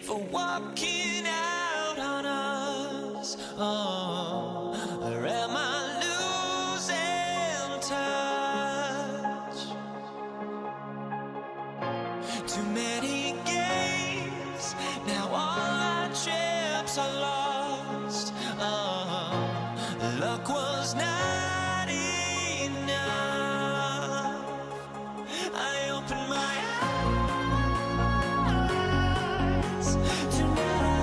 for walking out on us. Oh, or am I losing touch? Too many games, now all our chips are lost. Oh, luck was not enough. I opened my eyes, tonight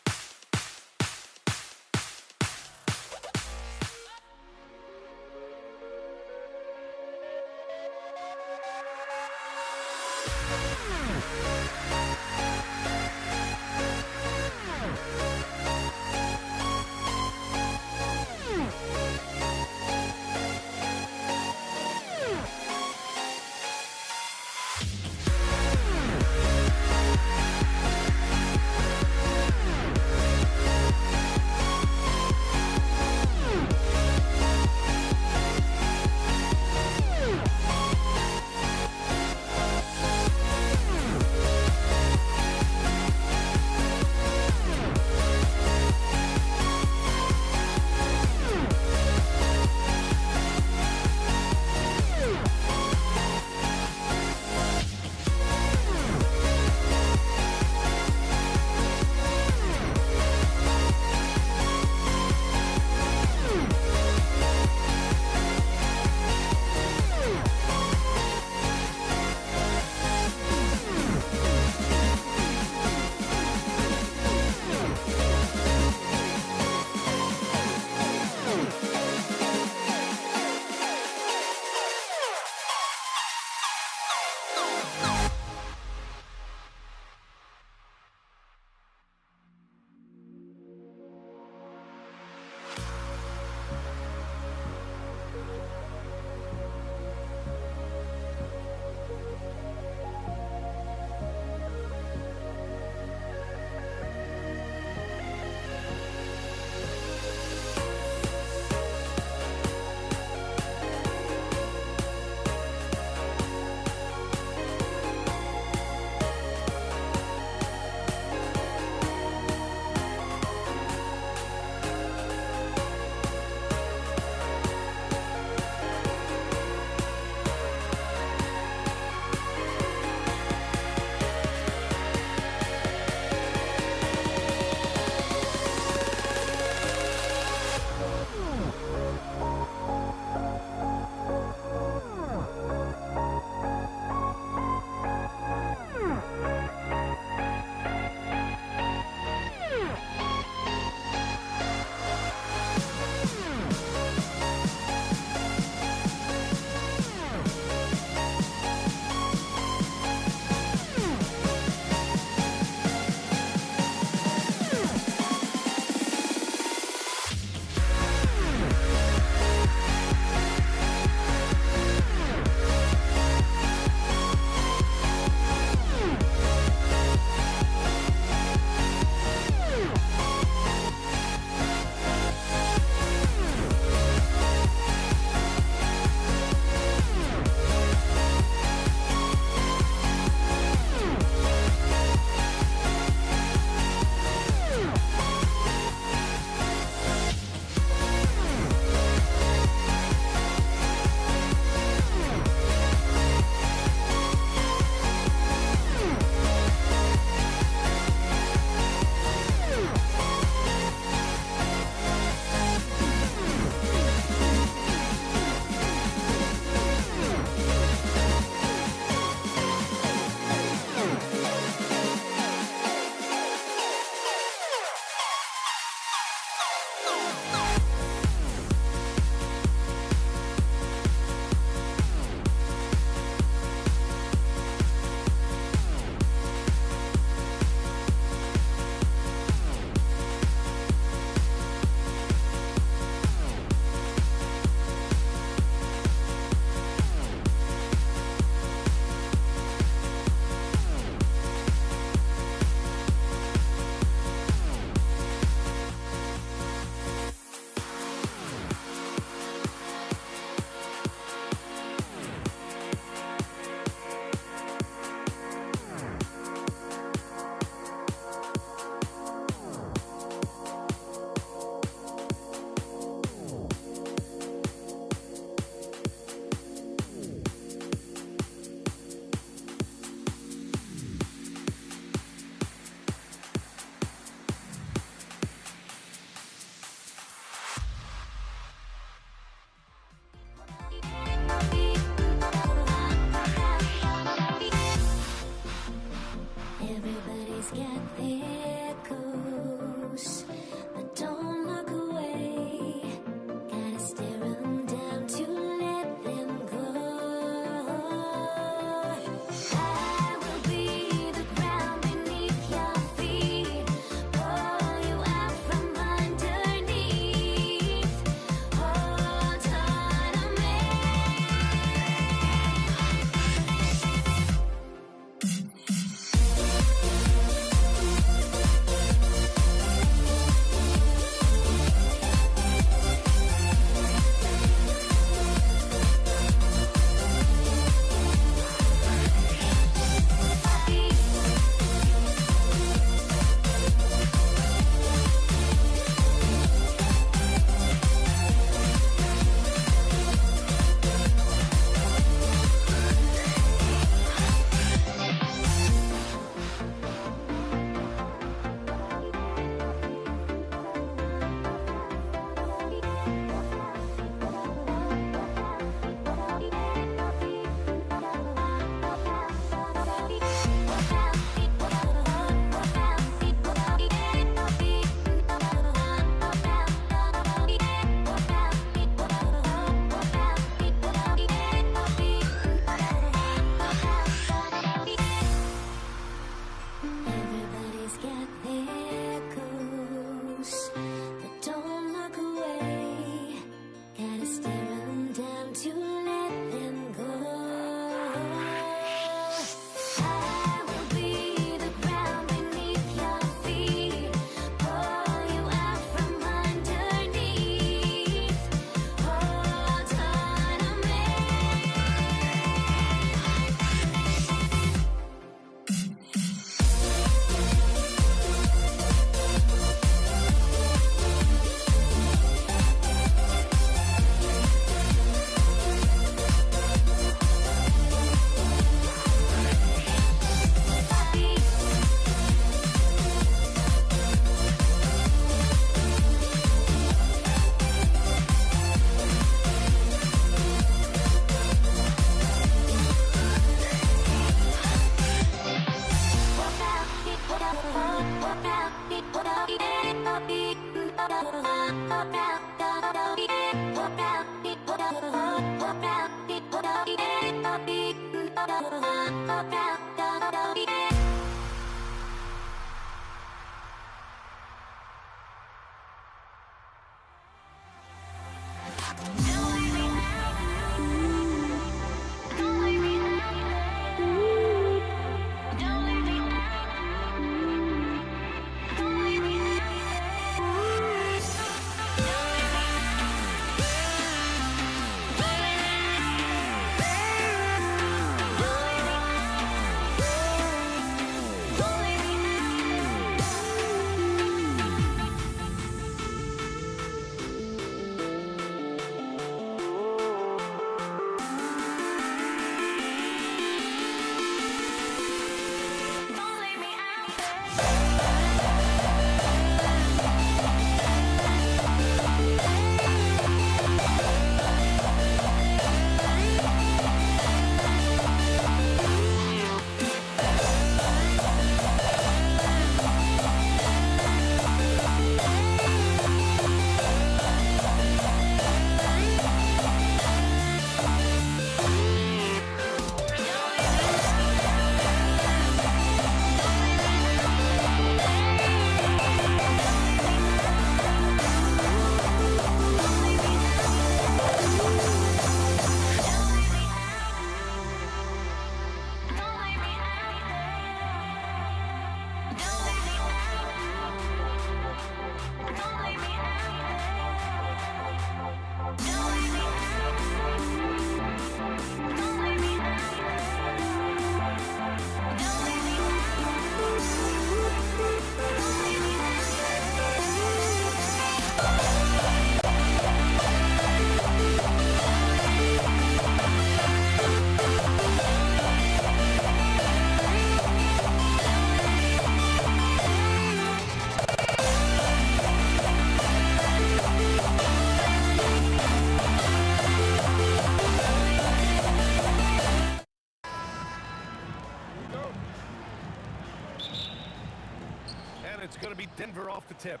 It's going to be Denver off the tip.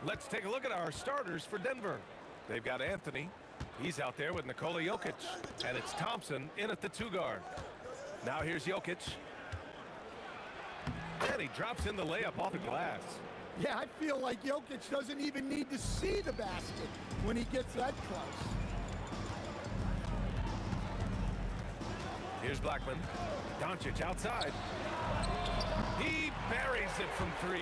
Let's take a look at our starters for Denver. They've got Anthony. He's out there with Nikola Jokic. And it's Thompson in at the 2 guard. Now here's Jokic. And he drops in the layup off the glass. Yeah, I feel like Jokic doesn't even need to see the basket when he gets that close. Here's Blackman. Doncic outside. He buries it from 3.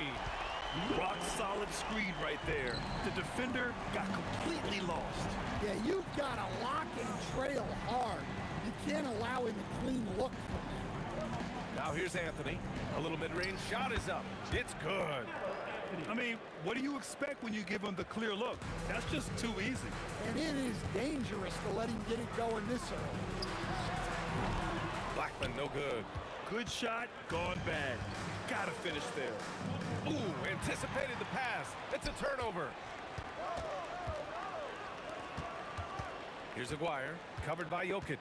Rock solid screen right there. The defender got completely lost. Yeah, you've got to lock and trail hard. You can't allow him a clean look from there. Now here's Anthony. A little mid-range shot is up. It's good. I mean, what do you expect when you give him the clear look? That's just too easy. And it is dangerous to let him get it going this early. Blackman, no good. Good shot, gone bad. Gotta finish there. Ooh, anticipated the pass. It's a turnover. Here's Aguirre, covered by Jokic.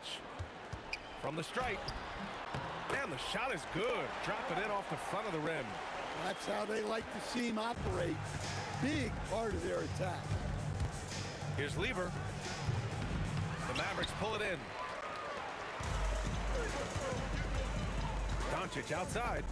From the stripe. And the shot is good. Drop it in off the front of the rim. That's how they like to see him operate. Big part of their attack. Here's Lever. The Mavericks pull it in. Doncic outside.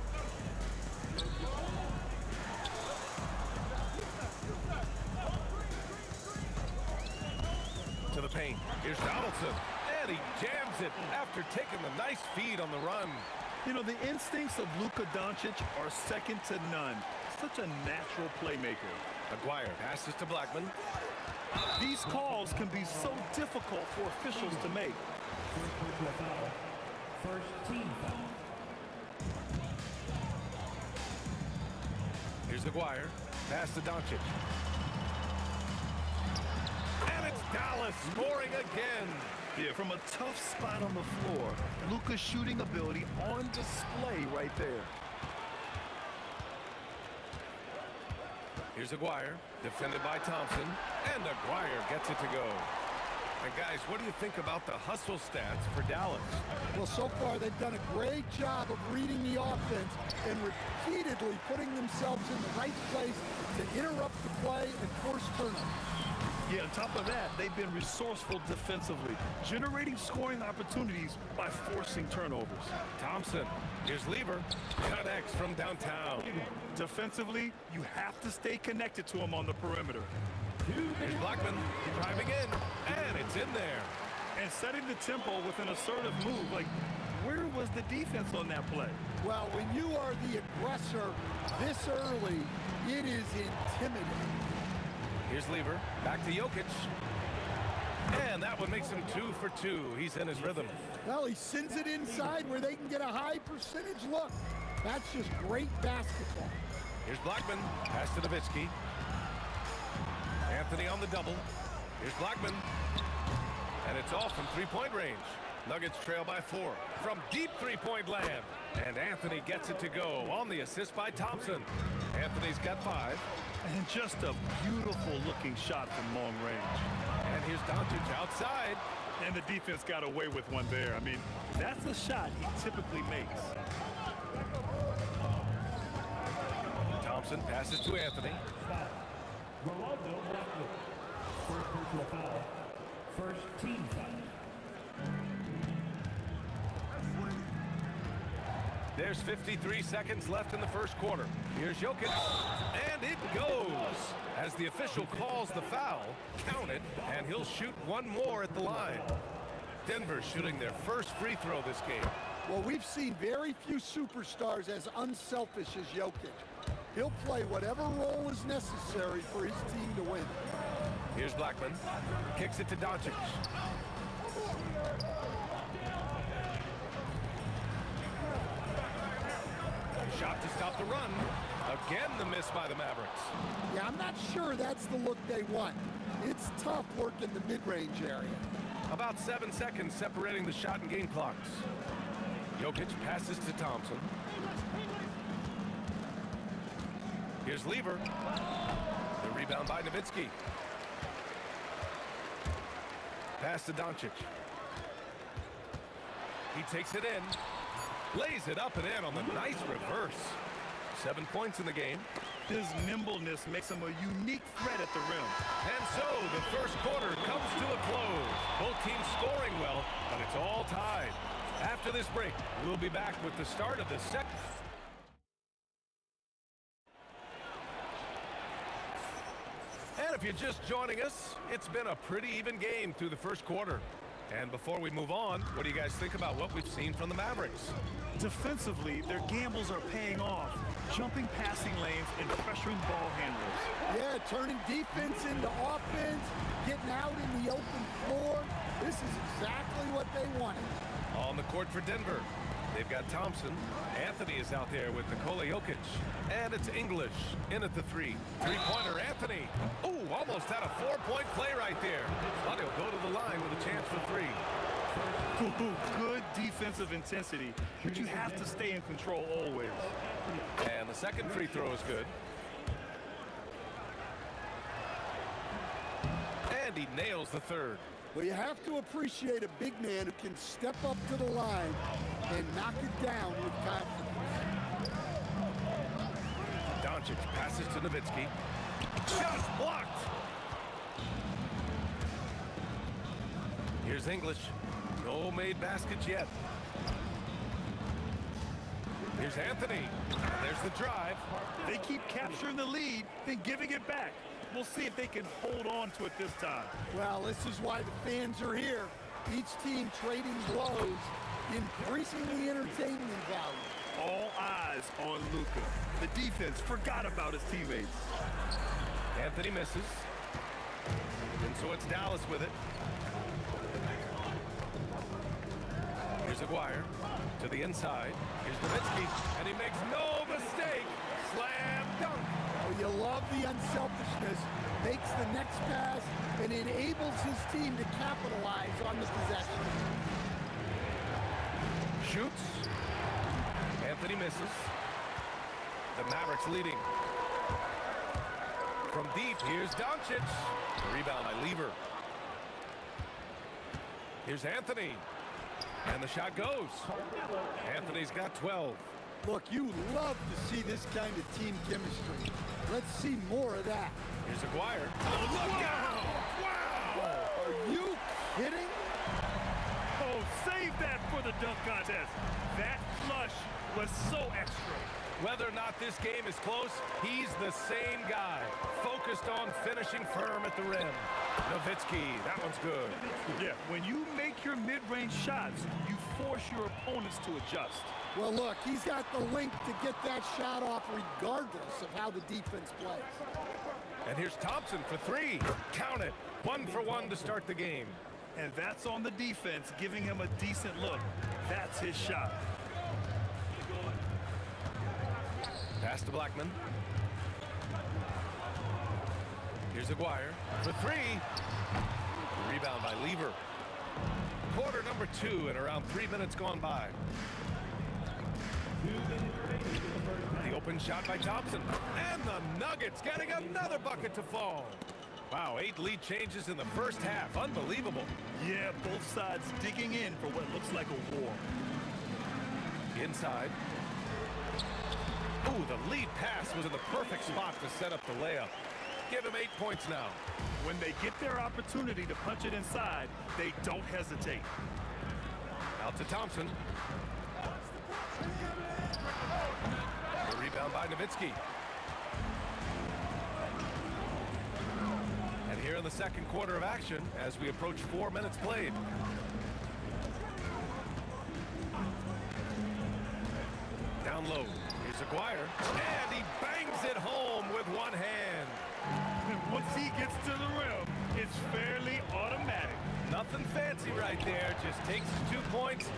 To the paint. Here's Donaldson. And he jams it after taking the nice feed on the run. You know, the instincts of Luka Doncic are second to none. Such a natural playmaker. Aguirre passes to Blackman. These calls can be so difficult for officials to make. First team foul. Here's Aguirre. Pass to Doncic. And it's Dallas scoring again. Yeah, from a tough spot on the floor, Luka's shooting ability on display right there. Here's Aguirre, defended by Thompson, and Aguirre gets it to go. And guys, what do you think about the hustle stats for Dallas? Well, so far they've done a great job of reading the offense and repeatedly putting themselves in the right place to interrupt the play and force turnovers. Yeah, on top of that, they've been resourceful defensively, generating scoring opportunities by forcing turnovers. Thompson, here's Lever, connects from downtown. Defensively, you have to stay connected to him on the perimeter. Here's Blackman driving in, and it's in there. And setting the tempo with an assertive move. Like, where was the defense on that play? Well, when you are the aggressor this early, it is intimidating. Here's Lever, back to Jokic. And that one makes him 2 for 2. He's in his rhythm. Well, he sends it inside where they can get a high percentage look. That's just great basketball. Here's Blackman, pass to Nowitzki. Anthony on the double. Here's Blackman. And it's off from three-point range. Nuggets trail by 4 from deep three-point land. And Anthony gets it to go on the assist by Thompson. Anthony's got 5. And just a beautiful looking shot from long range. And here's Doncic outside. And the defense got away with one there. I mean, that's a shot he typically makes. Thompson passes to Anthony. First personal foul. First team foul. There's 53 seconds left in the first quarter. Here's Jokic, and it goes. As the official calls the foul, count it, and he'll shoot one more at the line. Denver shooting their first free throw this game. Well, we've seen very few superstars as unselfish as Jokic. He'll play whatever role is necessary for his team to win. Here's Blackman, kicks it to Doncic. Shot to stop the run. Again, the miss by the Mavericks. Yeah, I'm not sure that's the look they want. It's tough work in the mid-range area. About 7 seconds separating the shot and game clocks. Jokic passes to Thompson. Here's Lever. The rebound by Nowitzki. Pass to Doncic. He takes it in. Lays it up and in on the nice reverse. 7 points in the game. His nimbleness makes him a unique threat at the rim. And so the first quarter comes to a close. Both teams scoring well, but it's all tied. After this break, we'll be back with the start of the second. And if you're just joining us, it's been a pretty even game through the first quarter. And before we move on, what do you guys think about what we've seen from the Mavericks? Defensively, their gambles are paying off. Jumping passing lanes and pressuring ball handlers. Yeah, turning defense into offense, getting out in the open floor. This is exactly what they wanted. On the court for Denver, they've got Thompson. Anthony is out there with Nikola Jokic. And it's English in at the 3. Three-pointer, Anthony. Ooh, almost had a 4-point play right there. But he'll go to the line with a chance for 3. Good defensive intensity, but you have to stay in control always. And the second free throw is good. And he nails the third. Well, you have to appreciate a big man who can step up to the line and knock it down with confidence. Doncic passes to Nowitzki. Shot blocked. Here's English. No made baskets yet. Here's Anthony. There's the drive. They keep capturing the lead, then giving it back. We'll see if they can hold on to it this time. Well, this is why the fans are here. Each team trading blows, increasingly entertaining in value. All eyes on Luka. The defense forgot about his teammates. Anthony misses. And so it's Dallas with it. Here's Aguirre to the inside. Here's Nowitzki, and he makes no mistake. Slam dunk. Oh, you love the unselfishness. Makes the next pass and enables his team to capitalize on the possession. Shoots. Anthony misses. The Mavericks leading. From deep, here's Doncic. Rebound by Lever. Here's Anthony. And the shot goes. Anthony's got 12. Look, you love to see this kind of team chemistry. Let's see more of that. Here's Aguirre. Oh, look out! Wow! Are you kidding? Oh, save that for the dunk contest. That flush was so extra. Whether or not this game is close, he's the same guy. Focused on finishing firm at the rim. Nowitzki, that one's good. Yeah, when you make your mid-range shots, you force your opponents to adjust. Well, look, he's got the length to get that shot off regardless of how the defense plays. And here's Thompson for three. Count it. 1 for 1 to start the game. And that's on the defense, giving him a decent look. That's his shot. Pass to Blackman. Here's Aguirre for three. Rebound by Lever. Quarter number 2 and around 3 minutes gone by. The open shot by Thompson. And the Nuggets getting another bucket to fall. Wow, 8 lead changes in the first half. Unbelievable. Yeah, both sides digging in for what looks like a war. Inside. Ooh, the lead pass was in the perfect spot to set up the layup. Give him 8 points now. When they get their opportunity to punch it inside, they don't hesitate. Out to Thompson. The rebound by Nowitzki. And here in the second quarter of action, as we approach 4 minutes played. Down low. Here's Aguirre. And he bangs it home with one hand. And once he gets to the rim, it's fairly automatic. Nothing fancy right there. Just takes his 2 points,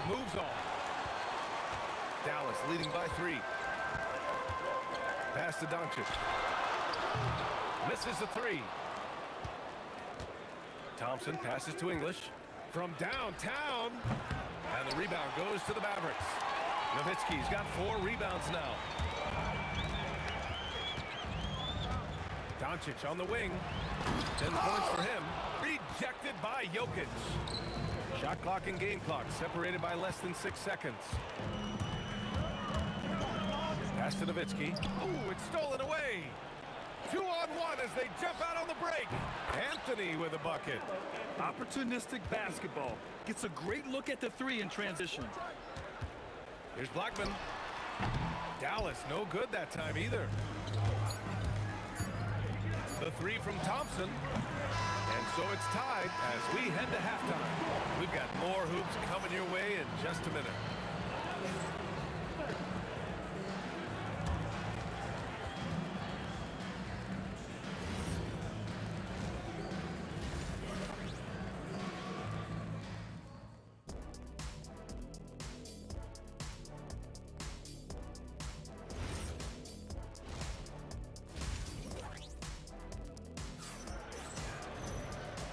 moves on. Dallas leading by 3. Pass to Doncic. Misses the 3. Thompson passes to English from downtown. And the rebound goes to the Mavericks. Nowitzki's got 4 rebounds now. Doncic on the wing. 10 points for him. Rejected by Jokic. Shot clock and game clock separated by less than 6 seconds. Pass to Nowitzki. Ooh, it's stolen away. 2-on-1 as they jump out on the break. Anthony with a bucket. Opportunistic basketball. Gets a great look at the 3 in transition. Here's Blackman. Dallas, no good that time either. The 3 from Thompson. And so it's tied as we head to halftime. We've got more hoops coming your way in just a minute.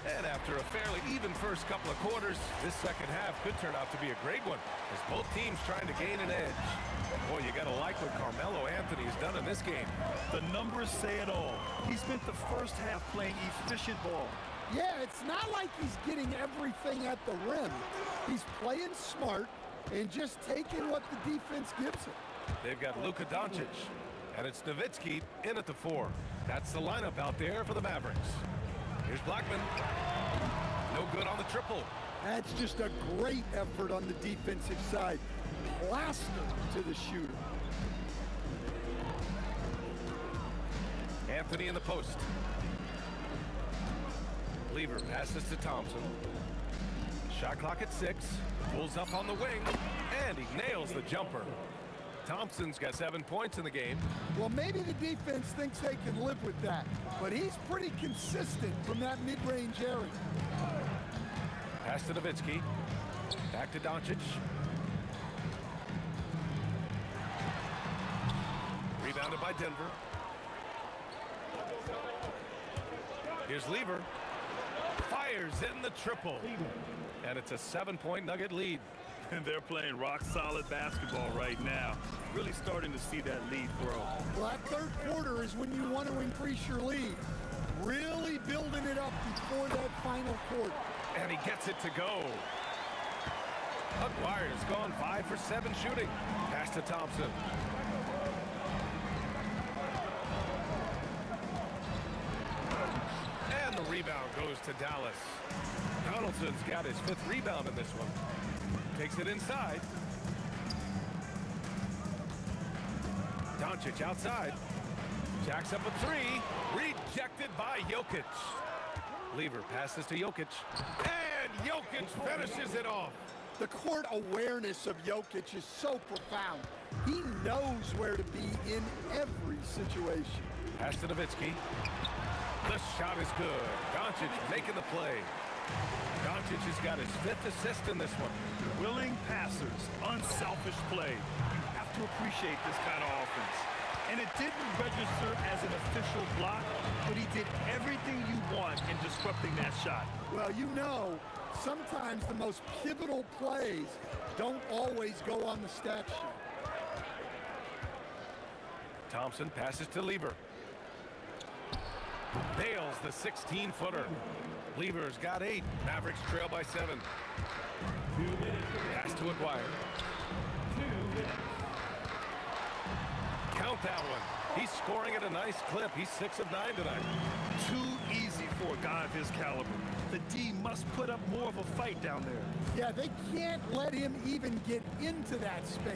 And after a fairly even first couple of quarters, this second half could turn out to be a great one as both teams trying to gain an edge. Boy, you got to like what Carmelo Anthony has done in this game. The numbers say it all. He spent the first half playing efficient ball. Yeah, it's not like he's getting everything at the rim. He's playing smart and just taking what the defense gives him. They've got Luka Doncic, and it's Nowitzki in at the 4. That's the lineup out there for the Mavericks. Here's Blackman. No good on the triple. That's just a great effort on the defensive side. Plaster to the shooter. Anthony in the post. Lever passes to Thompson. Shot clock at 6. Pulls up on the wing. And he nails the jumper. Thompson's got 7 points in the game. Well, maybe the defense thinks they can live with that, but he's pretty consistent from that mid-range area. Pass to Nowitzki. Back to Doncic. Rebounded by Denver. Here's Lever. Fires in the triple. And it's a 7-point Nugget lead. And they're playing rock-solid basketball right now. Really starting to see that lead grow. Well, that third quarter is when you want to increase your lead. Really building it up before that final quarter. And he gets it to go. Aguirre's gone 5 for 7 shooting. Pass to Thompson. And the rebound goes to Dallas. Donaldson's got his 5th rebound in this one. Takes it inside. Doncic outside. Jacks up a 3. Rejected by Jokic. Lever passes to Jokic. And Jokic finishes it off. The court awareness of Jokic is so profound. He knows where to be in every situation. Pass to Nowitzki. The shot is good. Doncic making the play. Doncic has got his 5th assist in this one. Willing passers, unselfish play. You have to appreciate this kind of offense. And it didn't register as an official block, but he did everything you want in disrupting that shot. Well, you know, sometimes the most pivotal plays don't always go on the stat sheet. Thompson passes to Lever. Nails the 16-footer. Lever's got 8. Mavericks trail by 7. Pass to Aguirre. Count that one. He's scoring at a nice clip. He's 6 of 9 tonight. Too easy for a guy of his caliber. The D must put up more of a fight down there. Yeah, they can't let him even get into that space.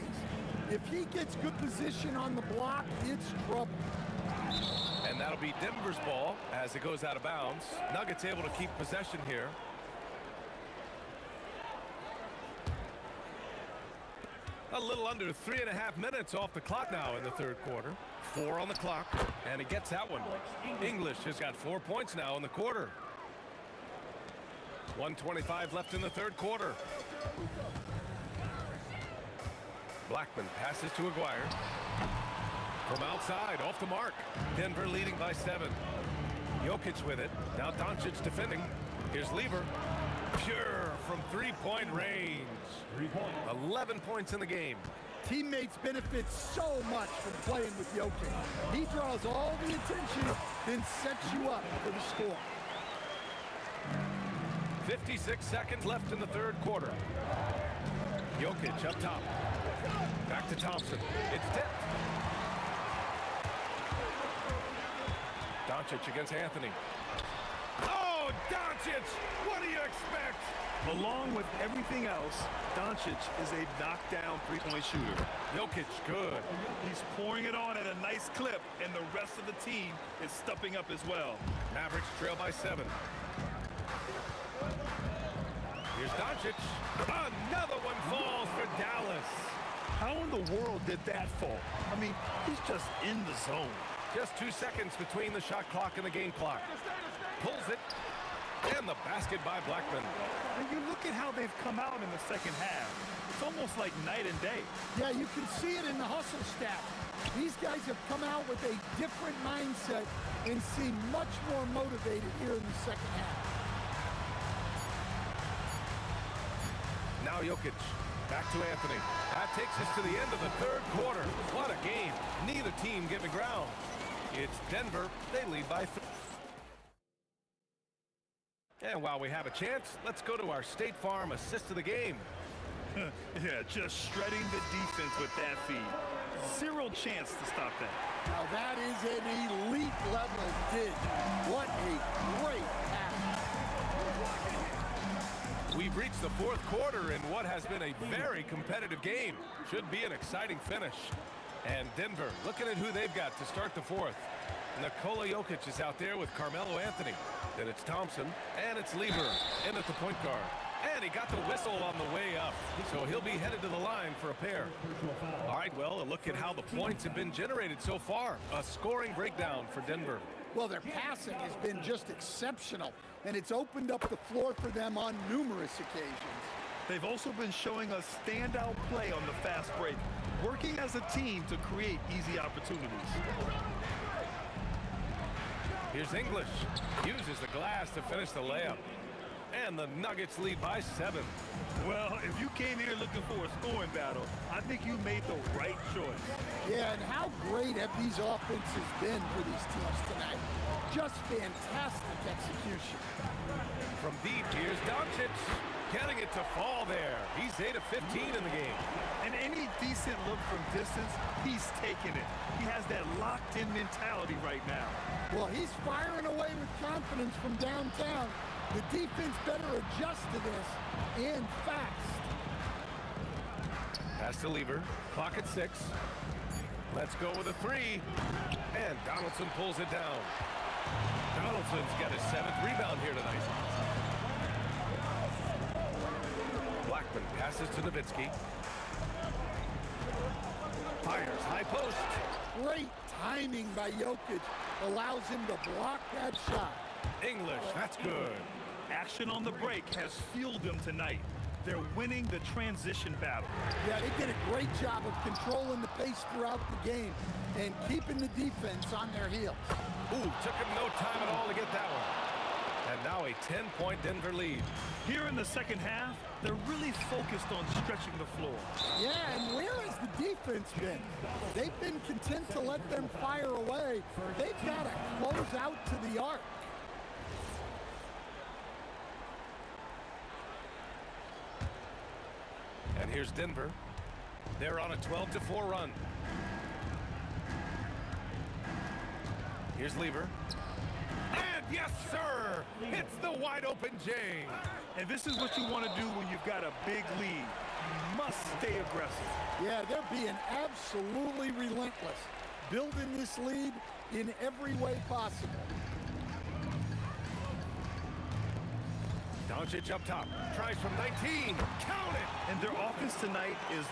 If he gets good position on the block, it's trouble. And that'll be Denver's ball as it goes out of bounds. Nuggets able to keep possession here. A little under 3.5 minutes off the clock now in the 3rd quarter. 4 on the clock, and he gets that one. English has got 4 points now in the quarter. 1:25 left in the 3rd quarter. Blackman passes to Aguirre. From outside, off the mark. Denver leading by 7. Jokic with it. Now Doncic defending. Here's Lever. Pure from 3-point range. 11 points in the game. Teammates benefit so much from playing with Jokic. He draws all the attention, then sets you up for the score. 56 seconds left in the 3rd quarter. Jokic up top. Back to Thompson. It's tipped. Doncic against Anthony. Oh, Doncic! What do you expect? Along with everything else, Doncic is a knockdown 3-point shooter. Jokic, good. He's pouring it on at a nice clip, and the rest of the team is stepping up as well. Mavericks trail by 7. Here's Doncic. Another one falls for Dallas. How in the world did that fall? I mean, he's just in the zone. Just 2 seconds between the shot clock and the game clock. Pulls it. And the basket by Blackman. And you look at how they've come out in the 2nd half. It's almost like night and day. Yeah, you can see it in the hustle stat. These guys have come out with a different mindset and seem much more motivated here in the 2nd half. Now Jokic. Back to Anthony. That takes us to the end of the 3rd quarter. What a game. Neither team giving ground. It's Denver. They lead by 3. And while we have a chance, let's go to our State Farm assist of the game. Yeah, just shredding the defense with that feed. 0 chance to stop that. Now that is an elite level dig. What a great pass. We've reached the 4th quarter in what has been a very competitive game. Should be an exciting finish. And Denver, looking at who they've got to start the 4th. Nikola Jokic is out there with Carmelo Anthony. Then it's Thompson, and it's Lever in at the point guard. And he got the whistle on the way up, so he'll be headed to the line for a pair. All right, well, a look at how the points have been generated so far. A scoring breakdown for Denver. Well, their passing has been just exceptional, and it's opened up the floor for them on numerous occasions. They've also been showing us standout play on the fast break, working as a team to create easy opportunities. Here's English. Uses the glass to finish the layup. And the Nuggets lead by 7. Well, if you came here looking for a scoring battle, I think you made the right choice. Yeah, and how great have these offenses been for these teams tonight? Just fantastic execution. From deep, here's Doncic. Getting it to fall there. He's 8 of 15 in the game. And any decent look from distance, he's taking it. He has that locked-in mentality right now. Well, he's firing away with confidence from downtown. The defense better adjust to this, and fast. Pass to Lever. Clock at 6. Let's go with a 3. And Donaldson pulls it down. Donaldson's got his 7th rebound here tonight. Blackman passes to Nowitzki. Fires high post. Great timing by Jokic allows him to block that shot. English, that's good. Action on the break has fueled them tonight. They're winning the transition battle. Yeah, they did a great job of controlling the pace throughout the game and keeping the defense on their heels. Ooh, took him no time at all to get that one. And now a 10-point Denver lead. Here in the second half, they're really focused on stretching the floor. Yeah, and where has the defense been? They've been content to let them fire away. They've got to close out to the arc. And here's Denver. They're on a 12-4 run. Here's Lever. And yes, sir! Hits the wide-open J. And this is what you want to do when you've got a big lead. You must stay aggressive. Yeah, they're being absolutely relentless, building this lead in every way possible. Doncic up top. Tries from 19. Count it! And their offense tonight is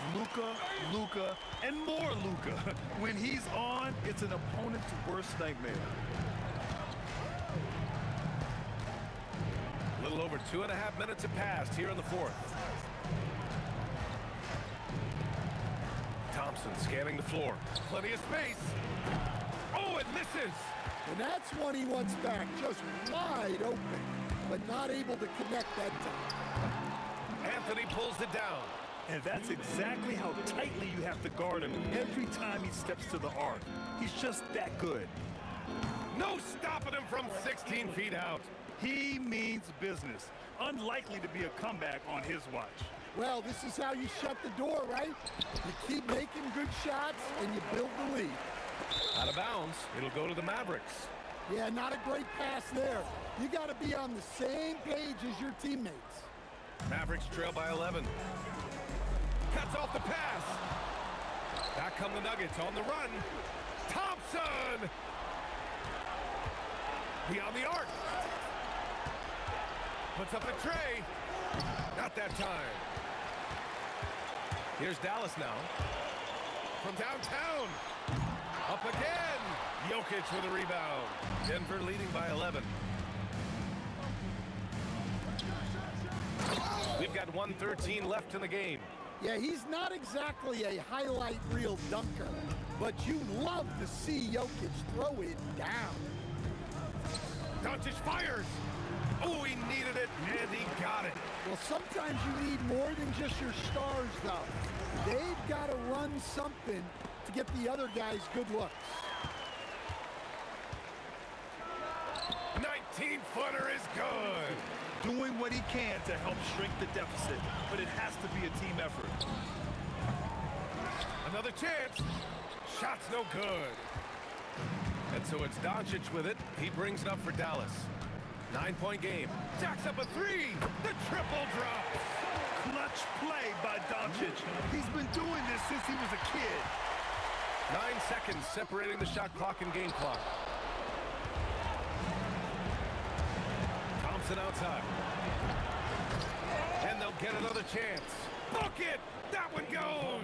Luka, and more Luka. When he's on, it's an opponent's worst nightmare. A little over 2.5 minutes have passed here in the fourth. Thompson scanning the floor. Plenty of space. Oh, it misses! And that's one he wants back, just wide open, but not able to connect that time. Anthony pulls it down. And that's exactly how tightly you have to guard him every time he steps to the arc. He's just that good. No stopping him from 16 feet out. He means business. Unlikely to be a comeback on his watch. Well, this is how you shut the door, right? You keep making good shots and you build the lead. Out of bounds. It'll go to the Mavericks. Yeah, not a great pass there. You got to be on the same page as your teammates. Mavericks trail by 11. Cuts off the pass. Back come the Nuggets on the run. Thompson! Beyond the arc. Puts up the tray. Not that time. Here's Dallas now. From downtown. Up again. Jokic with a rebound. Denver leading by 11. We've got 1:13 left in the game. Yeah, he's not exactly a highlight reel dunker, but you love to see Jokic throw it down. Doncic fires. Oh, he needed it, and he got it. Well, sometimes you need more than just your stars, though. They've got to run something to get the other guys good looks. 19-footer is good. Doing what he can to help shrink the deficit, but it has to be a team effort. Another chance. Shot's no good. And so it's Doncic with it. He brings it up for Dallas. 9-point game. Jacks up a 3. The triple drops. Clutch play by Doncic. He's been doing this since he was a kid. 9 seconds separating the shot clock and game clock. Thompson outside. And they'll get another chance. Book it! That one goes!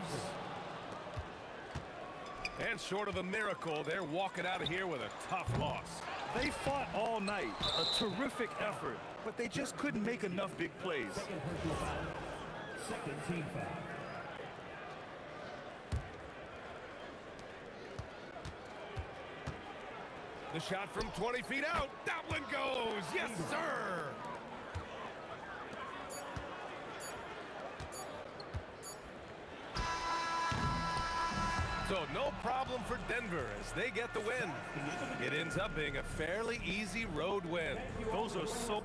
And short of a miracle, they're walking out of here with a tough loss. They fought all night. A terrific effort, but they just couldn't make enough big plays. Second personal foul. Second team foul. The shot from 20 feet out. That one goes. Yes, sir. So no problem for Denver as they get the win. It ends up being a fairly easy road win. Those are so...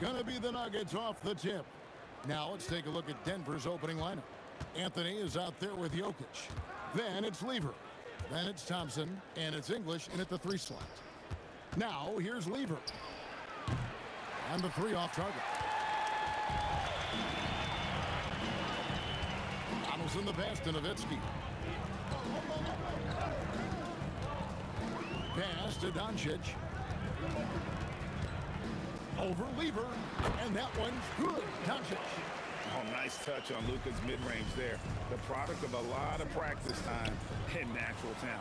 Gonna be the Nuggets off the tip. Now let's take a look at Denver's opening lineup. Anthony is out there with Jokic. Then it's Lever. Then it's Thompson, and it's English in at the 3 slot. Now here's Lever. And the 3 off target. Donaldson the pass to Nowitzki. Pass to Doncic. Over Lever, and that one's good. Doncic. Oh, nice touch on Luka's mid-range there. The product of a lot of practice time and natural talent.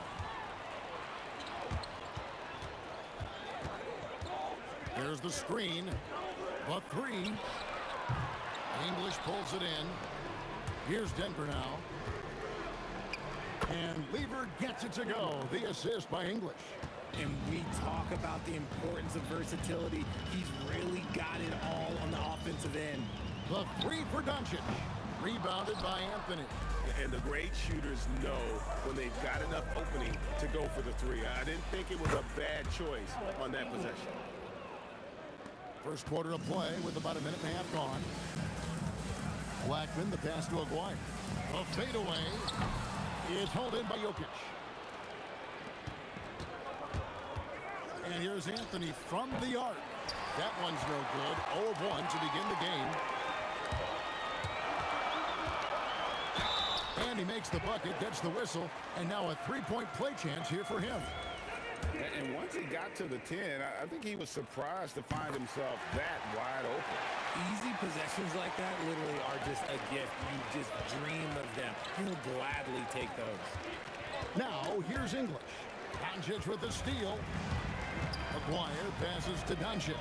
There's the screen. The 3. English pulls it in. Here's Denver now. And Lever gets it to go. The assist by English. And we talk about the importance of versatility. He's really got it all on the offensive end. The 3 for Doncic. Rebounded by Anthony. And the great shooters know when they've got enough opening to go for the 3. I didn't think it was a bad choice on that possession. First quarter of play with about a minute and a half gone. Blackman, the pass to Aguirre. A fadeaway is held in by Jokic. And here's Anthony from the arc. That one's no good. 0 of 1 to begin the game. And he makes the bucket, gets the whistle, and now a 3-point play chance here for him. And once he got to the 10, I think he was surprised to find himself that wide open. Easy possessions like that literally are just a gift. You just dream of them. You'll gladly take those. Now, here's English. Doncic with the steal. Aguirre passes to Doncic.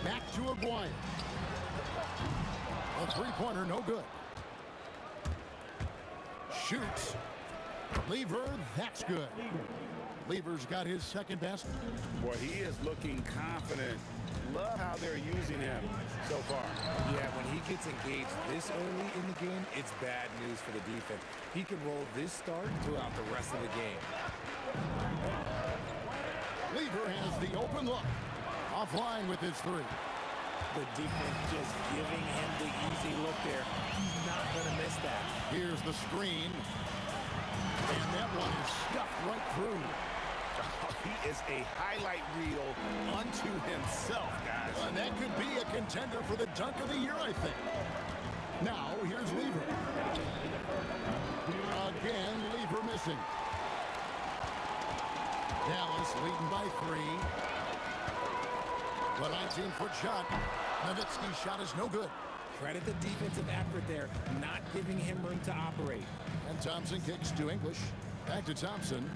Back to Aguirre. A 3-pointer, no good. Shoots. Lever, that's good. Lever's got his second basket. Boy, he is looking confident. Love how they're using him so far. Yeah, when he gets engaged this early in the game, it's bad news for the defense. He can roll this start throughout the rest of the game. Lever has the open look. Offline with his 3. The defense just giving him the easy look there. He's not going to miss that. Here's the screen. And that one is stuffed right through. He is a highlight reel unto himself, guys. And that could be a contender for the dunk of the year, I think. Now, here's Lever. Again, Lever missing. Dallas leading by 3. The 19-foot shot. Nowitzki's shot is no good. Credit the defensive effort there, not giving him room to operate. And Thompson kicks to English. Back to Thompson.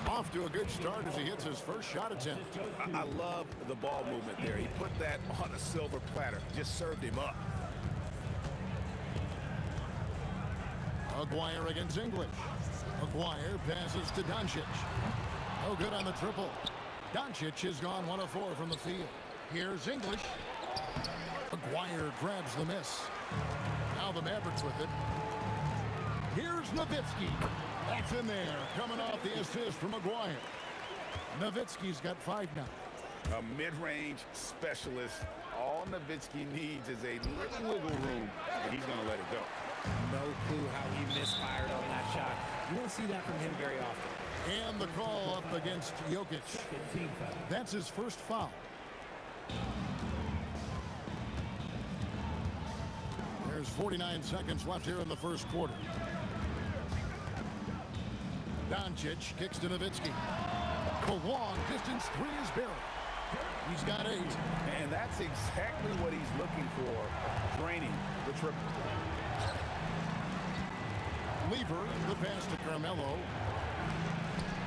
Off to a good start as he hits his first shot attempt. I love the ball movement there. He put that on a silver platter. Just served him up. Aguirre against English. Maguire passes to Doncic. No good on the triple. Doncic has gone 1 of 4 from the field. Here's English. Maguire grabs the miss. Now the Mavericks with it. Here's Nowitzki. That's in there, coming off the assist from Maguire. Nowitzki's got 5 now. A mid-range specialist. All Nowitzki needs is a little wiggle room, and he's going to let it go. No clue how he misfired on that shot. You don't see that from him very often. And the call up against Jokic. That's his first foul. There's 49 seconds left here in the first quarter. Doncic kicks to Nowitzki. The long distance 3 is buried. He's got 8. And that's exactly what he's looking for, draining the triple. Lever, the pass to Carmelo.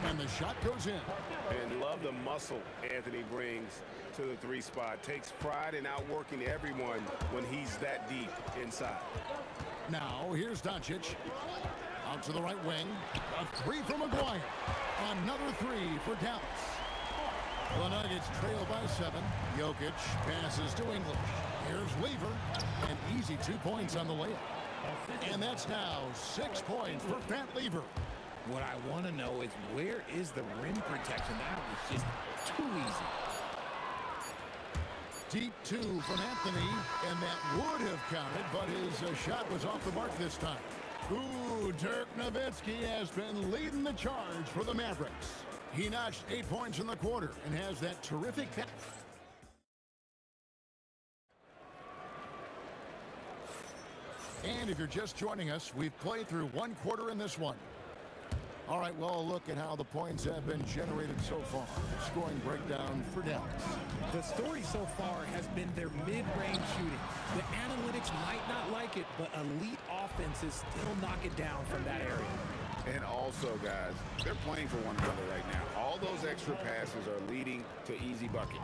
And the shot goes in. And love the muscle Anthony brings to the 3 spot. Takes pride in outworking everyone when he's that deep inside. Now, here's Doncic. Out to the right wing. A 3 from Maguire. Another 3 for Dallas. The Nuggets trail by 7. Jokic passes to English. Here's Lever. An easy 2 points on the layup. And that's now 6 points for Pat Lever. What I want to know is where is the rim protection? That was just too easy. Deep 2 from Anthony, and that would have counted, but his shot was off the mark this time. Ooh, Dirk Nowitzki has been leading the charge for the Mavericks. He notched 8 points in the quarter and has that terrific... And if you're just joining us, we've played through 1 quarter in this one. All right, well, a look at how the points have been generated so far. Scoring breakdown for Dallas. The story so far has been their mid-range shooting. The analytics might not like it, but elite offenses still knock it down from that area. And also, guys, they're playing for one another right now. All those extra passes are leading to easy buckets.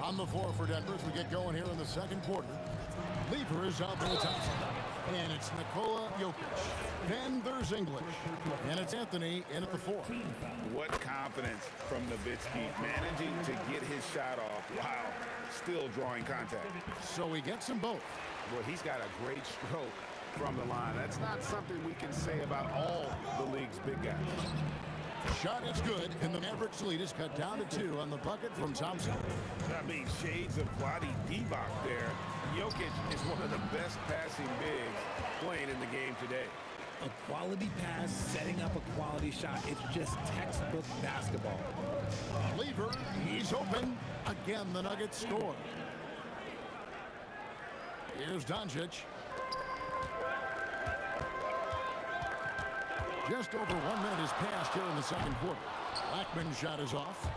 On the floor for Denver as we get going here in the second quarter. Lever is out there with Thompson. And it's Nikola Jokic. Then there's English. And it's Anthony in at the 4. What confidence from Nowitzki, managing to get his shot off while still drawing contact. So he gets them both. Well, he's got a great stroke from the line. That's not something we can say about all the league's big guys. Shot is good, and the Mavericks lead is cut down to 2 on the bucket from Thompson. I mean, shades of Vlade Divac there. Jokic is one of the best passing bigs playing in the game today. A quality pass, setting up a quality shot. It's just textbook basketball. Lever, he's open. Again, the Nuggets score. Here's Doncic. Just over 1 minute has passed here in the second quarter. Blackman's shot is off.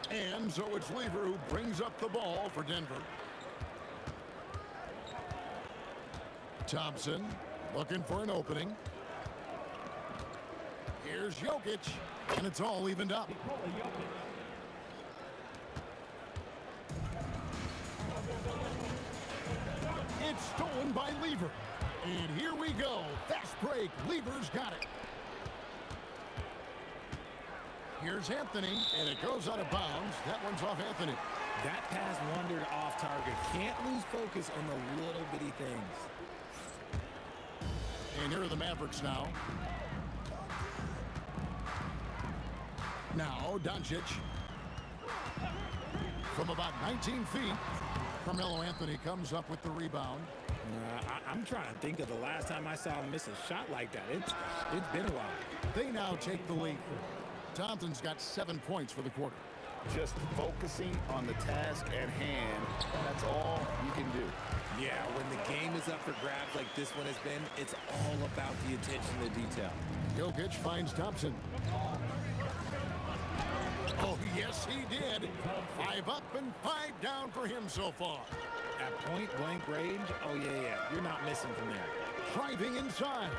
And so it's Lever who brings up the ball for Denver. Thompson looking for an opening. Here's Jokic, and it's all evened up. It's stolen by Lever. And here we go. Fast break. Lever's got it. Here's Anthony, and it goes out of bounds. That one's off Anthony. That pass wandered off target. Can't lose focus on the little bitty things. And here are the Mavericks now. Now, Doncic. From about 19 feet, Carmelo Anthony comes up with the rebound. I'm trying to think of the last time I saw him miss a shot like that. It's been a while. They now take the lead. Thompson's got 7 points for the quarter. Just focusing on the task at hand, that's all you can do. Yeah, when the game is up for grabs like this one has been, it's all about the attention to detail. Jokic finds Thompson. Oh, yes, he did. 5 up and 5 down for him so far. At point-blank range, oh, yeah, you're not missing from there. Driving inside.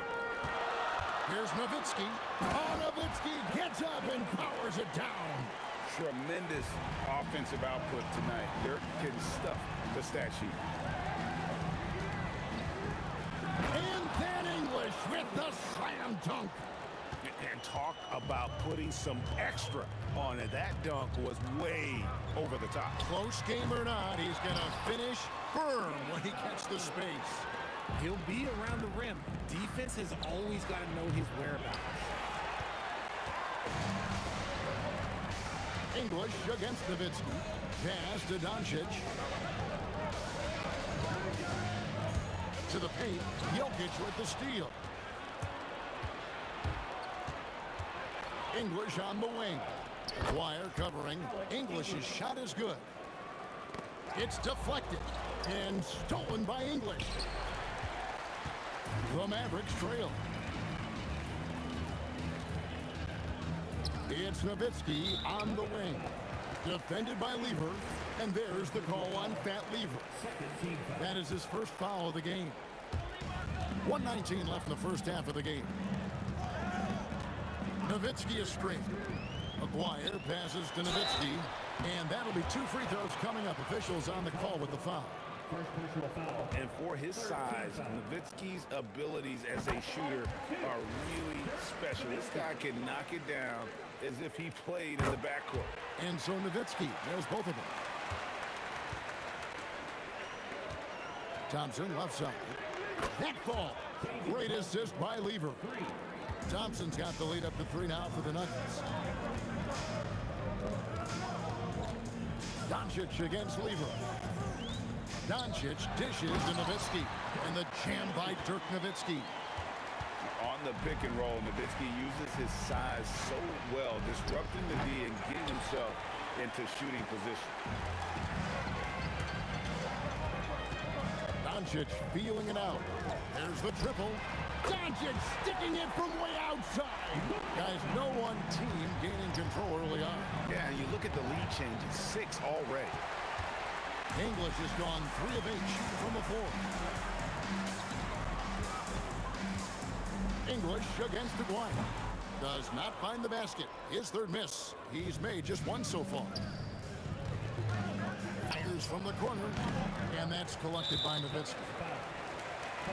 Here's Nowitzki. Oh, Nowitzki gets up and powers it down. Tremendous offensive output tonight. Dirk can stuff the stat sheet. And then English with the slam dunk. And talk about putting some extra on it. That dunk was way over the top. Close game or not, he's going to finish firm when he gets the space. He'll be around the rim. Defense has always got to know his whereabouts. English against Nowitzki. Pass to Doncic. To the paint. Jokic with the steal. English on the wing. Dwyer covering. English's shot is good. It's deflected and stolen by English. The Mavericks trail. It's Nowitzki on the wing. Defended by Lever. And there's the call on Fat Lever. That is his first foul of the game. 1:19 left in the first half of the game. Nowitzki is straight. McGuire passes to Nowitzki. And that'll be 2 free throws coming up. Officials on the call with the foul. And for his size, Nowitzki's abilities as a shooter are really special. This guy can knock it down as if he played in the backcourt. And so Nowitzki, there's both of them. Thompson left side. That ball. Great assist by Lever. Thompson's got the lead up to 3 now for the Nuggets. Doncic against Lever. Doncic dishes to Nowitzki. And the jam by Dirk Nowitzki. On the pick and roll, Nowitzki uses his size so well, disrupting the D and getting himself into shooting position. Doncic feeling it out. There's the triple. Doncic sticking it from way outside. Guys, no one team gaining control early on. Yeah, you look at the lead changes, 6 already. English has gone 3 of 8 from the floor. English against Dwyer. Does not find the basket. His 3rd miss. He's made just 1 so far. Fires from the corner. And that's collected by Nowitzki.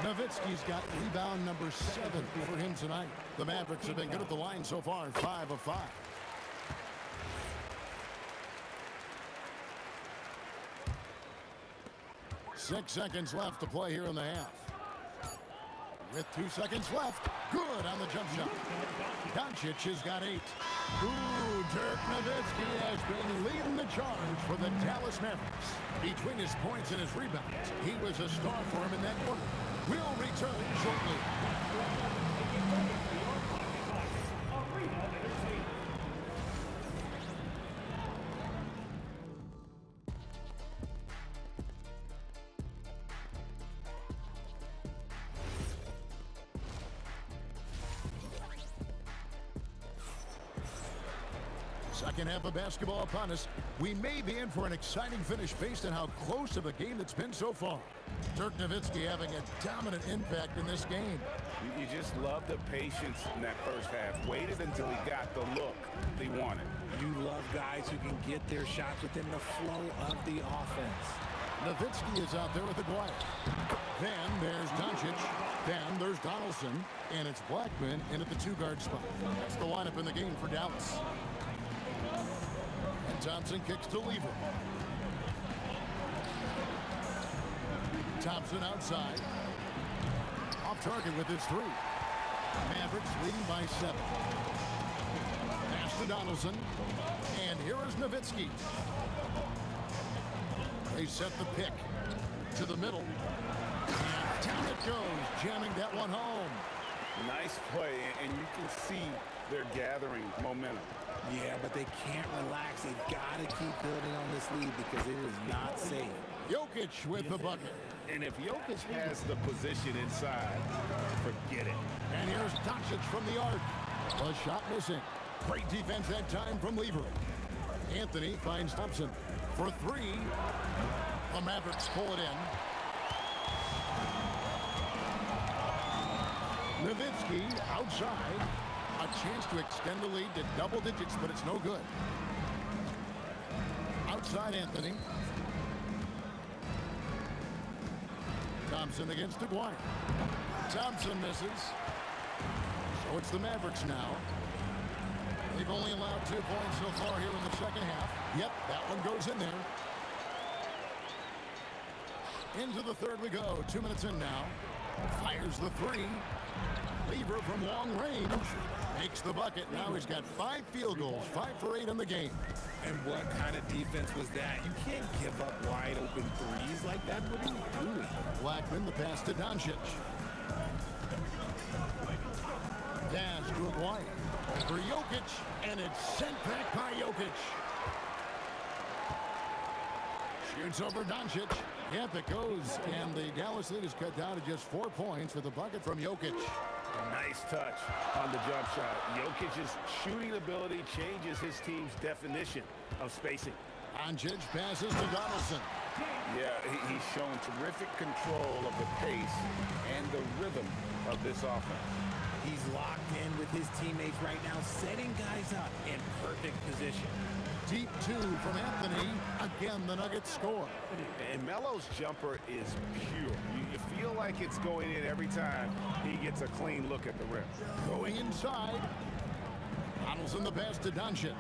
Nowitzki's got rebound number 7 for him tonight. The Mavericks have been good at the line so far, 5 of 5. Six seconds left to play here in the half. With 2 seconds left, good on the jump shot. Doncic has got 8. Ooh, Dirk Nowitzki has been leading the charge for the Dallas Mavericks. Between his points and his rebounds, he was a star for him in that quarter. We'll return shortly. Second half of basketball upon us. We may be in for an exciting finish based on how close of a game it's been so far. Dirk Nowitzki having a dominant impact in this game. You just love the patience in that first half. Waited until he got the look he wanted. You love guys who can get their shots within the flow of the offense. Nowitzki is out there with the Dwyer. Then there's Doncic. Then there's Donaldson. And it's Blackman in at the 2-guard spot. That's the lineup in the game for Dallas. And Thompson kicks to Lever. Thompson outside. Off target with his 3. Mavericks leading by 7. Pass to Donaldson. And here is Nowitzki. They set the pick to the middle. And down it goes, jamming that one home. Nice play, and you can see they're gathering momentum. Yeah, but they can't relax. They've got to keep building on this lead because it is not safe. Jokic with the bucket. And if Jokic has the position inside, forget it. And here's Doncic from the arc. A shot missing. Great defense that time from Lever. Anthony finds Thompson for 3. The Mavericks pull it in. Nowitzki outside. A chance to extend the lead to double digits, but it's no good. Outside Anthony. Thompson against Dwyer. Thompson misses. So So it's the Mavericks now. They've only allowed 2 points so far here in the second half. Yep, that one goes in there. Into the third we go. 2 minutes in now. Fires the three. Lever from long range. Makes the bucket. Now he's got 5 field goals. 5 for 8 in the game. And what kind of defense was that? You can't give up wide open threes like that. What are you doing? Blackman, the pass to Doncic. Dash to Aguayo. For Jokic. And it's sent back by Jokic. Shoots over Doncic. Yep, it goes. And the Dallas lead is cut down to just 4 points with a bucket from Jokic. Nice touch on the jump shot. Jokic's shooting ability changes his team's definition of spacing. Doncic passes to Donaldson. Yeah, he's shown terrific control of the pace and the rhythm of this offense. He's locked in with his teammates right now, setting guys up in perfect position. Deep 2 from Anthony. Again, the Nuggets score. And Melo's jumper is pure. You feel like it's going in every time he gets a clean look at the rim. Going inside. Donaldson the pass to Doncic.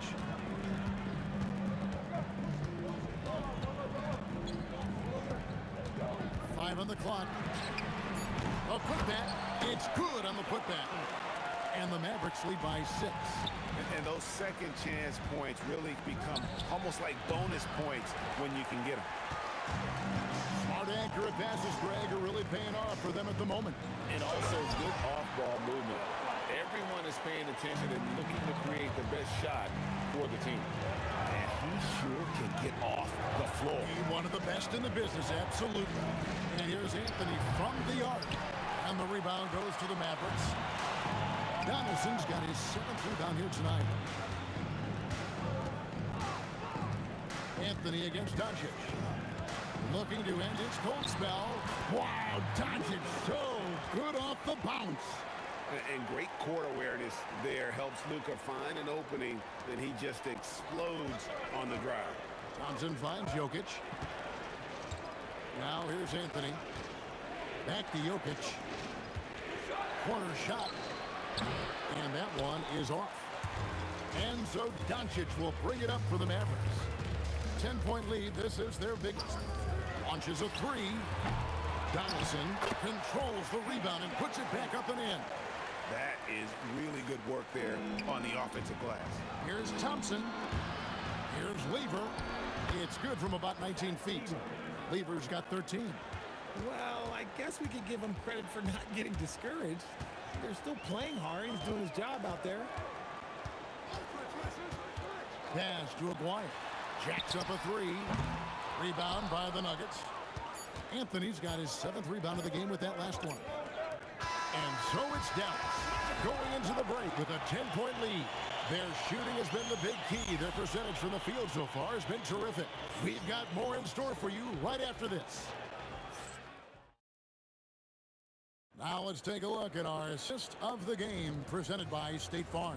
Five on the clock. A putback. It's good on the putback. And the Mavericks lead by 6. And those second chance points really become almost like bonus points when you can get them. Smart, accurate passes, Greg, are really paying off for them at the moment. And also good off-ball movement. Everyone is paying attention and looking to create the best shot for the team. And he sure can get off the floor. He's one of the best in the business, absolutely. And here's Anthony from the arc. And the rebound goes to the Mavericks. Donaldson's got his 7th rebound here tonight. Anthony against Doncic. Looking to end his cold spell. Wow, Doncic so good off the bounce. And great court awareness there helps Luka find an opening, then he just explodes on the drive. Thompson finds Jokic. Now here's Anthony. Back to Jokic. Corner shot. And that one is off. And so Doncic will bring it up for the Mavericks. 10-point lead. This is their biggest. Launches a three. Donaldson controls the rebound and puts it back up and in. That is really good work there on the offensive glass. Here's Thompson. Here's Lever. It's good from about 19 feet. Lever's got 13. Well, I guess we could give him credit for not getting discouraged. They're still playing hard. He's doing his job out there. Pass to Aguayo. Jacks up a three. Rebound by the Nuggets. Anthony's got his 7th rebound of the game with that last one. And so it's Dallas going into the break with a 10-point lead. Their shooting has been the big key. Their percentage from the field so far has been terrific. We've got more in store for you right after this. Now let's take a look at our assist of the game presented by State Farm.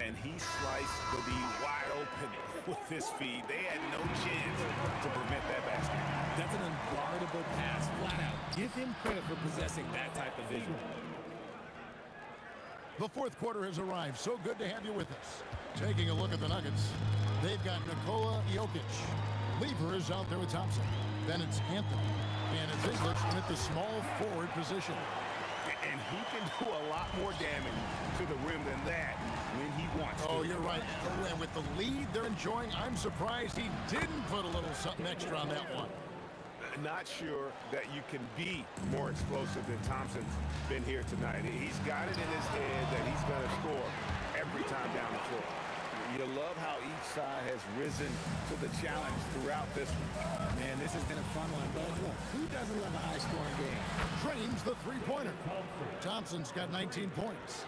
And he sliced the D wide open with his feed. They had no chance to prevent that basket. That's an unguardable pass, flat out. Give him credit for possessing that type of vision. The fourth quarter has arrived. So good to have you with us. Taking a look at the Nuggets, they've got Nikola Jokic. Lever is out there with Thompson. Then it's Anthony. And it's English at the small forward position. And he can do a lot more damage to the rim than that when he wants to. Oh, you're right. And with the lead they're enjoying, I'm surprised he didn't put a little something extra on that one. Not sure that you can be more explosive than Thompson's been here tonight. He's got it in his head that he's going to score every time down the floor. You love how each side has risen to the challenge throughout this one. Man, this has been a fun one, but look, who doesn't love a high-scoring game? Trains the three-pointer. Thompson's got 19 points.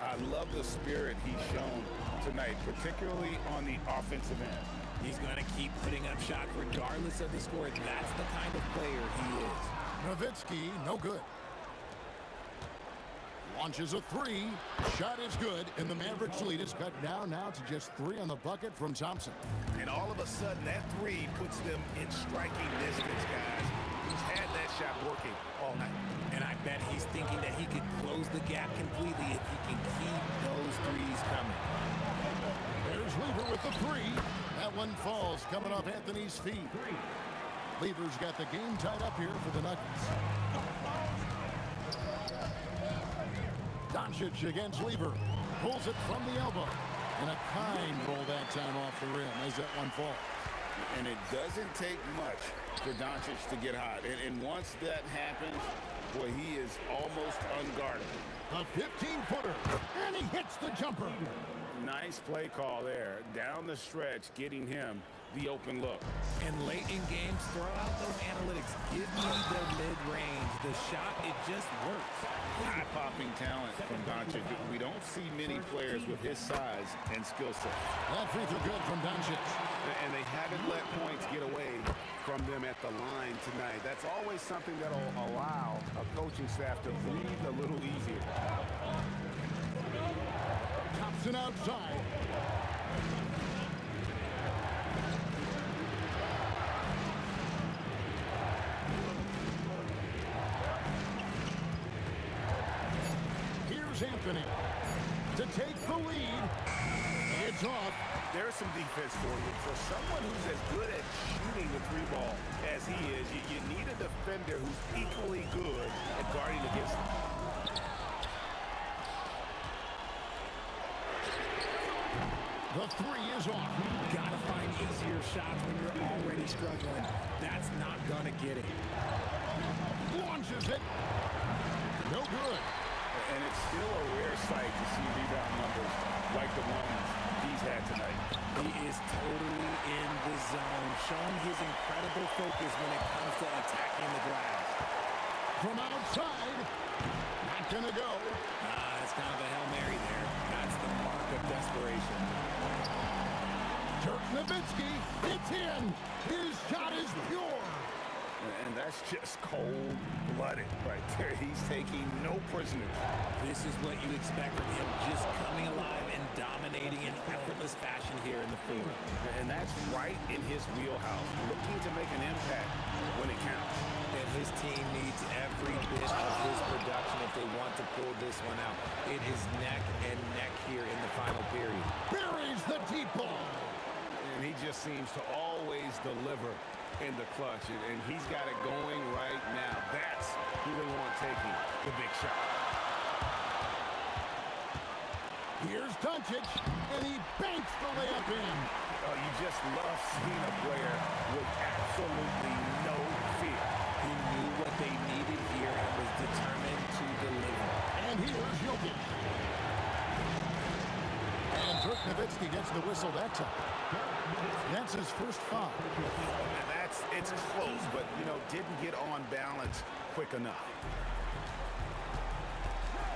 I love the spirit he's shown tonight, particularly on the offensive end. He's going to keep putting up shots regardless of the score. That's the kind of player he is. Nowitzki, no good. Launches a three. Shot is good, and the Mavericks lead is cut down now to just 3 on the bucket from Thompson. And all of a sudden, that three puts them in striking distance, guys. He's had that shot working all night. And I bet he's thinking that he could close the gap completely if he can keep those threes coming. There's Lever with the three. That one falls, coming off Anthony's feet. Lever's got the game tied up here for the Nuggets. Doncic against Lever. Pulls it from the elbow. And a kind roll that time off the rim as that one falls. And it doesn't take much for Doncic to get hot. And once that happens, boy, he is almost unguardable. A 15-footer. And he hits the jumper. Nice play call there. Down the stretch, getting him the open look. And late in games, throw out those analytics. Give me the mid-range. The shot, it just works. High-popping talent from Doncic. We don't see many players with his size and skill set. That free throw good from Doncic. And they haven't let points get away from them at the line tonight. That's always something that'll allow a coaching staff to breathe a little easier. Thompson outside. Here's Anthony to take the lead. It's off. There's some defense for you. For someone who's as good at shooting the three ball as he is, you need a defender who's equally good at guarding against him. The three is off. Gotta find easier shots when you're already struggling. That's not gonna get it. Launches it. No good. And it's still a rare sight to see rebound numbers like the ones he's had tonight. He is totally in the zone, showing his incredible focus when it comes to attacking the glass. From outside. Not gonna go. It's kind of a Hail Mary there. That's the mark of desperation. Dirk Nowitzki, it's in. His shot is pure. And that's just cold-blooded right there. He's taking no prisoners. This is what you expect from him, just coming alive and dominating in effortless fashion here in the fourth. And that's right in his wheelhouse, looking to make an impact when it counts. And his team needs every bit of his production if they want to pull this one out. It is neck and neck here in the final period. Buries the deep ball. And he just seems to always deliver in the clutch, and he's got it going right now. That's who they want taking the big shot. Here's Doncic, and he banks the layup in. Oh, you just love seeing a player with absolutely no fear. He knew what they needed here and was determined to deliver. And here's Jokic. And Dirk Nowitzki gets the whistle that time. That's his first foul. And it's close, but, didn't get on balance quick enough.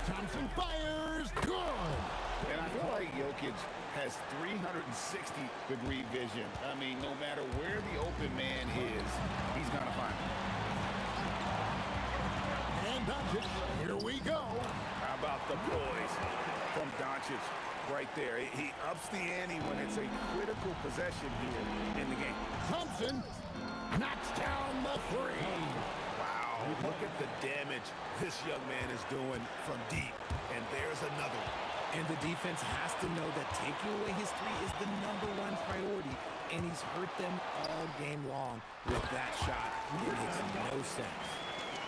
Thompson fires. Good. And I feel like Jokic has 360-degree vision. I mean, no matter where the open man is, he's going to find him. And Doncic, here we go. How about the poise from Doncic right there? He ups the ante when it's a critical possession here in the game. Thompson knocks down the three. Wow, look at the damage this young man is doing from deep. And there's another one. And the defense has to know that taking away his three is the #1 priority, and he's hurt them all game long with that shot. It makes no sense.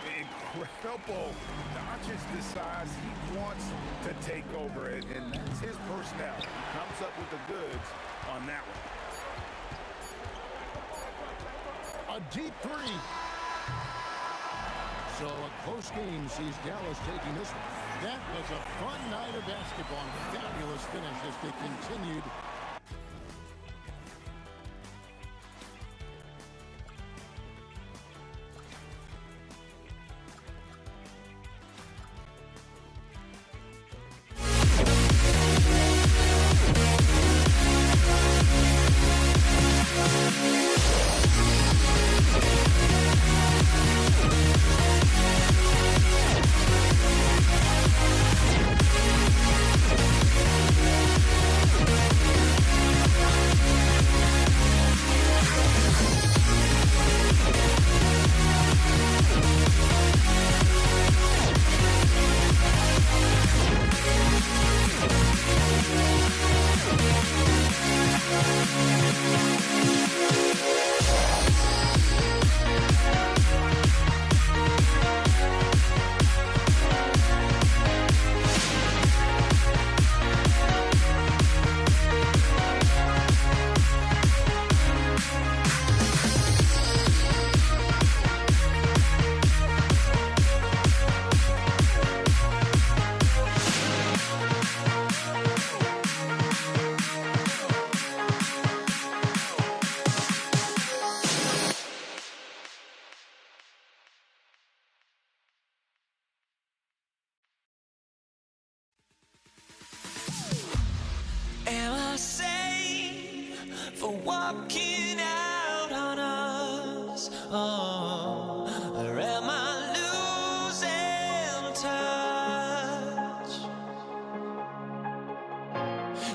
Incredible. Doncic decides he wants to take over it, and that's his personnel. Comes up with the goods on that one. A deep three. So a close game sees Dallas taking this one. That was a fun night of basketball. Fabulous finish as they continued walking out on us? Oh, or am I losing touch?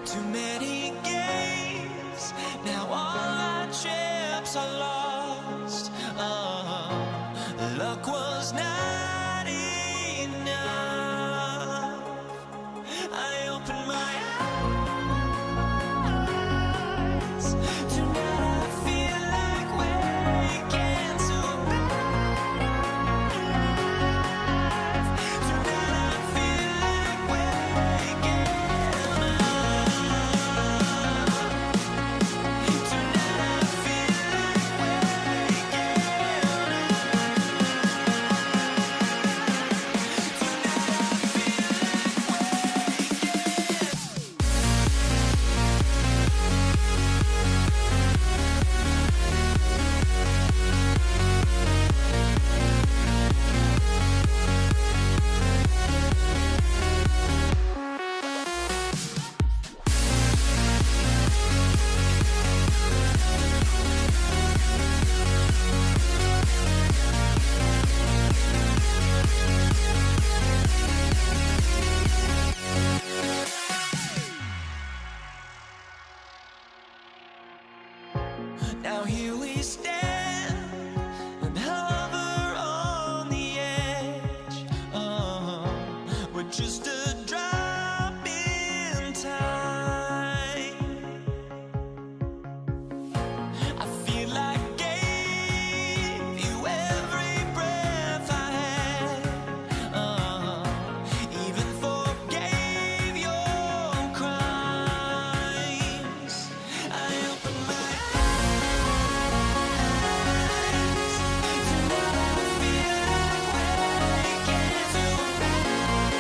Too many games, now all our chips are lost. Oh, luck was not enough. I opened my eyes. Tonight I feel like waking to a better life. Tonight I feel like waking up. Tonight I feel like waking Now here we stand and hover on the edge. We're just a drop in time. I feel like gave you every breath I had. Even forgave your crimes. I opened my eyes. Tonight I feel like waking to a better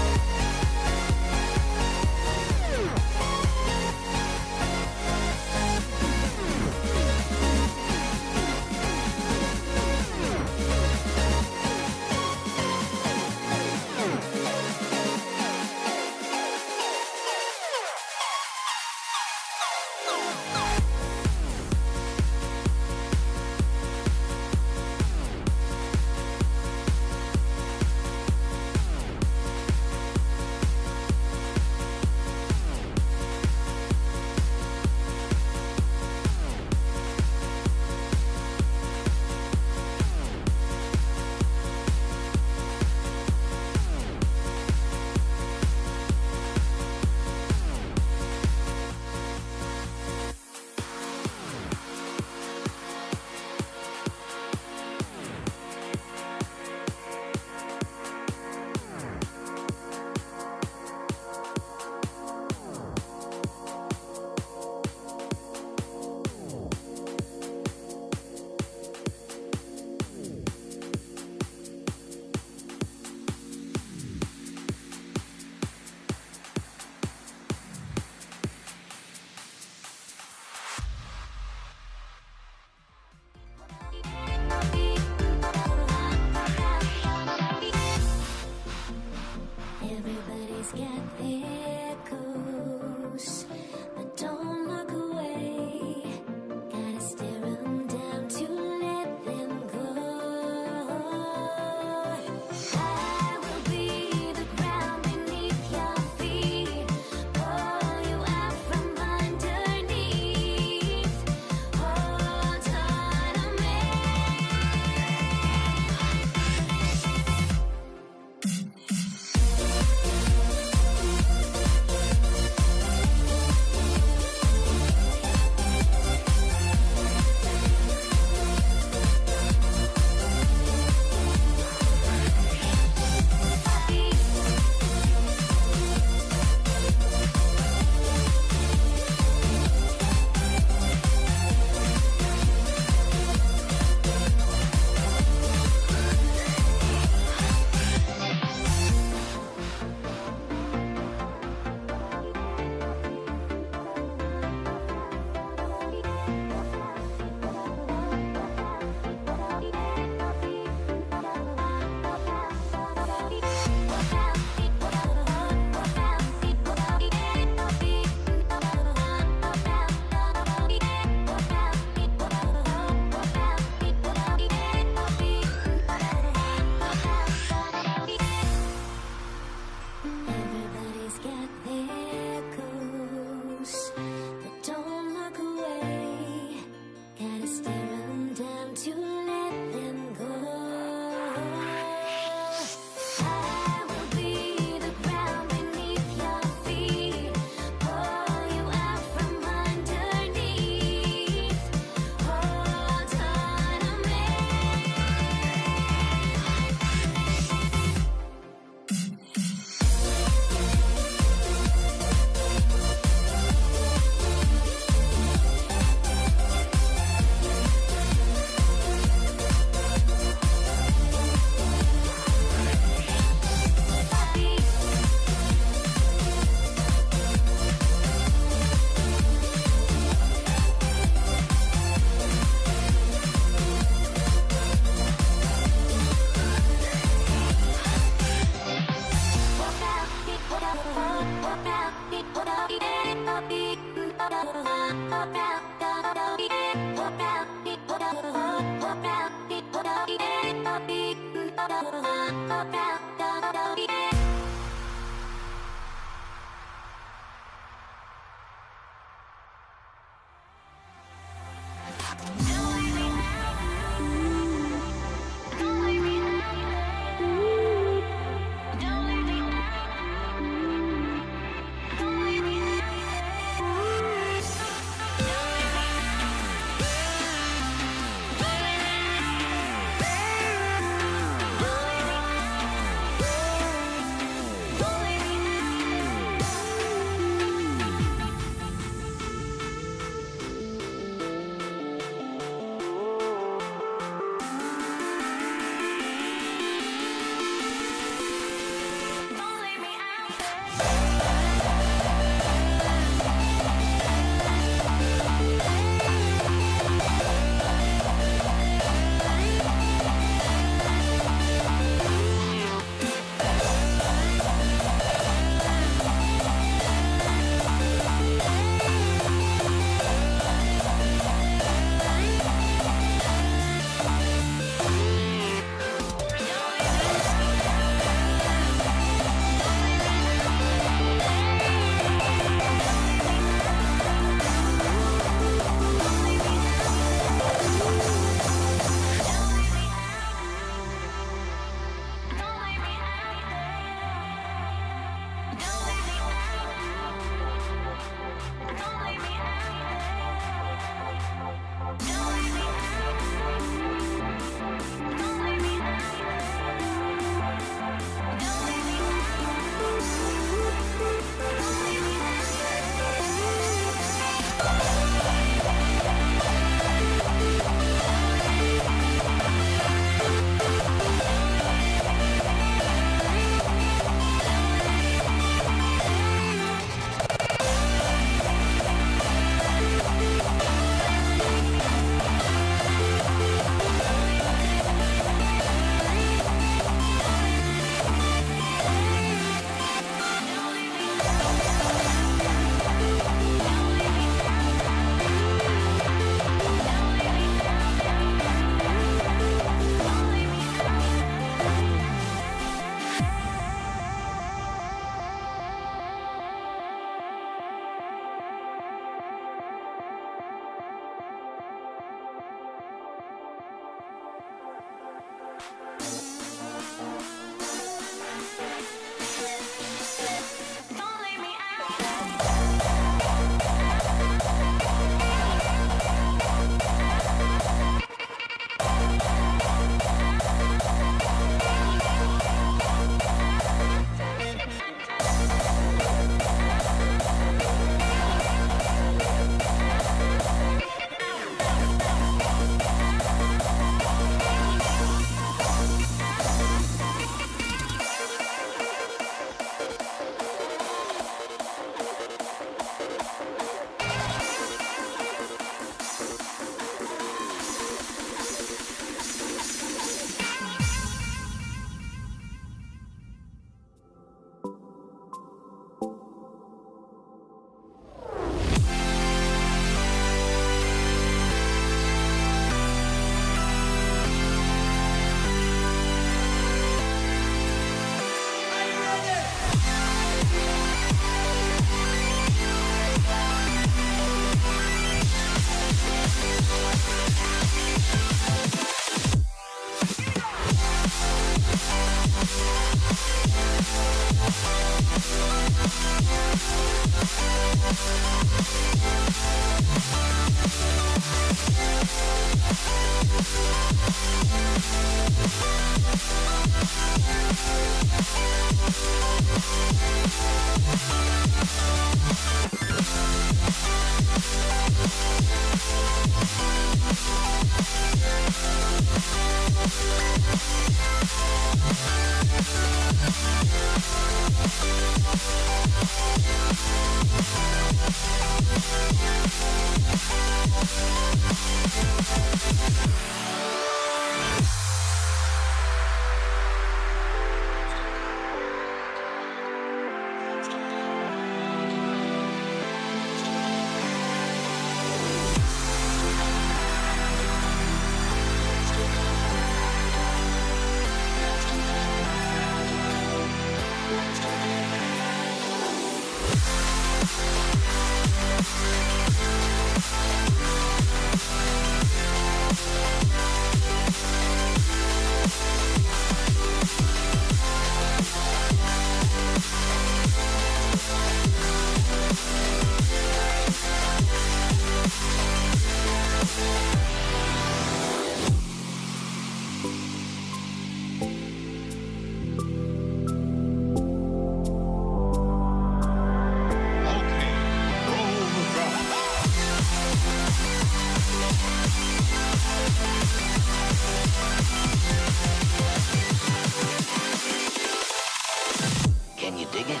Can you dig it?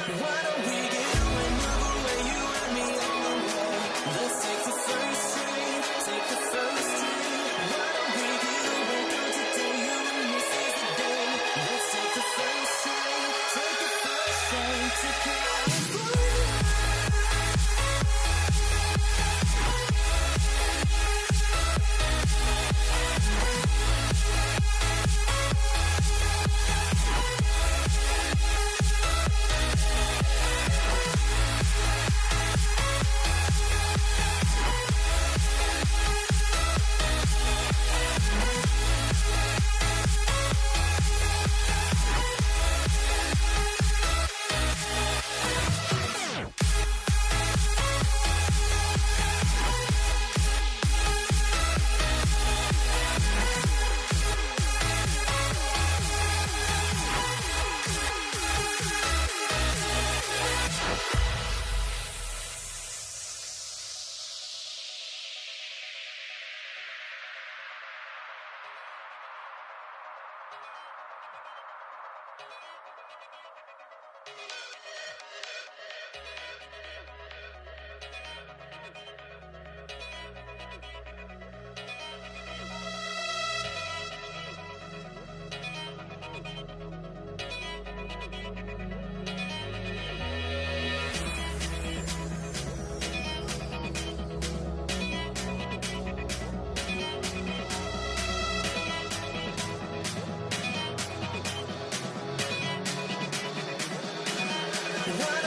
Why don't we get another way you and me on the way? Let's take the first train, take the first train. Why don't we get away from today? You and this is the day. Let's take the first train, take the first train to California. Why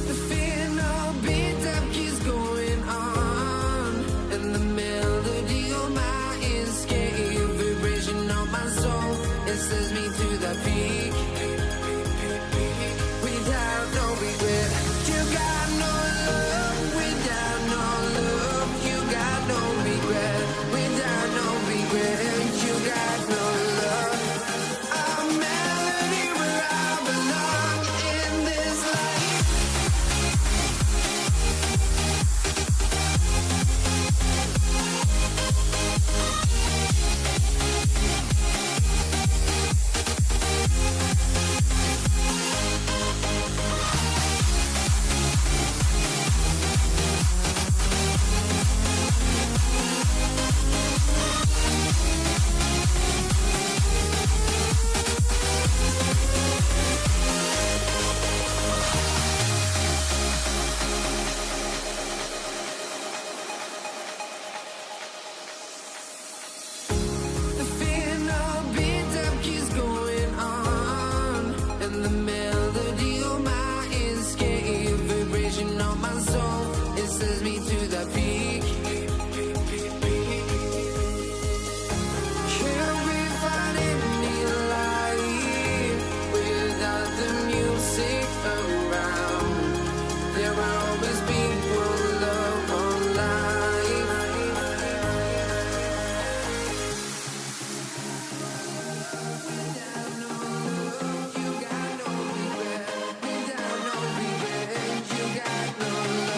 The fear no beat up keeps going on, and the melody on my escape, vibration on my soul, it sends me to the peak. Without no regret, you got no love. Without no love, you got no regret. Without no regret, you got no love. A melody where I belong in this life. The fear no beat up keeps going on, and the melody on my escape, vibration on my soul, it sends me to the peak. Can't we find any light without the music around? There will always be one love on life. You got no regret, without no regret, you got no love.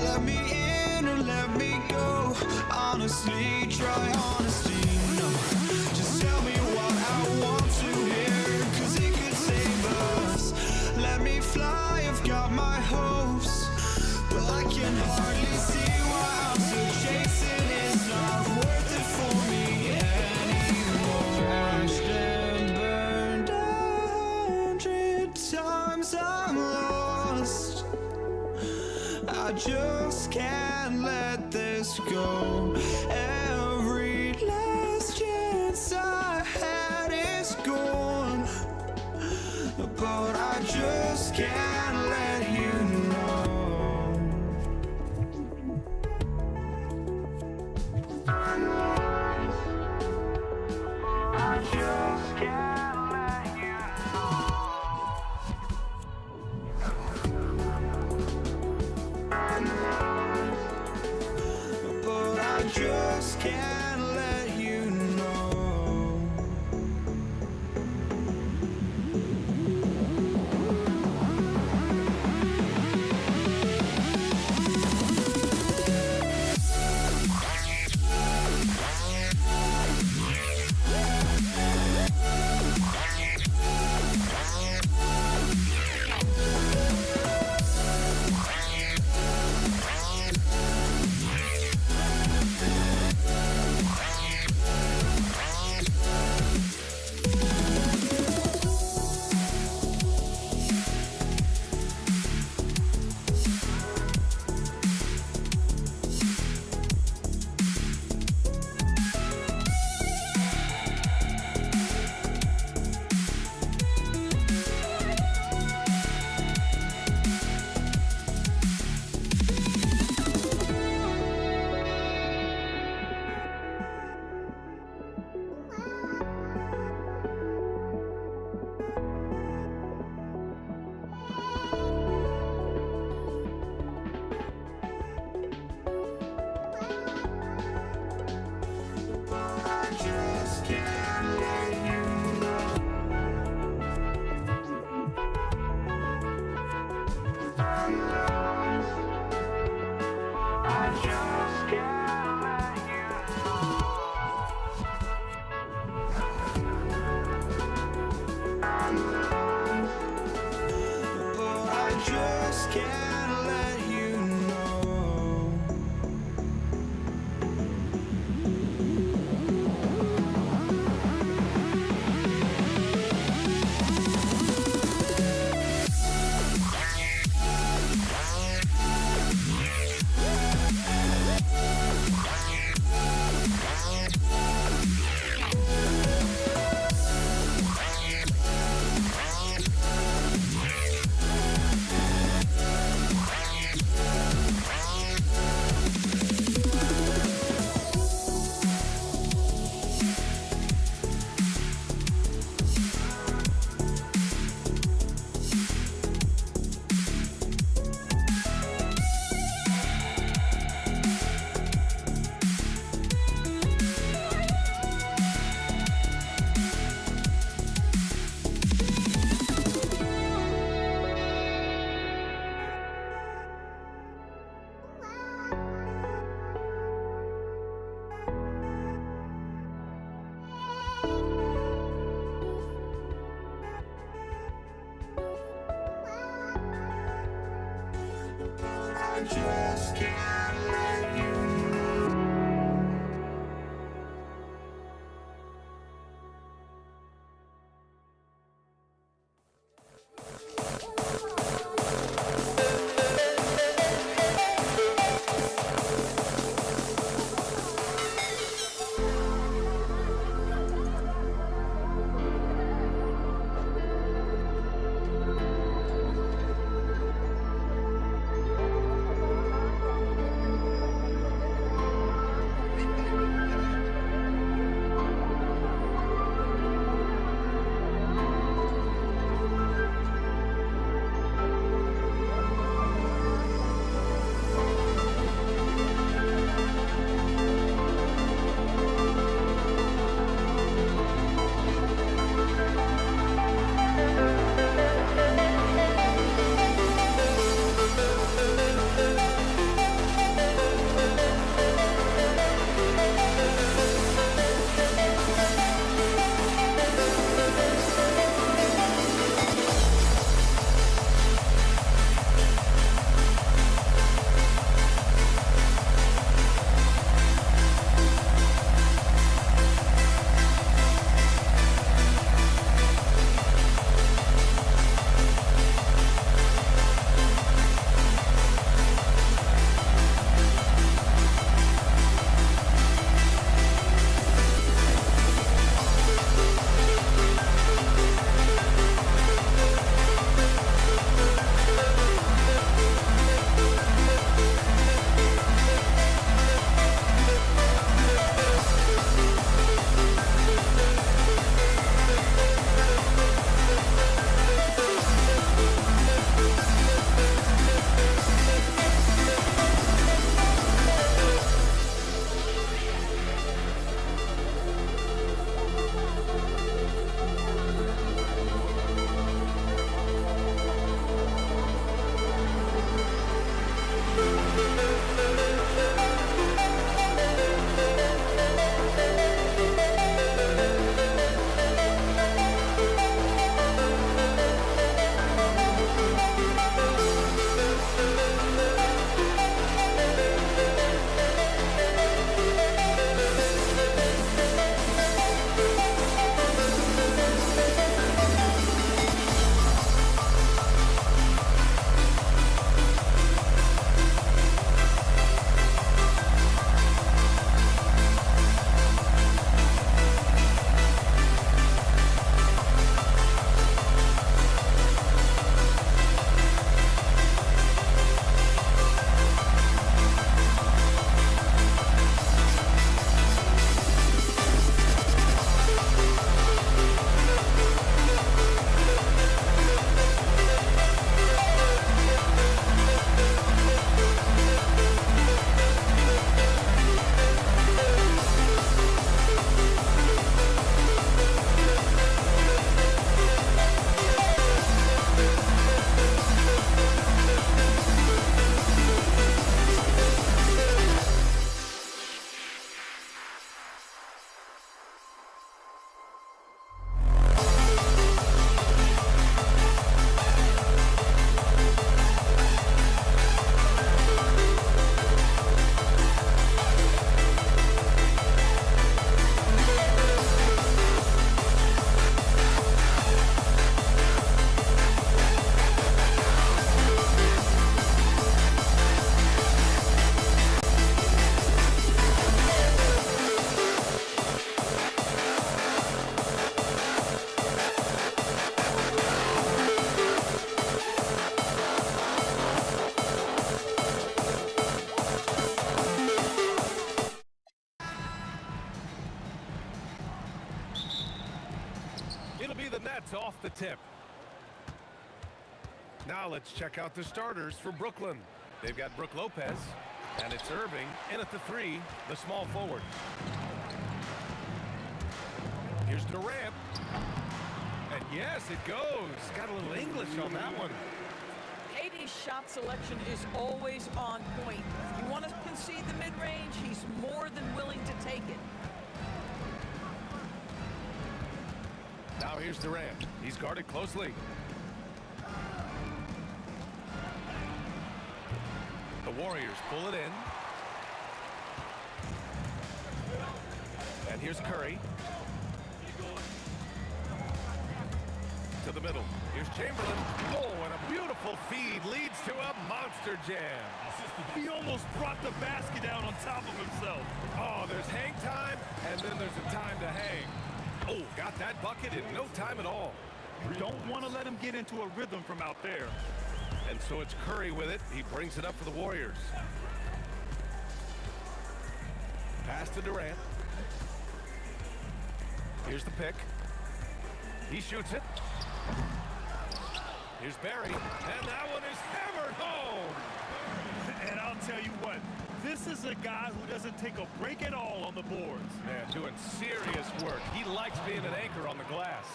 Let me in or let me go. Honestly, try honesty. No, just tell me what I want to hear, 'cause it could save us. Let me fly, I've got my hopes, but I can hardly see why I'm still chasing. It's not worth it for me anymore. Crashed and burned 100 times, I'm lost. I just can't let this go. Every last chance I had is gone, but I just can't let you know. I just can't let you know. But I just can't let you know. I just can't let you know. I just can't let you know. But I just can't let you know. I just can't let you know. the tip. Now let's check out the starters for Brooklyn. They've got Brook Lopez, and it's Irving in at the 3, the small forward. Here's Durant. And yes, it goes. Got a little English on that one. KD's shot selection is always on point. You want to concede the mid-range, he's more than willing to take it. Now here's Durant. He's guarded closely. The Warriors pull it in. And here's Curry. To the middle. Here's Chamberlain. Oh, and a beautiful feed leads to a monster jam. He almost brought the basket down on top of himself. Oh, there's hang time, and then there's a time to hang. Oh, got that bucket in no time at all. You don't want to let him get into a rhythm from out there. And so it's Curry with it. He brings it up for the Warriors. Pass to Durant. Here's the pick. He shoots it. Here's Barry. And that one is hammered home. And I'll tell you what, this is a guy who doesn't take a break at all on the boards. Man, doing serious work. He likes being an anchor on the glass.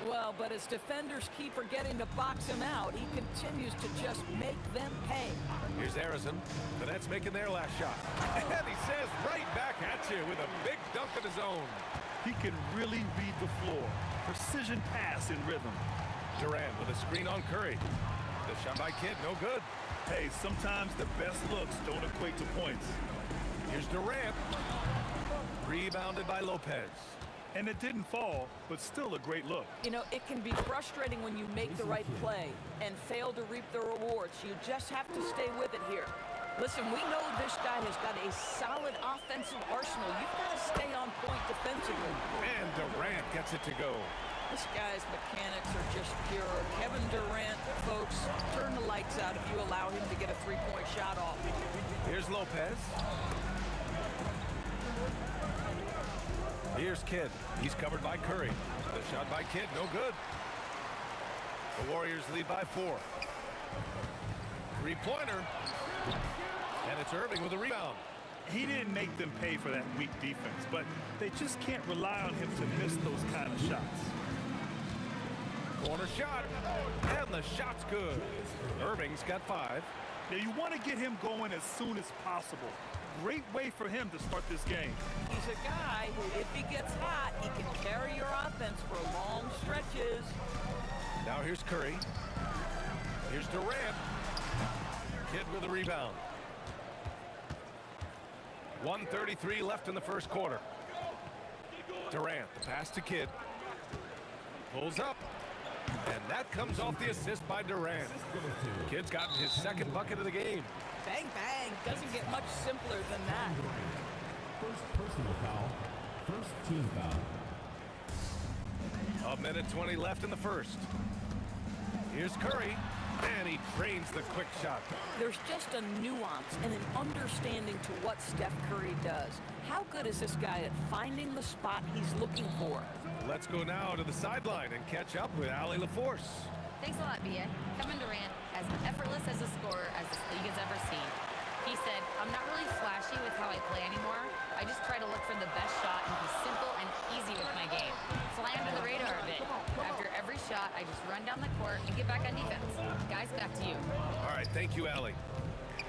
Well, but as defenders keep forgetting to box him out, he continues to just make them pay. Here's Harrison. The Nets making their last shot. And he says right back at you with a big dunk of his own. He can really read the floor. Precision pass in rhythm. Durant with a screen on Curry. The shot by Kidd, no good. Hey, sometimes the best looks don't equate to points. Here's Durant. Rebounded by Lopez. And it didn't fall, but still a great look. You know, it can be frustrating when you make the right play and fail to reap the rewards. You just have to stay with it here. Listen, we know this guy has got a solid offensive arsenal. You've got to stay on point defensively. And Durant gets it to go. This guy's mechanics are just pure. Kevin Durant, folks, turn the lights out if you allow him to get a three-point shot off. Here's Lopez. Here's Kidd. He's covered by Curry. The shot by Kidd, no good. The Warriors lead by 4. Three-pointer. And it's Irving with a rebound. He didn't make them pay for that weak defense, but they just can't rely on him to miss those kind of shots. Corner shot. And the shot's good. Irving's got 5. Now you want to get him going as soon as possible. Great way for him to start this game. He's a guy who, if he gets hot, he can carry your offense for long stretches. Now here's Curry. Here's Durant. Kidd with a rebound. 1:33 left in the first quarter. Durant, the pass to Kidd. Pulls up. And that comes off the assist by Durant. Kidd's gotten his second bucket of the game. Bang, bang. Doesn't get much simpler than that. First personal foul. First team foul. 1:20 left in the first. Here's Curry. And he drains the quick shot. There's just a nuance and an understanding to what Steph Curry does. How good is this guy at finding the spot he's looking for? Let's go now to the sideline and catch up with Allie LaForce. Thanks a lot, Bia. Kevin Durant, as effortless as a scorer as this league has ever seen. He said, I'm not really flashy with how I play anymore. I just try to look for the best shot and be simple and easy with my game. Fly under the radar a bit. After every shot, I just run down the court and get back on defense. Guys, back to you. All right, thank you, Allie.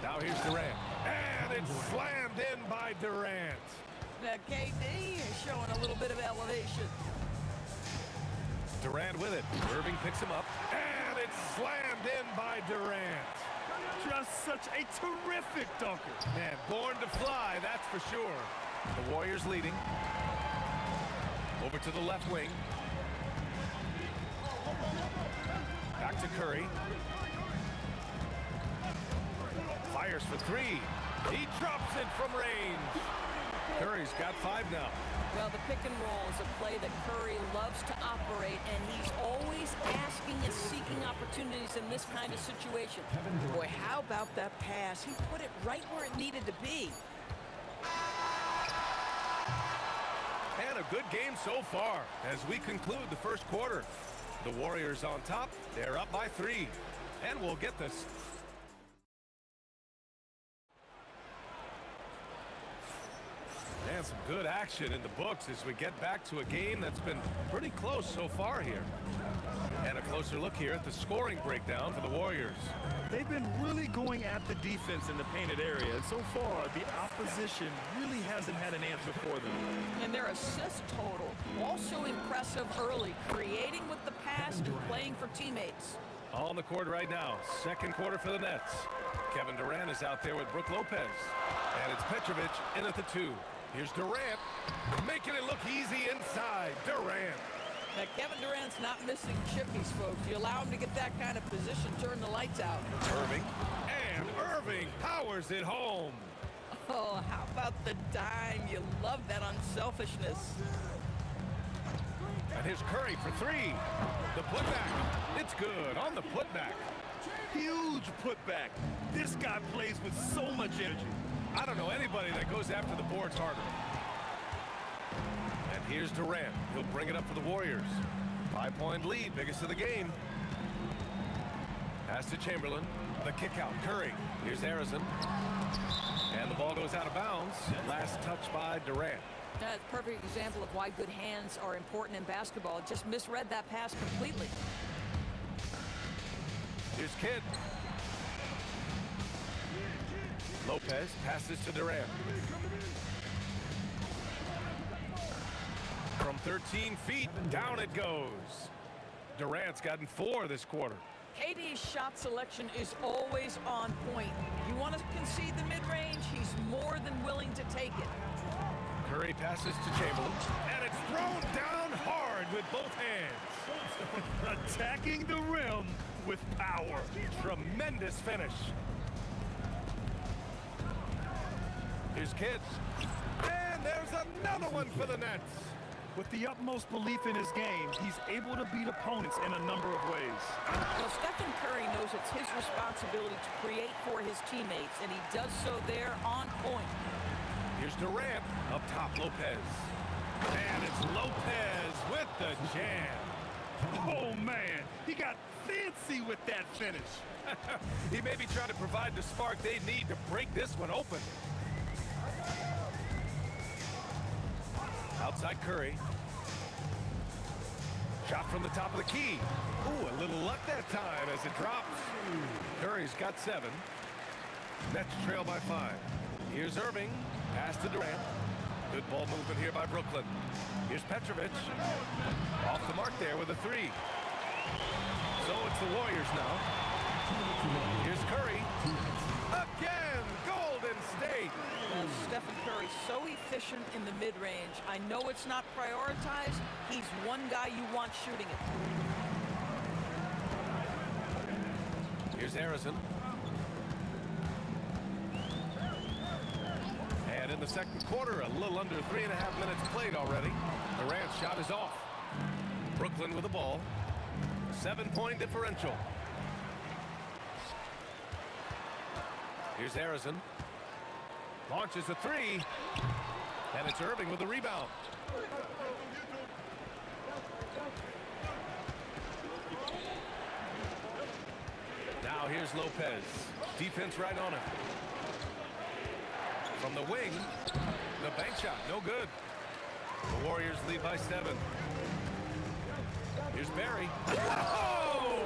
Now here's Durant. And it's slammed in by Durant. Now, KD is showing a little bit of elevation. Durant with it. Irving picks him up. And it's slammed in by Durant. Just such a terrific dunker. Man, born to fly, that's for sure. The Warriors leading. Over to the left wing. Back to Curry. Fires for 3. He drops it from range. Curry's got 5 now. Well, the pick and roll is a play that Curry loves to operate, and he's always asking and seeking opportunities in this kind of situation. Boy, how about that pass? He put it right where it needed to be. And a good game so far as we conclude the first quarter. The Warriors on top. They're up by 3. And we'll get this. And some good action in the books as we get back to a game that's been pretty close so far here. And a closer look here at the scoring breakdown for the Warriors. They've been really going at the defense in the painted area, and so far, the opposition really hasn't had an answer for them. And their assist total, also impressive early, creating with the pass and playing for teammates. On the court right now, second quarter for the Nets. Kevin Durant is out there with Brook Lopez. And it's Petrovic in at the 2. Here's Durant, making it look easy inside. Durant. Now, Kevin Durant's not missing chippies, folks. You allow him to get that kind of position, turn the lights out. Irving. And Irving powers it home. Oh, how about the dime? You love that unselfishness. And here's Curry for 3. The putback. It's good on the putback. Huge putback. This guy plays with so much energy. I don't know anybody that goes after the boards harder. And here's Durant. He'll bring it up for the Warriors. 5-point lead, biggest of the game. Pass to Chamberlain. The kick out. Curry. Here's Harrison. And the ball goes out of bounds. Last touch by Durant. That's a perfect example of why good hands are important in basketball. Just misread that pass completely. Here's Kidd. Lopez passes to Durant. From 13 feet, down it goes. Durant's gotten 4 this quarter. KD's shot selection is always on point. You want to concede the mid-range, he's more than willing to take it. Curry passes to Chamberlain, and it's thrown down hard with both hands. Attacking the rim with power. Tremendous finish. Here's Kidd. And there's another one for the Nets. With the utmost belief in his game, he's able to beat opponents in a number of ways. Well, Stephen Curry knows it's his responsibility to create for his teammates, and he does so there on point. Here's Durant, up top Lopez. And it's Lopez with the jam. Oh, man, he got fancy with that finish. He may be trying to provide the spark they need to break this one open. Outside Curry. Shot from the top of the key. Ooh, a little luck that time as it drops. Curry's got 7. Nets trail by 5. Here's Irving. Pass to Durant. Good ball movement here by Brooklyn. Here's Petrovic. Off the mark there with a 3. So it's the Warriors now. Here's Curry. Again, Golden State. Well, Stephen Curry, so efficient in the mid-range. I know it's not prioritized. He's one guy you want shooting it. Here's Harrison. And in the second quarter, a little under 3.5 minutes played already. Durant's shot is off. Brooklyn with the ball. 7-point differential. Here's Harrison. Launches a 3. And it's Irving with the rebound. Now here's Lopez. Defense right on him. From the wing, the bank shot, no good. The Warriors lead by 7. Here's Barry. Oh!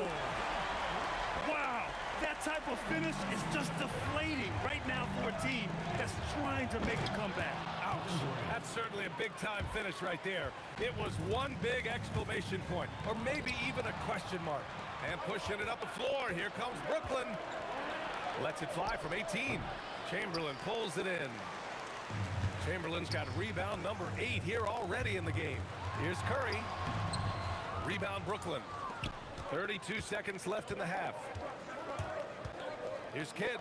Wow, that type of finish is just deflating right now for a team that's trying to make a comeback. Ouch. That's certainly a big-time finish right there. It was one big exclamation point, or maybe even a question mark. And pushing it up the floor, here comes Brooklyn. Lets it fly from 18. Chamberlain pulls it in. Chamberlain's got rebound number 8 here already in the game. Here's Curry. Rebound Brooklyn. 32 seconds left in the half. Here's Kidd.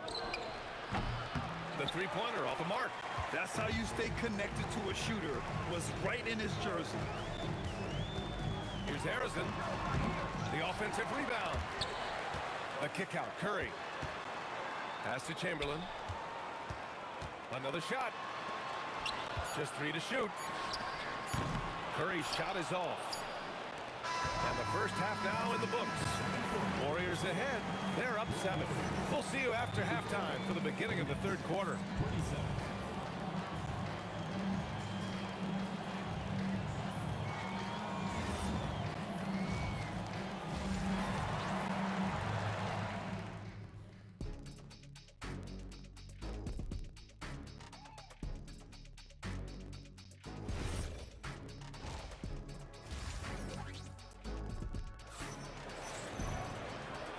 The three-pointer off the mark. That's how you stay connected to a shooter. Was right in his jersey. Here's Harrison. The offensive rebound. A kick out. Curry. Pass to Chamberlain. Another shot. Just 3 to shoot. Curry's shot is off. And the first half now in the books. Warriors ahead. They're up 7. We'll see you after halftime for the beginning of the third quarter.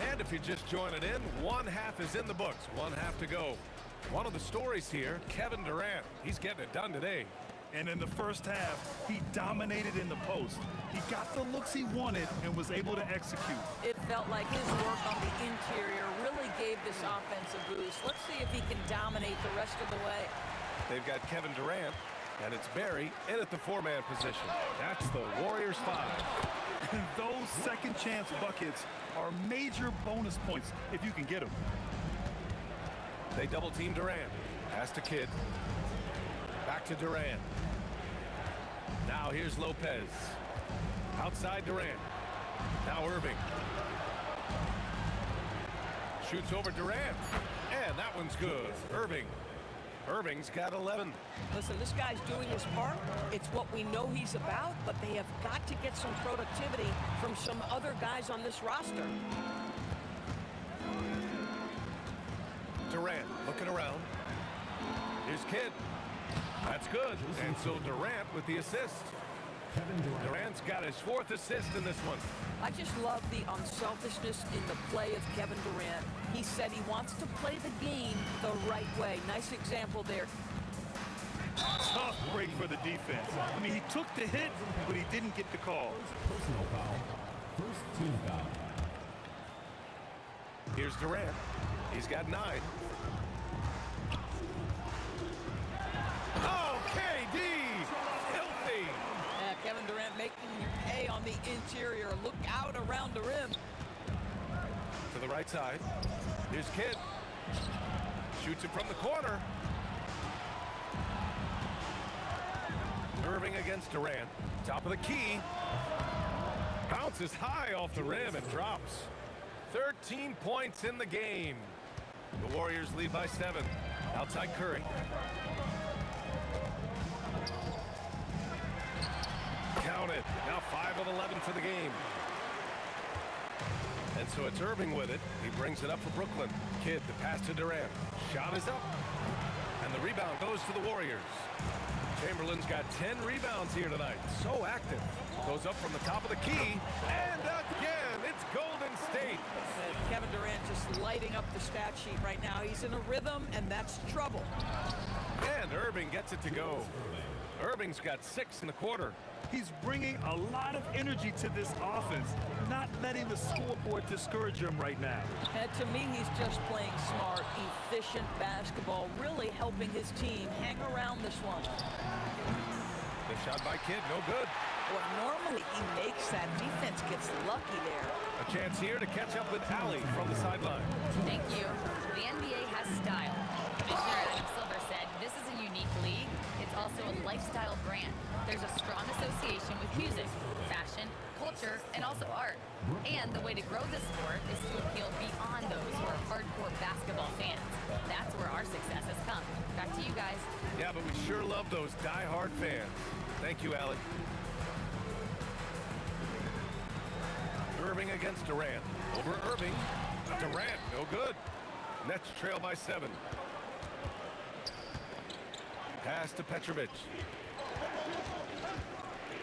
And if you're just joining in, one half is in the books, one half to go. One of the stories here, Kevin Durant. He's getting it done today. And in the first half, he dominated in the post. He got the looks he wanted and was able to execute. It felt like his work on the interior really gave this offense a boost. Let's see if he can dominate the rest of the way. They've got Kevin Durant, and it's Barry in at the 4-man position. That's the Warriors 5. And those second chance buckets are major bonus points if you can get them. They double team Durant. Pass to Kidd. Back to Durant. Now here's Lopez. Outside Durant. Now Irving. Shoots over Durant. And that one's good. Irving's got 11. Listen, this guy's doing his part. It's what we know he's about, but they have got to get some productivity from some other guys on this roster. Durant looking around. Here's Kidd. That's good. And so Durant with the assist. Durant's got his 4th assist in this one. I just love the unselfishness in the play of Kevin Durant. He said he wants to play the game the right way. Nice example there. Tough break for the defense. I mean, he took the hit, but he didn't get the call. Personal foul. First team foul. Here's Durant. He's got 9. Oh, KD! Filthy! Kevin Durant making you pay on the interior. Look out around the rim. To the right side. Here's Kidd. Shoots it from the corner. Irving against Durant. Top of the key. Bounces high off the rim and drops. 13 points in the game. The Warriors lead by 7. Outside Curry. Count it. Now 5 of 11 for the game. And so it's Irving with it. He brings it up for Brooklyn. Kidd, the pass to Durant. Shot is up. And the rebound goes to the Warriors. Chamberlain's got 10 rebounds here tonight. So active. Goes up from the top of the key. And again, it's Golden State. Kevin Durant just lighting up the stat sheet right now. He's in a rhythm, and that's trouble. And Irving gets it to go. Irving's got 6 in the quarter. He's bringing a lot of energy to this offense, not letting the scoreboard discourage him right now. And to me, he's just playing smart, efficient basketball, really helping his team hang around this one. The shot by Kidd, no good. Well, normally he makes that. Defense gets lucky there. A chance here to catch up with Allie from the sideline. Thank you. The NBA has style. Commissioner Adam Silver said this is a unique league. It's also a lifestyle brand. There's a strong association with music, fashion, culture, and also art. And the way to grow this sport is to appeal beyond those who are hardcore basketball fans. That's where our success has come. Back to you guys. Yeah, but we sure love those die-hard fans. Thank you, Allie. Irving against Durant. Over Irving. Durant, no good. Nets trail by 7. Pass to Petrovic.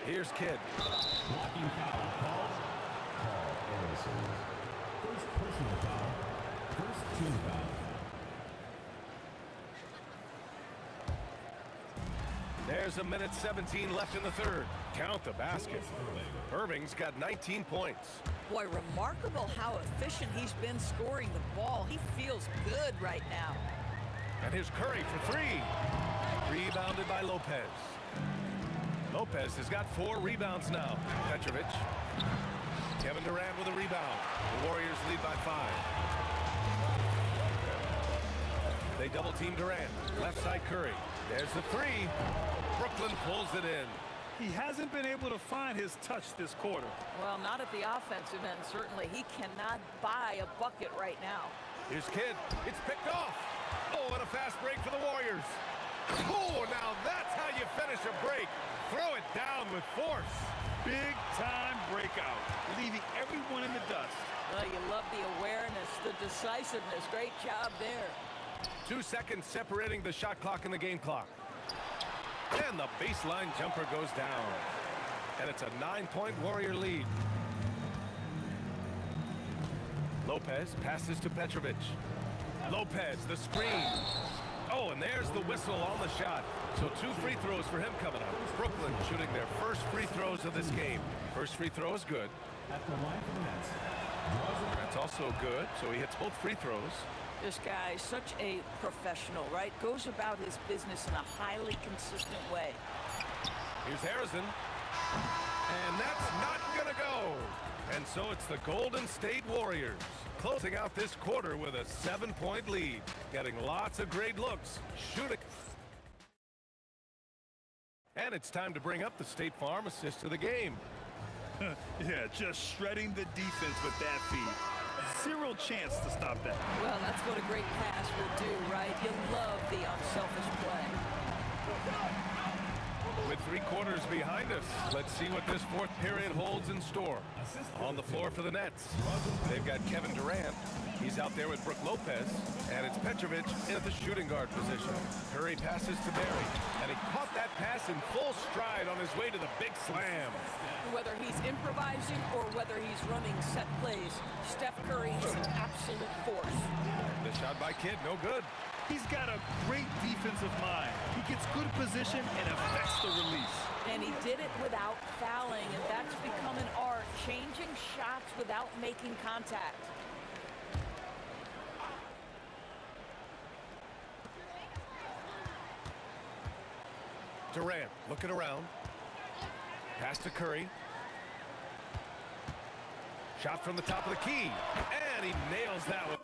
Here's Kidd. Blocking foul called. Paul Anderson. First personal foul. First team foul. There's a minute 17 left in the third. Count the basket. Irving's got 19 points. Boy, remarkable how efficient he's been scoring the ball. He feels good right now. And here's Curry for 3. Rebounded by Lopez. Lopez has got 4 rebounds now. Petrovic. Kevin Durant with a rebound. The Warriors lead by 5. They double team Durant. Left side Curry. There's the 3. Brooklyn pulls it in. He hasn't been able to find his touch this quarter. Well, not at the offensive end, certainly. He cannot buy a bucket right now. Here's Kidd. It's picked off. Oh, and a fast break for the Warriors. Oh, now that's how you finish a break. Throw it down with force. Big time breakout, leaving everyone in the dust. Well, you love the awareness, the decisiveness. Great job there. 2 seconds separating the shot clock and the game clock. And the baseline jumper goes down. And it's a 9-point Warrior lead. Lopez passes to Petrovic. Lopez, the screen. Oh, and there's the whistle on the shot. So 2 free throws for him coming up. Brooklyn shooting their first free throws of this game. First free throw is good. At the line for the Nets. That's also good, so he hits both free throws. This guy, such a professional, right? Goes about his business in a highly consistent way. Here's Harrison. And that's not gonna go. And so it's the Golden State Warriors closing out this quarter with a 7-point lead. Getting lots of great looks. Shooting. And it's time to bring up the State Farm assist of the game. Yeah, just shredding the defense with that feed. Zero chance to stop that. Well, that's what a great pass will do, right? You love the unselfish play. With 3 quarters behind us, let's see what this 4th period holds in store. On the floor for the Nets, they've got Kevin Durant. He's out there with Brook Lopez, and it's Petrovic in the shooting guard position. Curry passes to Barry, and he caught that pass in full stride on his way to the big slam. Whether he's improvising or whether he's running set plays, Steph Curry is an absolute force. The shot by Kidd, no good. He's got a great defensive mind. He gets good position and affects the release. And he did it without fouling, and that's become an art, changing shots without making contact. Durant looking around. Pass to Curry. Shot from the top of the key. And he nails that one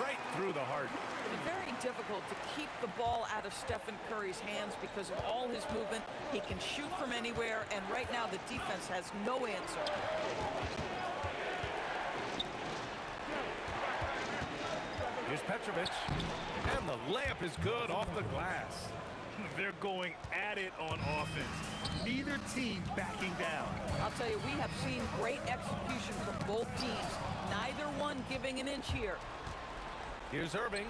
right through the heart. It's very difficult to keep the ball out of Stephen Curry's hands because of all his movement. He can shoot from anywhere, and right now the defense has no answer. Here's Petrovic. And the layup is good off the glass. They're going at it on offense. Neither team backing down. I'll tell you, we have seen great execution from both teams. Neither one giving an inch here. Here's Irving.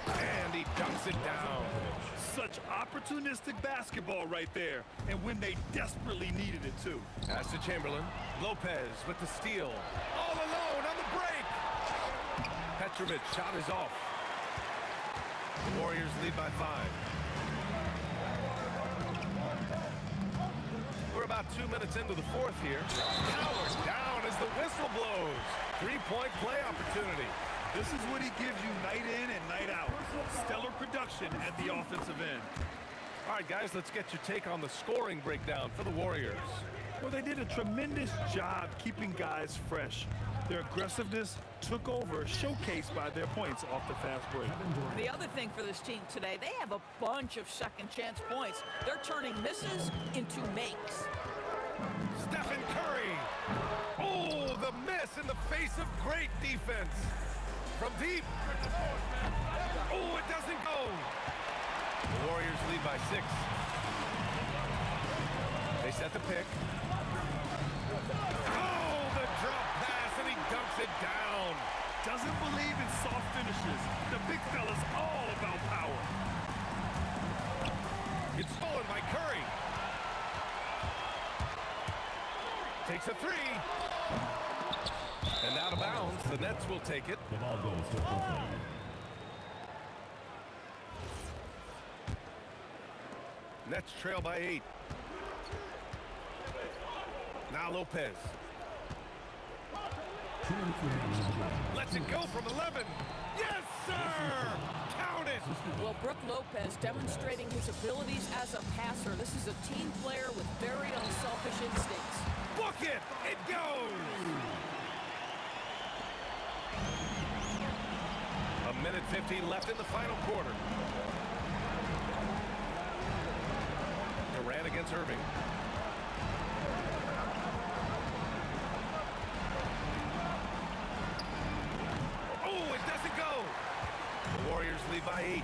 And he dunks it down. Such opportunistic basketball right there. And when they desperately needed it, too. Pass to Chamberlain. Lopez with the steal. All alone on the break. Petrovic shot is off. The Warriors lead by 5. We're about 2 minutes into the 4th here. Howard down as the whistle blows. 3-point play opportunity. This is what he gives you night in and night out. Stellar production at the offensive end. All right, guys, let's get your take on the scoring breakdown for the Warriors. Well, they did a tremendous job keeping guys fresh. Their aggressiveness took over, showcased by their points off the fast break. The other thing for this team today, they have a bunch of second chance points. They're turning misses into makes. Stephen Curry. Oh, the miss in the face of great defense. From deep. Oh, it doesn't go. The Warriors lead by 6. They set the pick. Oh, the drop pass, and he dunks it down. Doesn't believe in soft finishes. The big fella's all about power. It's stolen by Curry. Takes a 3. And out of bounds, the Nets will take it. The ball goes to Brooklyn. Nets trail by 8. Now Lopez. Lets it go from 11. Yes, sir! Count it! Well, Brook Lopez demonstrating his abilities as a passer. This is a team player with very unselfish instincts. Book it! It goes! A minute 15 left in the final quarter. Durant against Irving. Oh, it doesn't go. The Warriors lead by 8.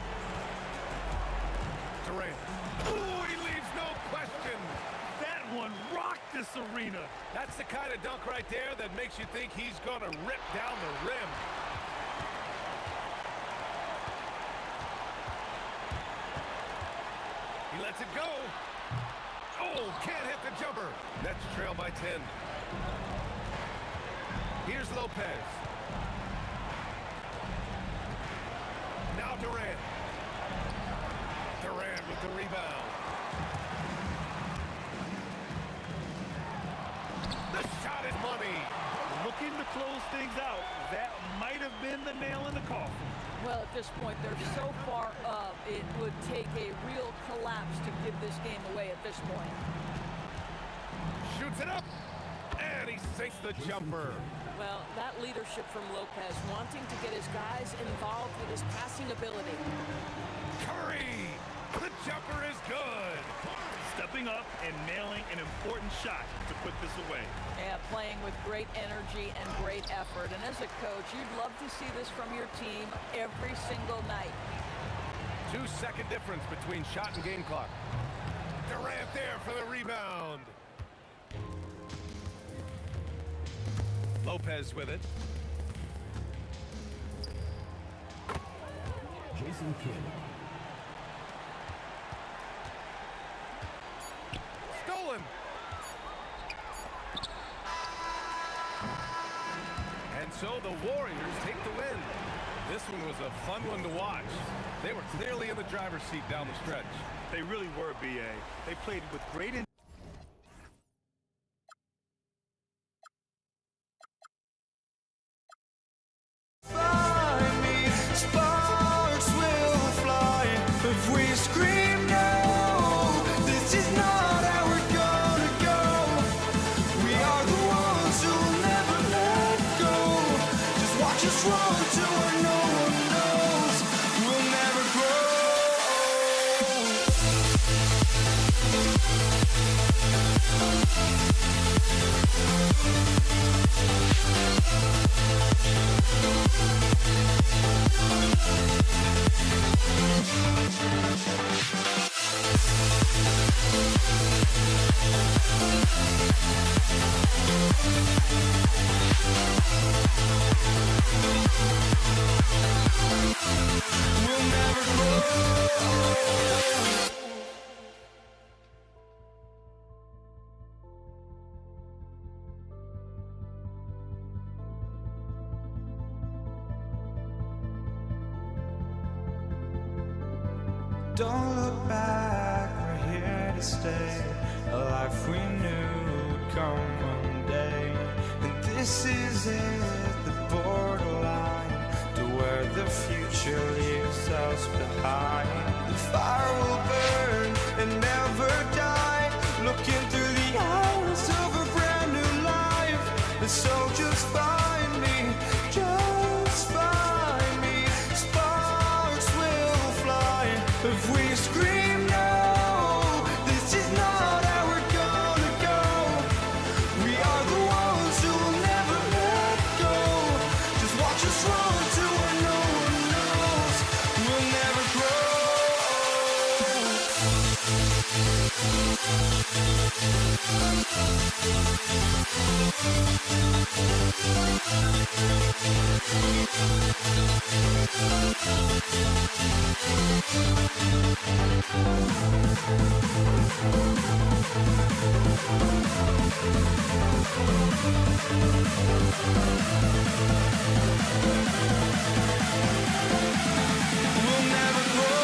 Durant. Oh, he leaves no question. That one rocked this arena. That's the kind of dunk right there that makes you think he's going to rip down the rim. He lets it go. Oh, can't hit the jumper. Nets trail by 10. Here's Lopez. Now Durant. Durant with the rebound. The shot is money. Looking to close things out. That might have been the nail in the coffin. Well, at this point, they're so far up, it would take a real collapse to give this game away at this point. Shoots it up, and he sinks the jumper. Well, that leadership from Lopez, wanting to get his guys involved with his passing ability. Curry, the jumper is good. Stepping up and nailing an important shot to put this away. Yeah, playing with great energy and great effort. And as a coach, you'd love to see this from your team every single night. 2-second difference between shot and game clock. Durant there for the rebound. Lopez with it. Jason Kidd. Stolen. And so the Warriors take the win. This one was a fun one to watch. They were clearly in the driver's seat down the stretch. They really were, BA. They played with great Sparks will fly if we scream no. This is not how we're gonna go. We are the ones who'll never let go. Just watch us run to where no one knows. We'll never grow. We'll never grow. Don't look back, we're here to stay. A life we knew would come one day. And this is it, the borderline to where the future leaves us behind. The fire will burn and never die. Looking through the eyes of a brand new life. And so just find me, just find me. Sparks will fly if we scream no. This is not how we're gonna go. We are the ones who will never let go. Just watch us run to where no one knows. We'll never grow. We'll never grow.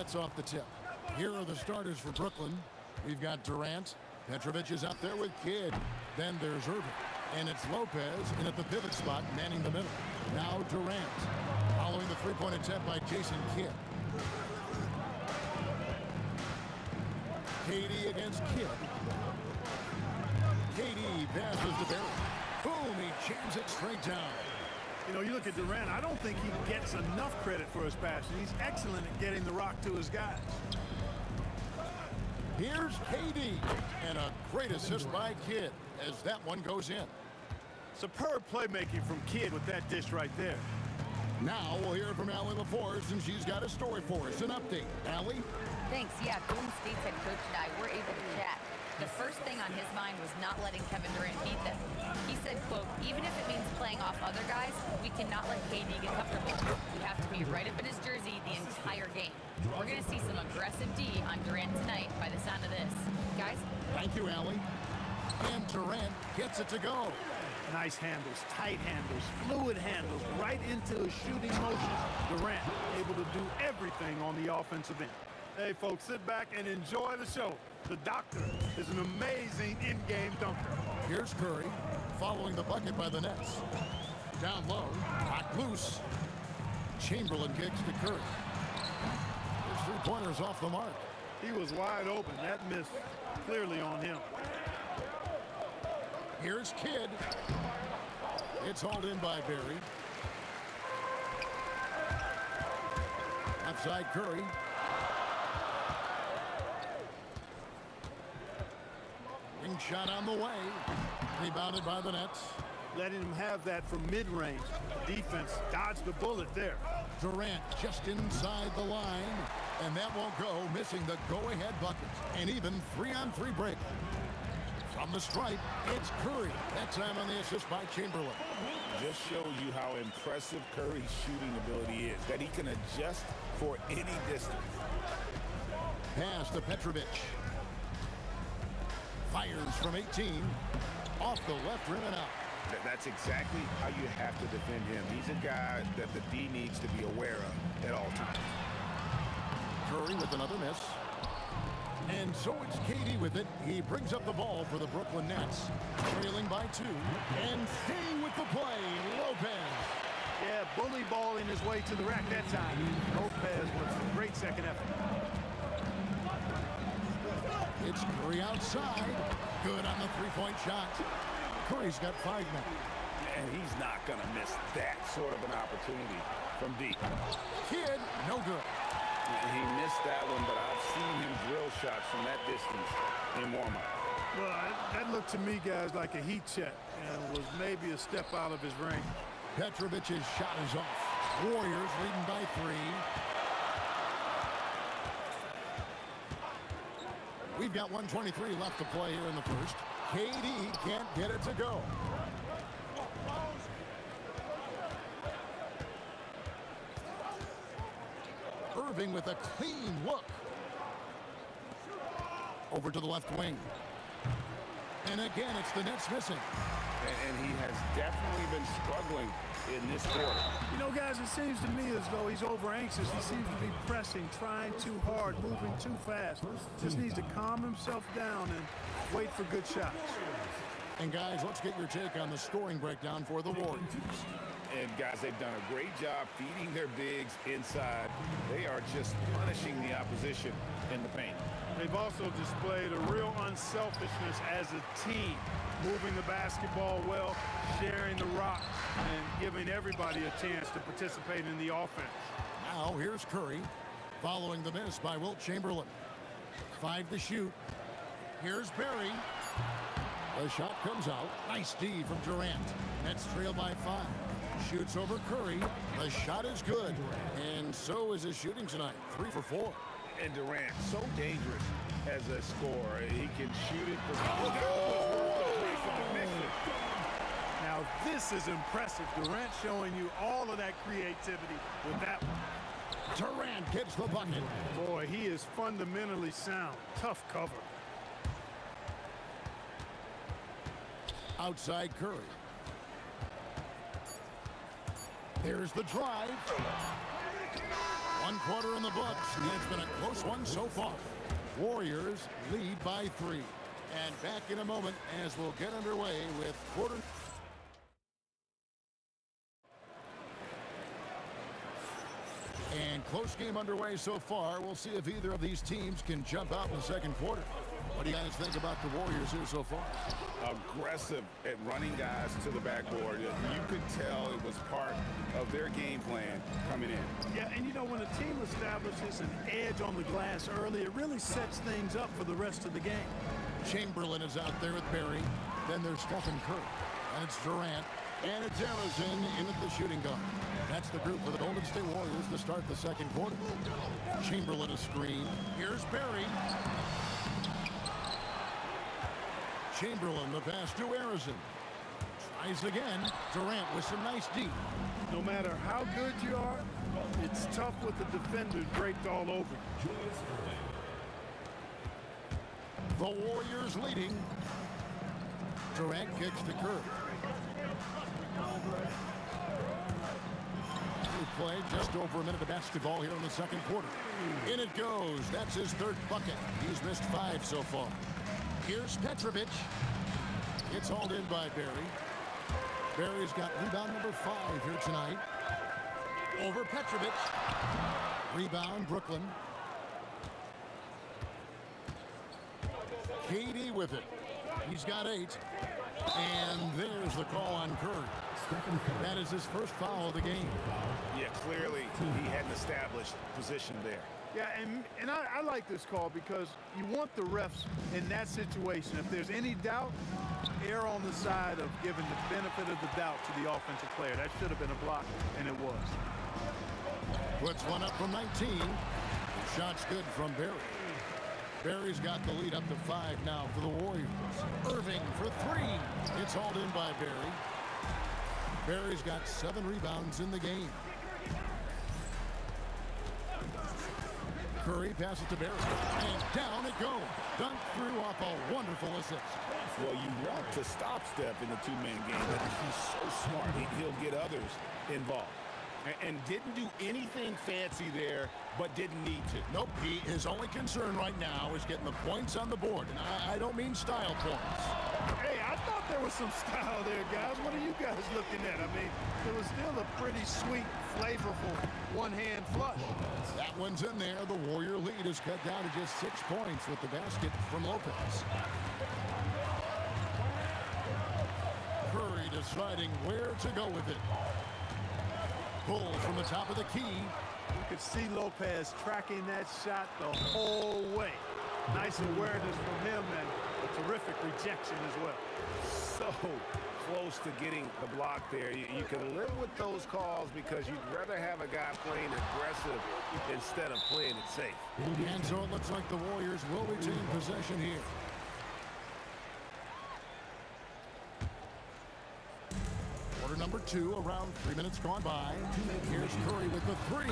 Nets off the tip. Here are the starters for Brooklyn. We've got Durant. Petrovic is out there with Kidd. Then there's Irving. And it's Lopez in at the pivot spot, manning the middle. Now Durant. Following the three-point attempt by Jason Kidd. KD against Kidd. KD passes to Barry. Boom, he jams it straight down. You know, you look at Durant, I don't think he gets enough credit for his passing. He's excellent at getting the rock to his guys. Here's KD, and a great assist by Kidd as that one goes in. Superb playmaking from Kidd with that dish right there. Now we'll hear from Allie LaForce, and she's got a story for us. An update. Allie? Thanks. Yeah, Golden State's head coach and I were able to chat. The first thing on his mind was not letting Kevin Durant beat them. He said, quote, even if it means playing off other guys, we cannot let KD get comfortable. We have to be right up in his jersey the entire game. We're going to see some aggressive D on Durant tonight by the sound of this. Guys? Thank you, Allie. And Durant gets it to go. Nice handles, tight handles, fluid handles, right into a shooting motion. Durant able to do everything on the offensive end. Hey, folks, sit back and enjoy the show. The doctor is an amazing in-game dunker. Here's Curry, following the bucket by the Nets. Down low, knocked loose. Chamberlain kicks to Curry. His three-pointer's off the mark. He was wide open. That miss clearly on him. Here's Kidd. It's hauled in by Barry. Outside Curry. Ring shot on the way. Rebounded by the Nets. Letting him have that from mid-range. Defense dodged the bullet there. Durant just inside the line. And that won't go, missing the go-ahead bucket. And even 3-on-3 break. From the stripe, it's Curry. That time on the assist by Chamberlain. Just shows you how impressive Curry's shooting ability is, that he can adjust for any distance. Pass to Petrovic. Fires from 18. Off the left rim and out. That's exactly how you have to defend him. He's a guy that the D needs to be aware of at all times. Curry with another miss. And so it's KD with it. He brings up the ball for the Brooklyn Nets. Trailing by 2. And staying with the play, Lopez. Yeah, bully balling his way to the rack that time. Lopez with a great second effort. It's Curry outside. Good on the three-point shot. Curry's got 5 now. And he's not going to miss that sort of an opportunity from deep. Kidd, no good. He missed that one, but I've seen him drill shots from that distance in warm-up. Well, that looked to me, guys, like a heat check and was maybe a step out of his range. Petrovic's shot is off. Warriors leading by 3. We've got 1:23 left to play here in the first. KD can't get it to go. Irving with a clean look. Over to the left wing. And again, it's the Nets missing. And he has definitely been struggling in this quarter. You know, guys, it seems to me as though he's over-anxious. He seems to be pressing, trying too hard, moving too fast. Just needs to calm himself down and wait for good shots. And guys, let's get your take on the scoring breakdown for the Warriors. And guys, they've done a great job feeding their bigs inside. They are just punishing the opposition in the paint. They've also displayed a real unselfishness as a team, moving the basketball well, sharing the rock, and giving everybody a chance to participate in the offense. Now here's Curry, following the miss by Wilt Chamberlain. 5 to shoot. Here's Barry. The shot comes out. Nice D from Durant. Nets trail by 5. Shoots over Curry. The shot is good. And so is his shooting tonight. 3 for 4. And Durant, so dangerous as a scorer. He can shoot it for Now this is impressive. Durant showing you all of that creativity with that one. Durant gets the bucket. Boy, he is fundamentally sound. Tough cover. Outside Curry. There's the drive. One quarter in the books, and it's been a close one so far. Warriors lead by 3. And back in a moment as we'll get underway with quarter. And close game underway so far. We'll see if either of these teams can jump out in the second quarter. What do you guys think about the Warriors here so far? Aggressive at running guys to the backboard. You could tell it was part of their game plan coming in. Yeah, and you know, when a team establishes an edge on the glass early, it really sets things up for the rest of the game. Chamberlain is out there with Barry. Then there's Stephen Curry. And it's Durant. And it's Emerson in at the shooting guard. That's the group for the Golden State Warriors to start the second quarter. Chamberlain a screen. Here's Barry. Chamberlain the pass to Harrison. Tries again. Durant with some nice deep. No matter how good you are, it's tough with the defenders draped all over you. The Warriors leading. Durant kicks to Curry. We played just over a minute of basketball here in the second quarter. In it goes. That's his third bucket. He's missed 5 so far. Here's Petrovic. It's hauled in by Barry. Barry's got rebound number 5 here tonight. Over Petrovic. Rebound, Brooklyn. KD with it. He's got 8. And there's the call on Curry. That is his first foul of the game. Yeah, clearly he hadn't established position there. Yeah, and I like this call because you want the refs in that situation. If there's any doubt, err on the side of giving the benefit of the doubt to the offensive player. That should have been a block, and it was. Puts one up from 19. Shot's good from Barry. Barry's got the lead up to 5 now for the Warriors. Irving for 3. It's hauled in by Barry. Barry's got 7 rebounds in the game. Curry passes to Barry. And down it goes. Dunked through off a wonderful assist. Well, you want to stop Steph in the two-man game, but he's so smart. He'll get others involved. And didn't do anything fancy there, but didn't need to. Nope, his only concern right now is getting the points on the board. And I don't mean style points. Hey, I thought there was some style there, guys. What are you guys looking at? I mean, it was still a pretty sweet, flavorful one-hand flush. That one's in there. The Warrior lead is cut down to just 6 points with the basket from Lopez. Curry deciding where to go with it. Pull from the top of the key. You could see Lopez tracking that shot the whole way. Nice awareness from him and a terrific rejection as well. So close to getting the block there. You can live with those calls because you'd rather have a guy playing aggressive instead of playing it safe. And so it looks like the Warriors will retain possession here. Quarter number 2, around 3 minutes gone by. Here's Curry with the 3,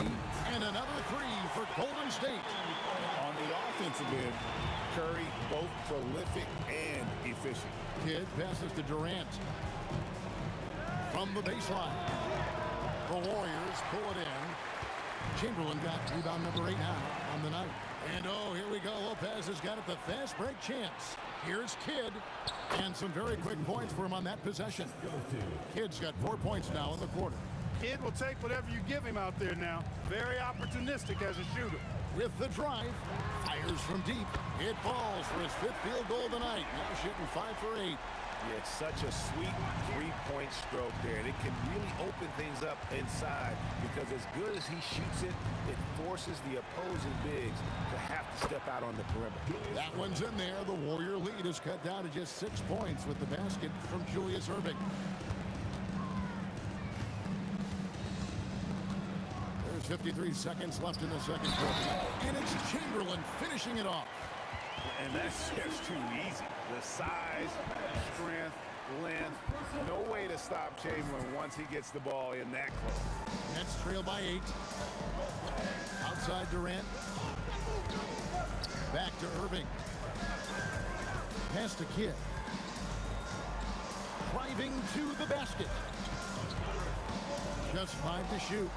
and another 3 for Golden State. On the offensive end, Curry both prolific and efficient. Kidd passes to Durant. From the baseline. The Warriors pull it in. Chamberlain got rebound number 8 now on the night. And oh, here we go. Lopez has got it, the fast break chance. Here's Kidd. And some very quick points for him on that possession. Kidd's got 4 points now in the quarter. Kidd will take whatever you give him out there now. Very opportunistic as a shooter. With the drive, fires from deep. It falls for his 5th field goal of the night. Now shooting 5 for 8. Yeah, it's such a sweet three-point stroke there. And it can really open things up inside because as good as he shoots it, it forces the opposing bigs to have to step out on the perimeter. That one's in there. The Warrior lead is cut down to just 6 points with the basket from Julius Irving. There's 53 seconds left in the second quarter. And it's Chamberlain finishing it off. And that's just too easy. The size, strength, length, no way to stop Chamberlain once he gets the ball in that close. Nets trail by 8. Outside Durant. Back to Irving. Pass to Kidd. Driving to the basket. Just 5 to shoot.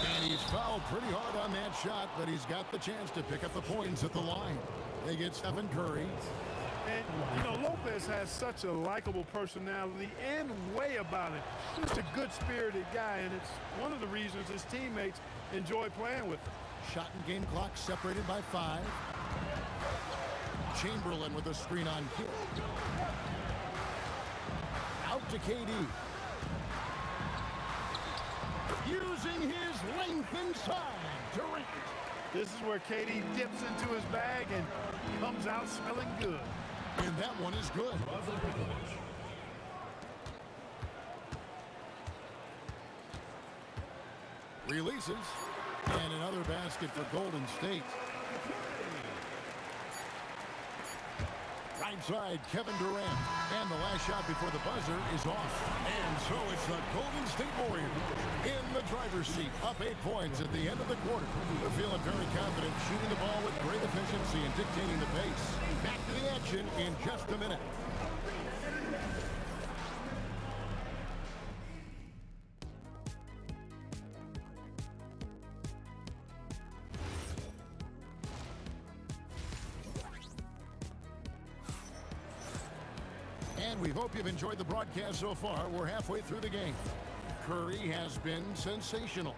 And he's fouled pretty hard on that shot, but he's got the chance to pick up the points at the line. They get Stephen Curry. And, you know, Lopez has such a likable personality and way about him. Just a good-spirited guy, and it's one of the reasons his teammates enjoy playing with him. Shot and game clock separated by 5. Chamberlain with a screen on Kidd. Out to KD. Using his length inside. Durant. This is where KD dips into his bag and comes out smelling good. And that one is good. Releases. And another basket for Golden State. Right side, Kevin Durant. And the last shot before the buzzer is off. And so it's the Golden State Warriors in the driver's seat, up 8 points at the end of the quarter. They're feeling very confident, shooting the ball with great efficiency and dictating the pace. Back to the action in just a minute. And we hope you've enjoyed the broadcast so far. We're halfway through the game. Curry has been sensational.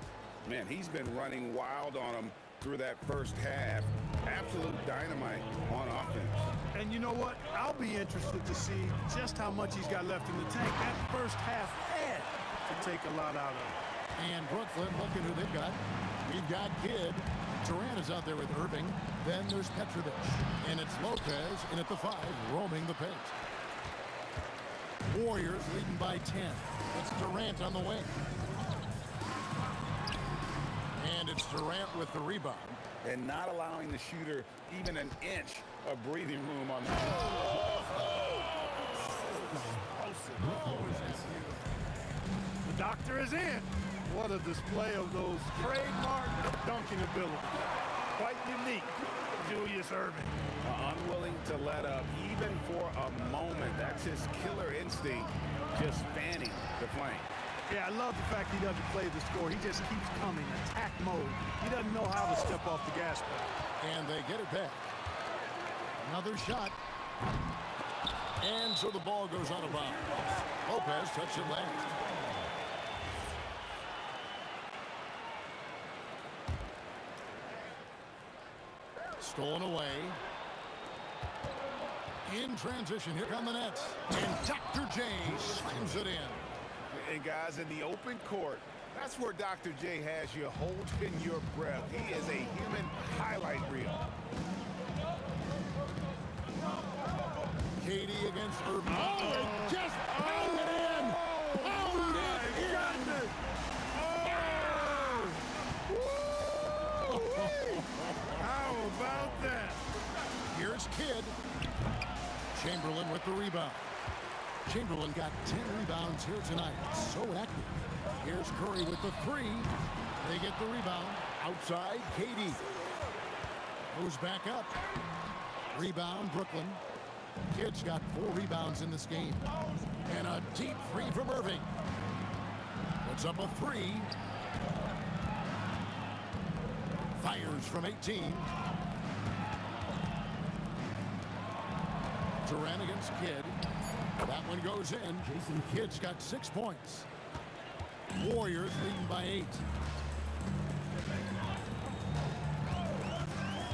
Man, he's been running wild on him through that first half. Absolute dynamite on offense. And you know what? I'll be interested to see just how much he's got left in the tank. That first half had to take a lot out of him. And Brooklyn, looking who they've got. We've got Kidd. Durant is out there with Irving. Then there's Petrovic. And it's Lopez in at the 5, roaming the paint. Warriors leading by 10. It's Durant on the wing. And it's Durant with the rebound. And not allowing the shooter even an inch of breathing room on that. The doctor is in. What a display of those trademark dunking abilities. Quite unique, Julius Irving. Unwilling to let up even for a moment. That's his killer instinct, just fanning the flame. Yeah, I love the fact he doesn't play the score. He just keeps coming, attack mode. He doesn't know how to step off the gas pedal. And they get it back. Another shot. And so the ball goes out of bounds. Lopez touched it last. Stolen away. In transition, here come the Nets. And Dr. J slams it in. And guys, in the open court, that's where Dr. J has you holding your breath. He is a human highlight reel. KD against Irving. Oh, and just pound it in. Pound it in. How about that? Here's Kidd. Chamberlain with the rebound. Chamberlain got 10 rebounds here tonight. So active. Here's Curry with the 3. They get the rebound. Outside, KD. Moves back up. Rebound, Brooklyn. Kidd's got 4 rebounds in this game. And a deep 3 from Irving. Puts up a 3. Fires from 18. Durant against Kidd. That one goes in. Jason Kidd's got 6 points. Warriors leading by 8.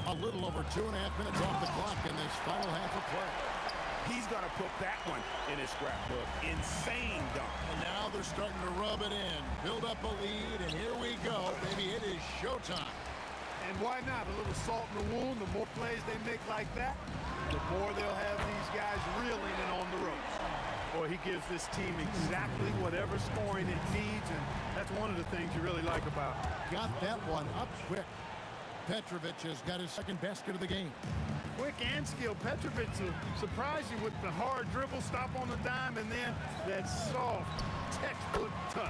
A little over 2.5 minutes off the clock in this final half of play. He's going to put that one in his scrapbook. Insane dunk. And now they're starting to rub it in. Build up a lead, and here we go. Baby, it is showtime. And why not? A little salt in the wound. The more plays they make like that, the more they'll have these guys reeling and on the ropes. Boy, he gives this team exactly whatever scoring it needs, and that's one of the things you really like about him. Got that one up quick. Petrovic has got his second basket of the game. Quick and skilled. Petrovic will surprise you with the hard dribble, stop on the dime, and then that soft textbook touch.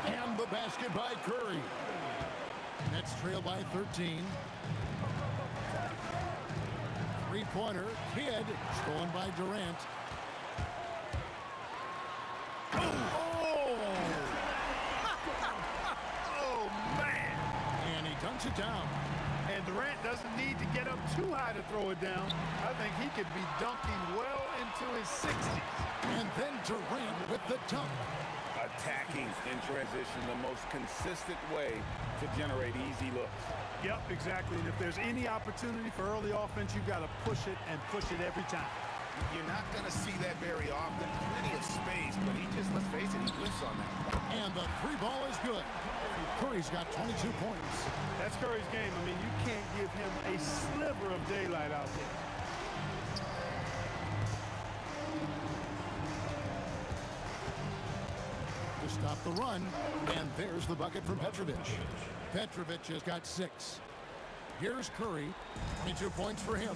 And the basket by Curry. Nets trail by 13. Three-pointer, Kidd, stolen by Durant. Oh, man. up too high to throw it down. I think he could be dunking well into his 60s. And then Durant with the dunk. Attacking in transition, the most consistent way to generate easy looks. Yep, exactly. And if there's any opportunity for early offense, you've got to push it and push it every time. You're not going to see that very often. Plenty of space, but he just, let's face it, he whiffs on that. And the three ball is good. Curry's got 22 points. That's Curry's game. I mean, you can't give him a sliver of daylight out there. To stop the run, and there's the bucket from Petrovic. Petrovic has got 6. Here's Curry, 22 points for him.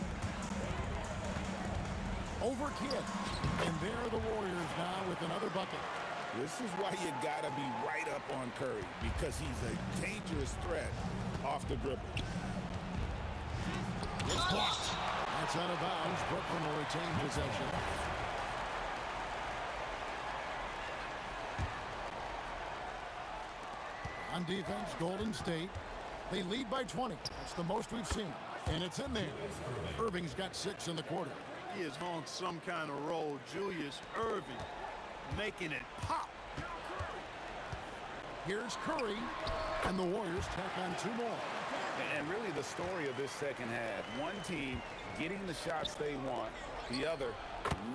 Over Kidd, and there are the Warriors now with another bucket. This is why you got to be right up on Curry, because he's a dangerous threat off the dribble. It's blocked. That's out of bounds. Brooklyn will retain possession. On defense, Golden State. They lead by 20. That's the most we've seen. And it's in there. Irving's got 6 in the quarter. He is on some kind of roll. Julius Irving making it pop. Here's Curry. And the Warriors tack on 2 more. And really the story of this second half, one team getting the shots they want, the other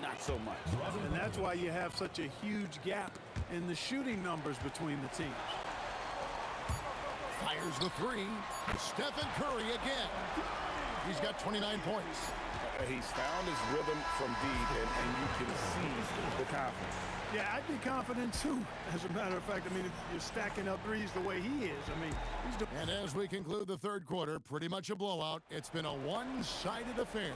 not so much. And that's why you have such a huge gap in the shooting numbers between the teams. Fires the 3. Stephen Curry again. He's got 29 points. He's found his rhythm from deep, and you can see the confidence. Yeah, I'd be confident too. As a matter of fact, I mean, if you're stacking up threes the way he is, I mean, he's doing. And as we conclude the third quarter, pretty much a blowout. It's been a one-sided affair.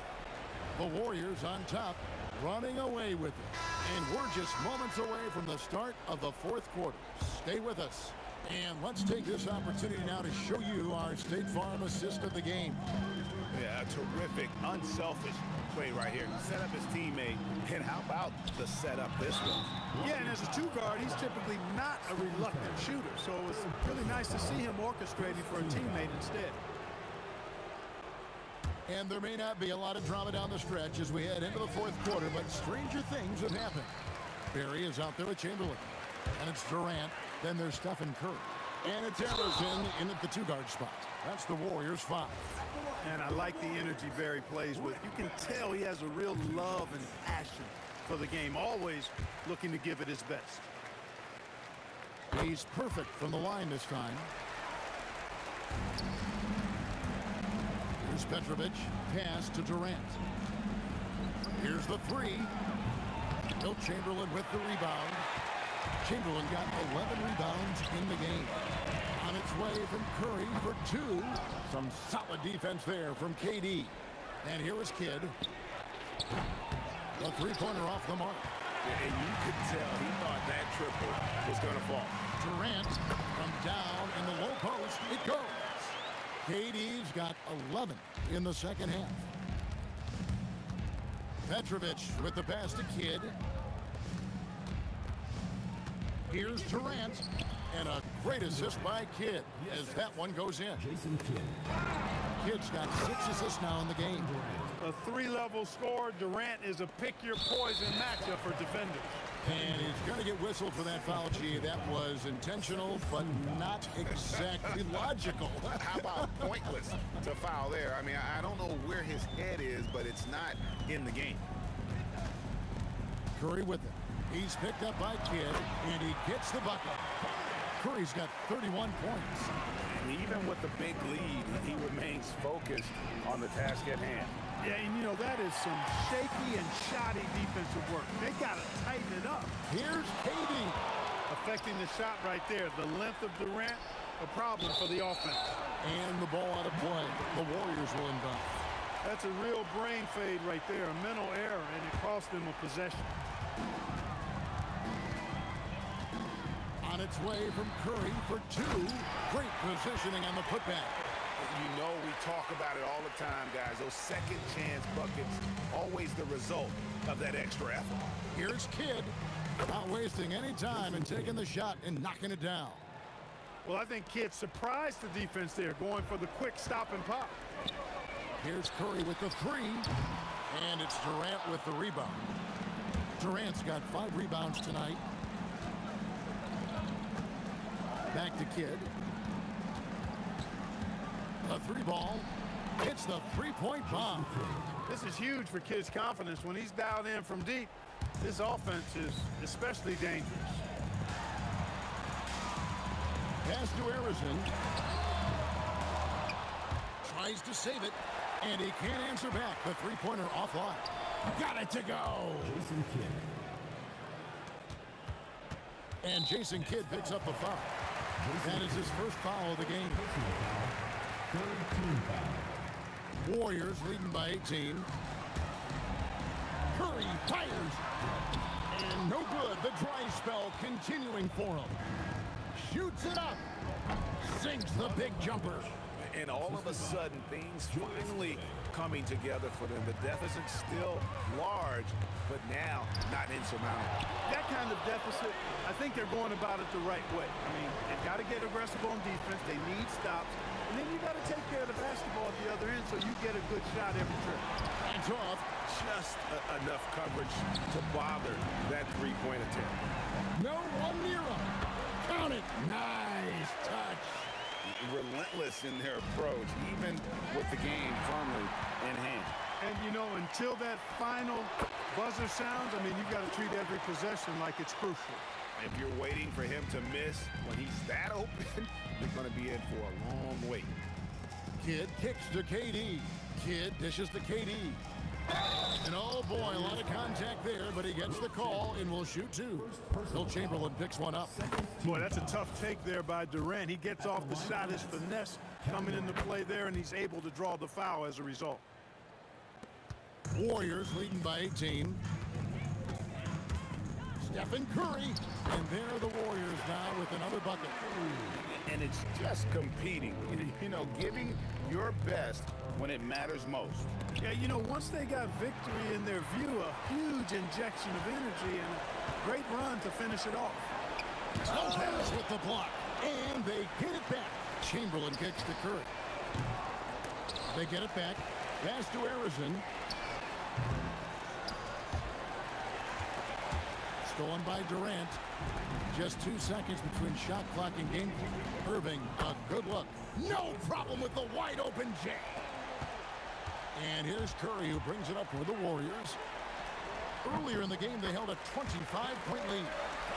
The Warriors on top, running away with it. And we're just moments away from the start of the fourth quarter. Stay with us. And let's take this opportunity now to show you our State Farm assist of the game. Yeah, a terrific, unselfish play right here. Set up his teammate, and how about the setup this one? Yeah, and as a 2-guard, he's typically not a reluctant shooter, so it's really nice to see him orchestrating for a teammate instead. And there may not be a lot of drama down the stretch as we head into the fourth quarter, but stranger things have happened. Barry is out there with Chamberlain, and it's Durant. Then there's Stephen Curry. And it's Anderson in at the 2-guard spot. That's the Warriors' 5. And I like the energy Barry plays with. You can tell he has a real love and passion for the game, always looking to give it his best. He's perfect from the line this time. Here's Petrovic. Pass to Durant. Here's the 3. Wilt Chamberlain with the rebound. Chamberlain got 11 rebounds in the game. On its way from Curry for 2. Some solid defense there from KD. And here is Kidd. The 3-pointer off the mark. And you could tell he thought that triple was going to fall. Durant from down in the low post. It goes. KD's got 11 in the second half. Petrovic with the pass to Kidd. Here's Durant, and a great assist by Kidd as that one goes in. Jason Kidd. Kidd's got 6 assists now in the game. A 3-level score. Durant is a pick-your-poison matchup for defenders. And he's going to get whistled for that foul, G. That was intentional, but not exactly logical. How about pointless to foul there? I mean, I don't know where his head is, but it's not in the game. Curry with it. He's picked up by Kidd, and he gets the bucket. Curry's got 31 points. And even with the big lead, he remains focused on the task at hand. Yeah, and you know, that is some shaky and shoddy defensive work. They got to tighten it up. Here's KD. Affecting the shot right there. The length of Durant, a problem for the offense. And the ball out of play. The Warriors will inbound. That's a real brain fade right there, a mental error, and it cost them a possession. On its way from Curry for 2. Great positioning on the putback. You know, we talk about it all the time, guys. Those second chance buckets, always the result of that extra effort. Here's Kidd, not wasting any time and taking the shot and knocking it down. Well, I think Kidd surprised the defense there, going for the quick stop and pop. Here's Curry with the three, and it's Durant with the rebound. Durant's got 5 rebounds tonight. Back to Kidd. The 3-ball. Hits the 3-point bomb. This is huge for Kidd's confidence. When he's dialed in from deep, this offense is especially dangerous. Pass to Harrison. Tries to save it, and he can't answer back. The 3-pointer offline. Got it to go. Jason Kidd. And Jason Kidd picks up the foul. That is his first foul of the game. Third team foul. Warriors leading by 18. Curry fires. And no good. The dry spell continuing for him. Shoots it up. Sinks the big jumper. And all of a sudden, things finally coming together for them. The deficit's still large, but now not insurmountable. That kind of deficit, I think they're going about it the right way. I mean, they've got to get aggressive on defense. They need stops. And then you got to take care of the basketball at the other end so you get a good shot every trip. Hands off. Just enough coverage to bother that 3-point attempt. No one near him. Count it. Nice touch. Relentless in their approach, even with the game firmly in hand. And, you know, until that final buzzer sounds, I mean, you've got to treat every possession like it's crucial. If you're waiting for him to miss when he's that open, you're going to be in for a long wait. Kidd kicks to KD. Kidd dishes to KD. And oh boy, a lot of contact there, but he gets the call and will shoot 2. Will Chamberlain picks one up. Boy, that's a tough take there by Durant. He gets off the shot, his finesse coming into play there, and he's able to draw the foul as a result. Warriors leading by 18. Stephen Curry, and there are the Warriors now with another bucket. And it's just competing, you know, giving your best when it matters most. Yeah, you know, once they got victory in their view, a huge injection of energy and a great run to finish it off. Lopez with the block, and they get it back. Chamberlain kicks to Curry. They get it back. Pass to Harrison. Stolen by Durant. Just 2 seconds between shot clock and game clock. Irving, a good look. No problem with the wide open J. And here's Curry, who brings it up for the Warriors. Earlier in the game, they held a 25-point lead.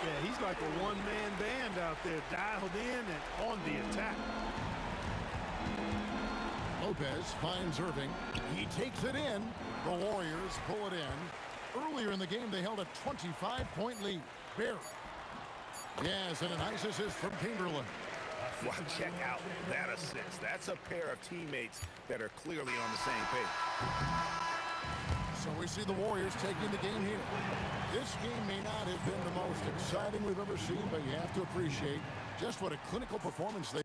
Yeah, he's like a one-man band out there, dialed in and on the attack. Lopez finds Irving. He takes it in. The Warriors pull it in. Earlier in the game, they held a 25-point lead. Barry. Yes, and a nice assist from Chamberlain. Well, check out that assist. That's a pair of teammates that are clearly on the same page. So we see the Warriors taking the game here. This game may not have been the most exciting we've ever seen, but you have to appreciate just what a clinical performance they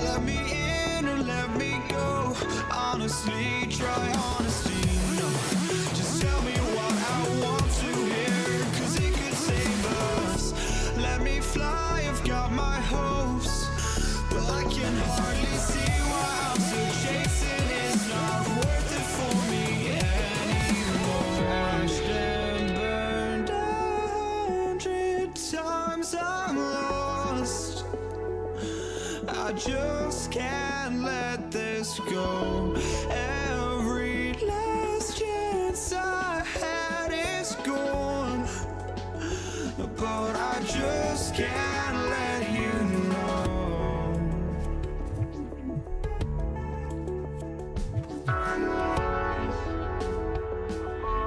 Let me in or let me go. Honestly, try honesty. No, just tell me what I want to hear, 'cause it could save us. Let me fly, I've got my hopes, but I can hardly see why I'm still chasing. It's not worth it for me anymore. Crashed and burned 100 times, I'm lost. I just can't let this go. Every last chance I had is gone, but I just can't let you know.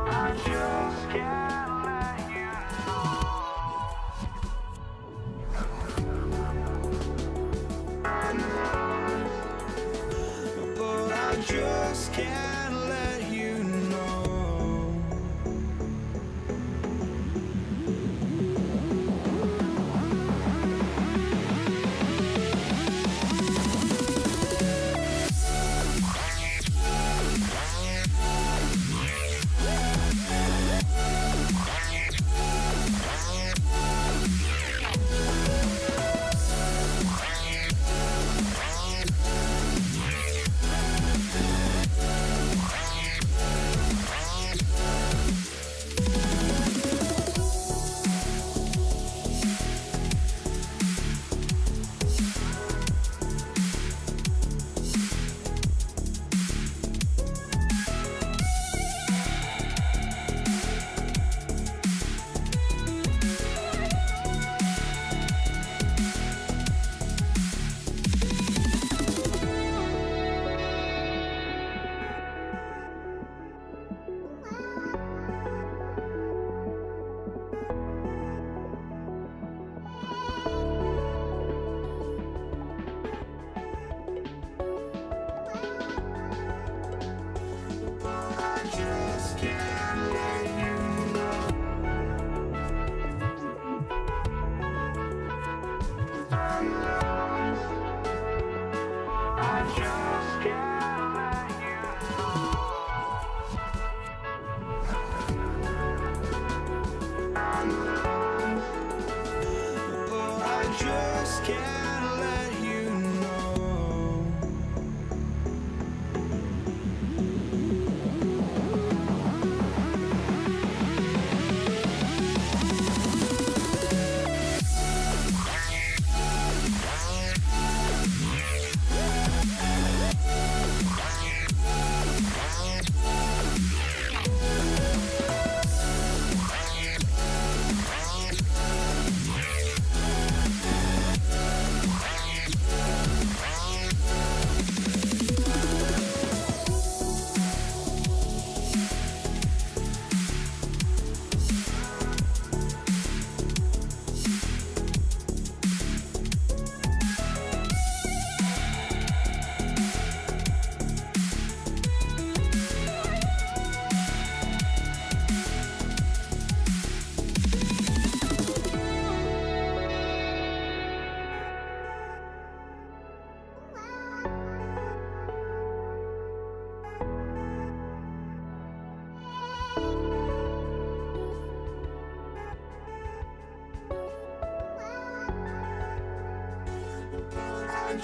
I just can't let you know. But I just can't let you know.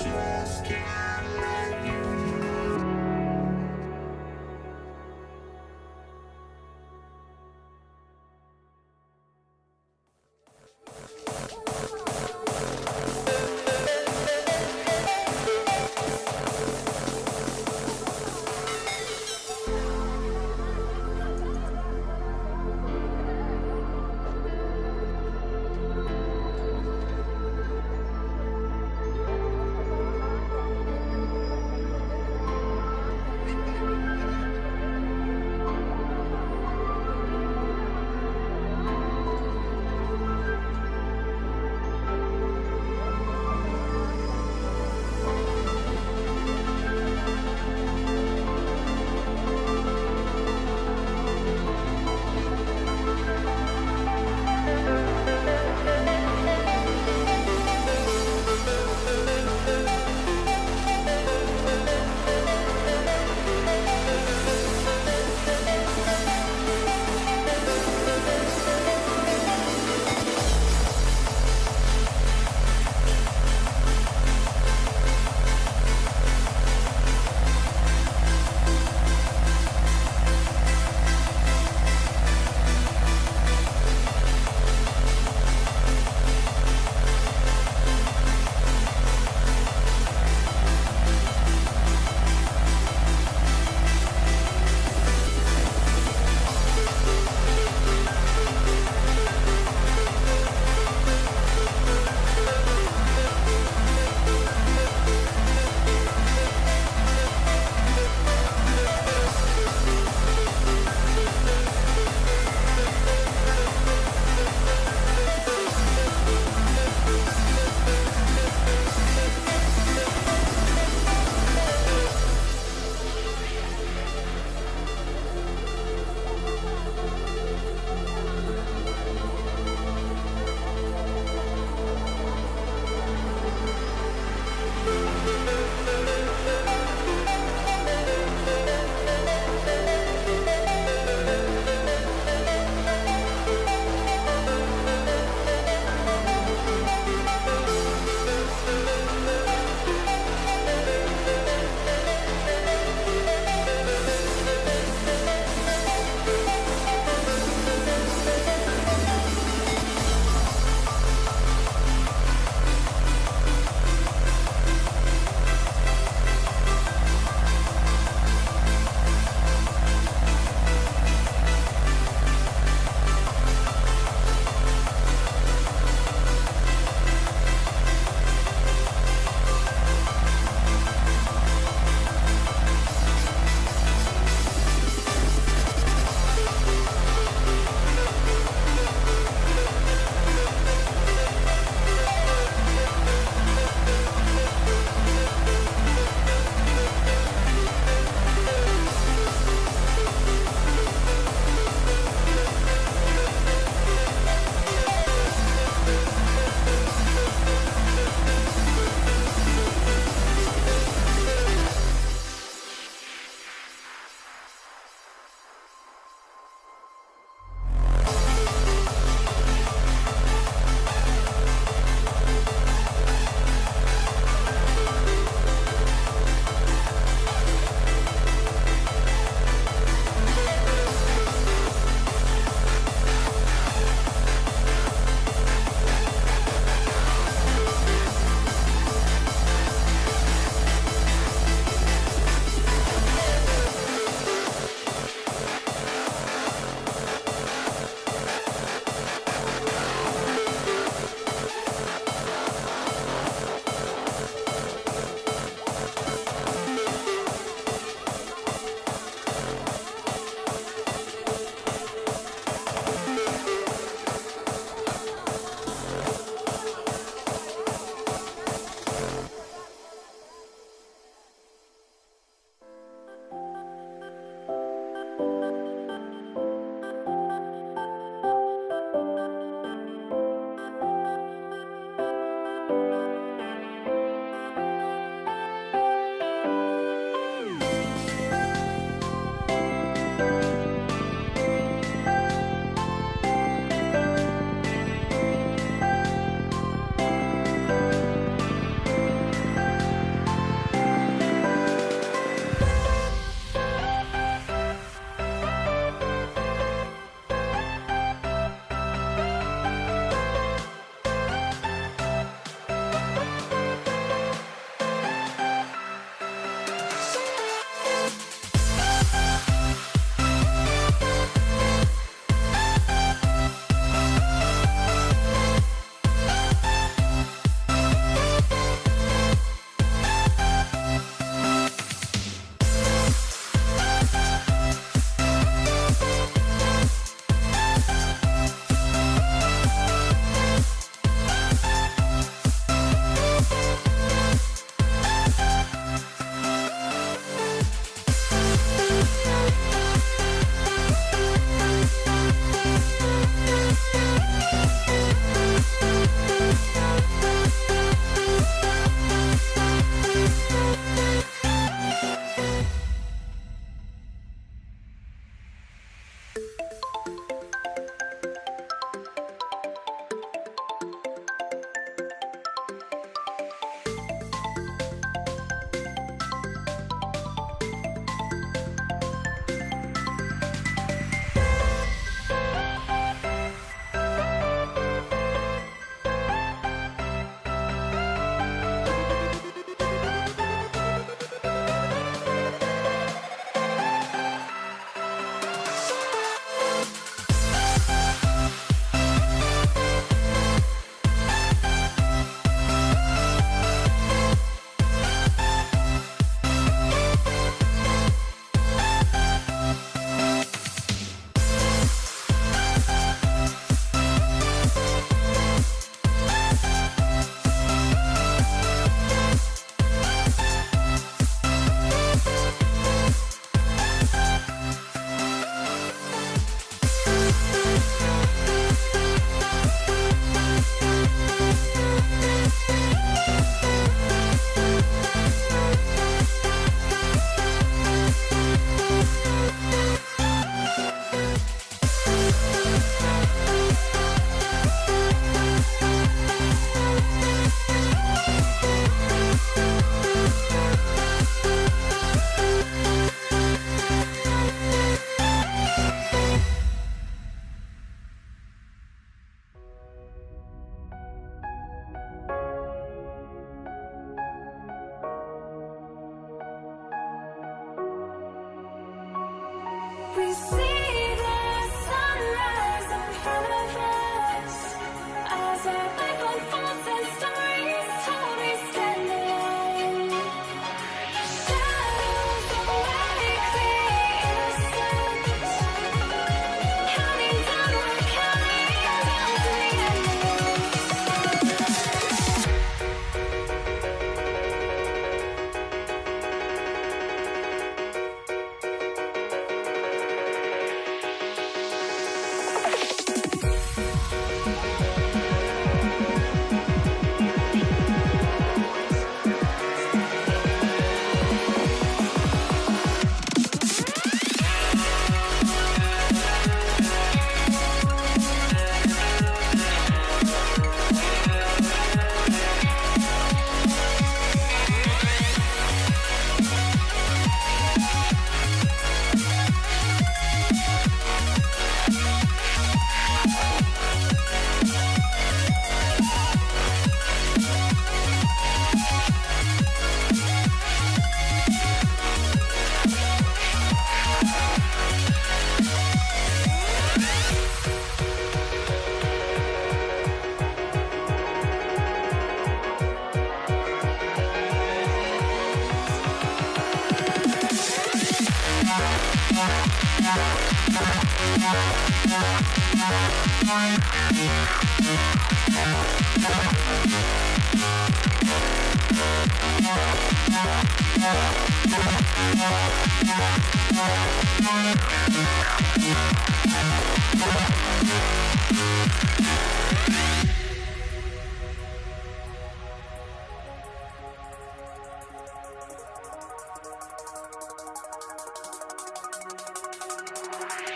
just can't let you know. We see the sunrise in front of us as our life unfolds and stories told. We stand alone. Shadows awake the innocent, counting down, we're counting down to the end.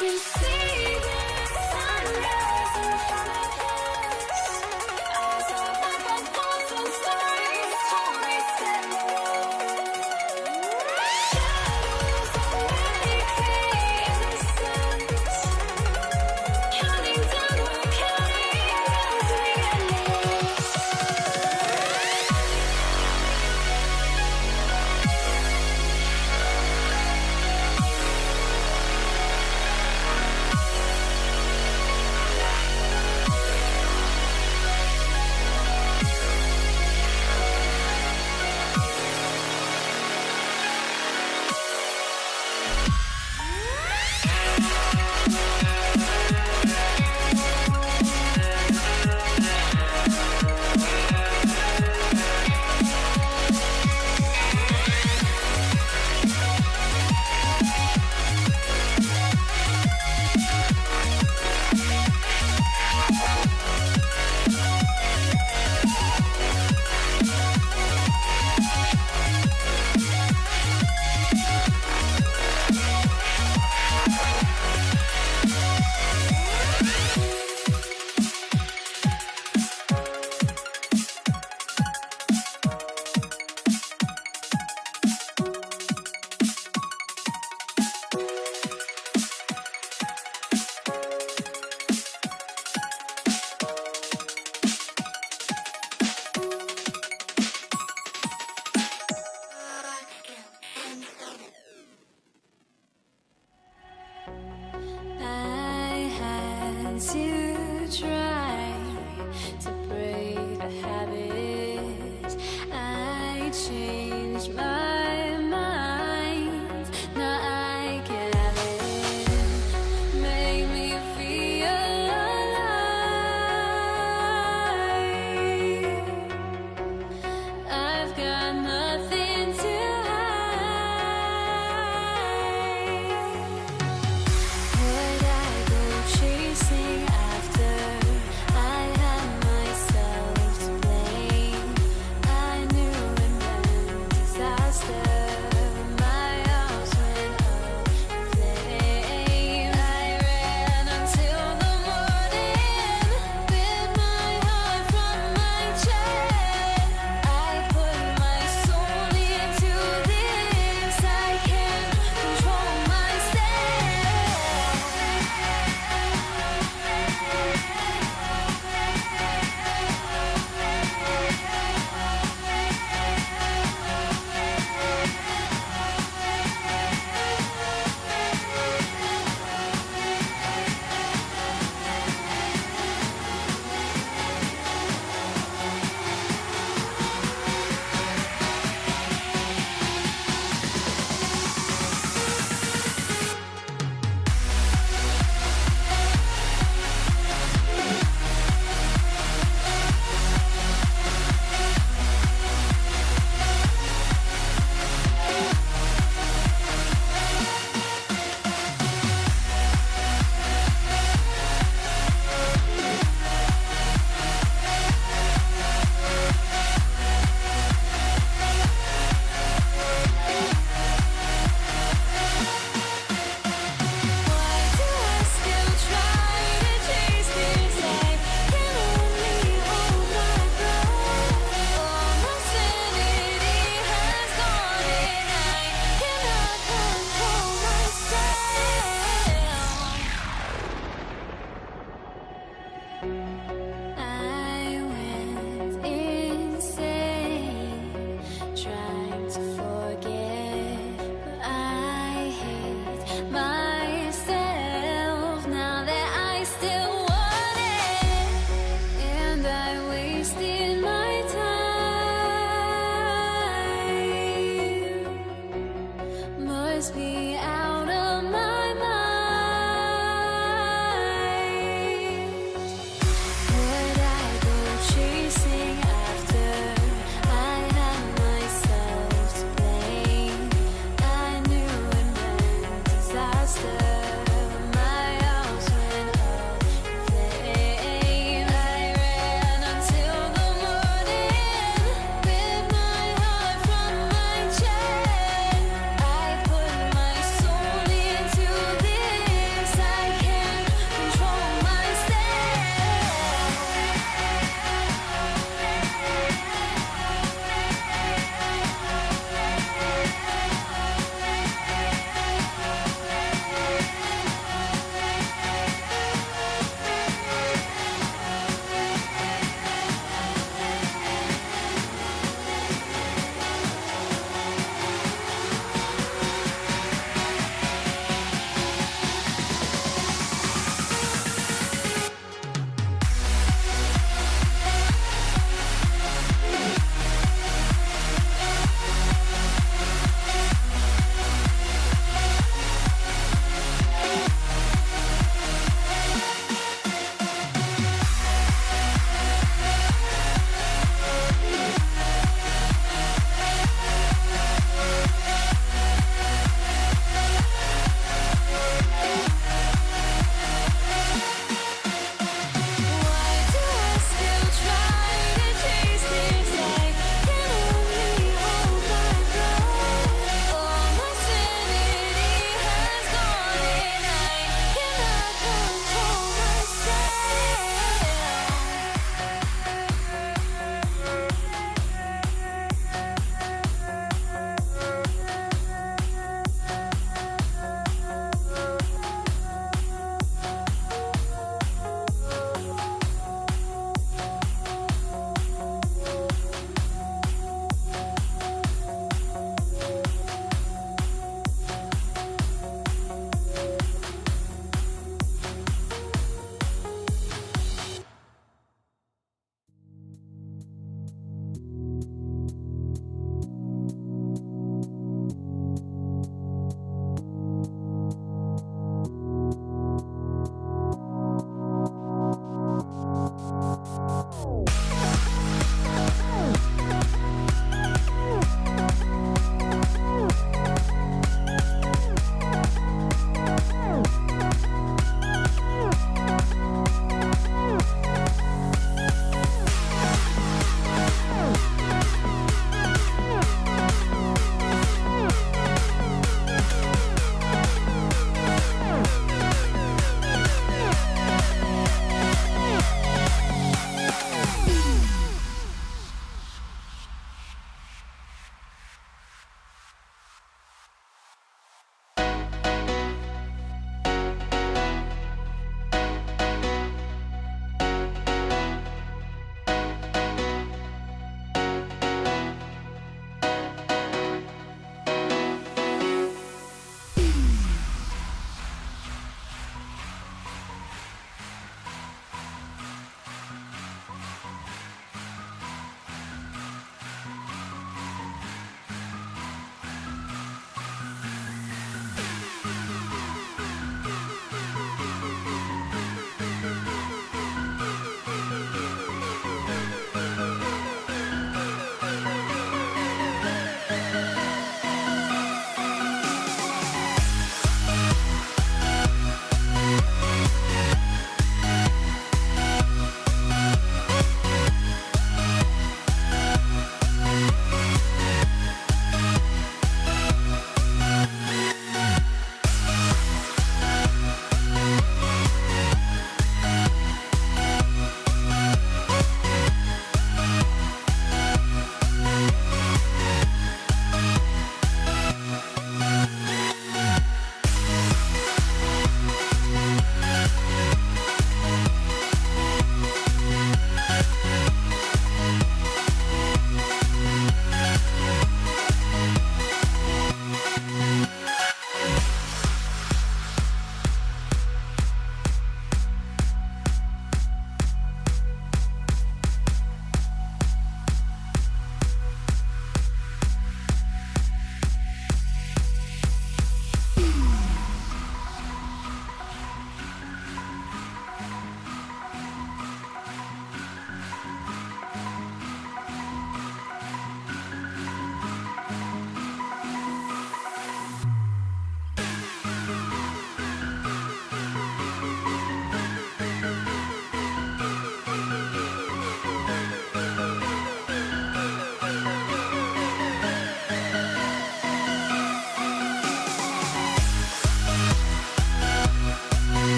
We see the sunrise in front of us as our life unfolds and stories told. We stand alone. Shadows awake the innocent, counting down, we're counting down to the end.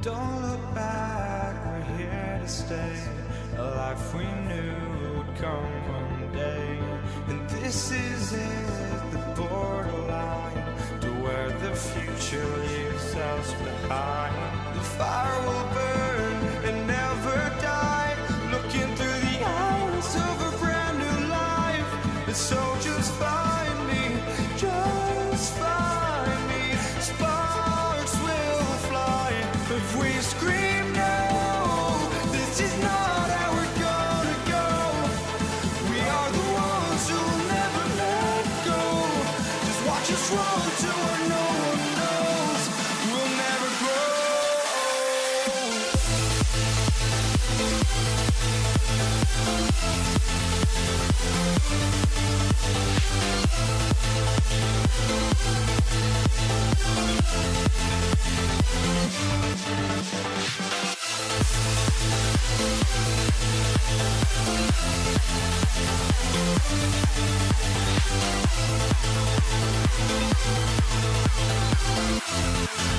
Don't look back, we're here to stay. A life we knew would come one day. And this is it, the borderline to where the future leaves us behind. The fire will burn and never die, looking through the eyes of a brand new life. And so just find me, just find me. Sparks will fly if we scream no. This is not how we're gonna go. We are the ones who'll never let go. Just watch us run to where no one knows. We'll never grow.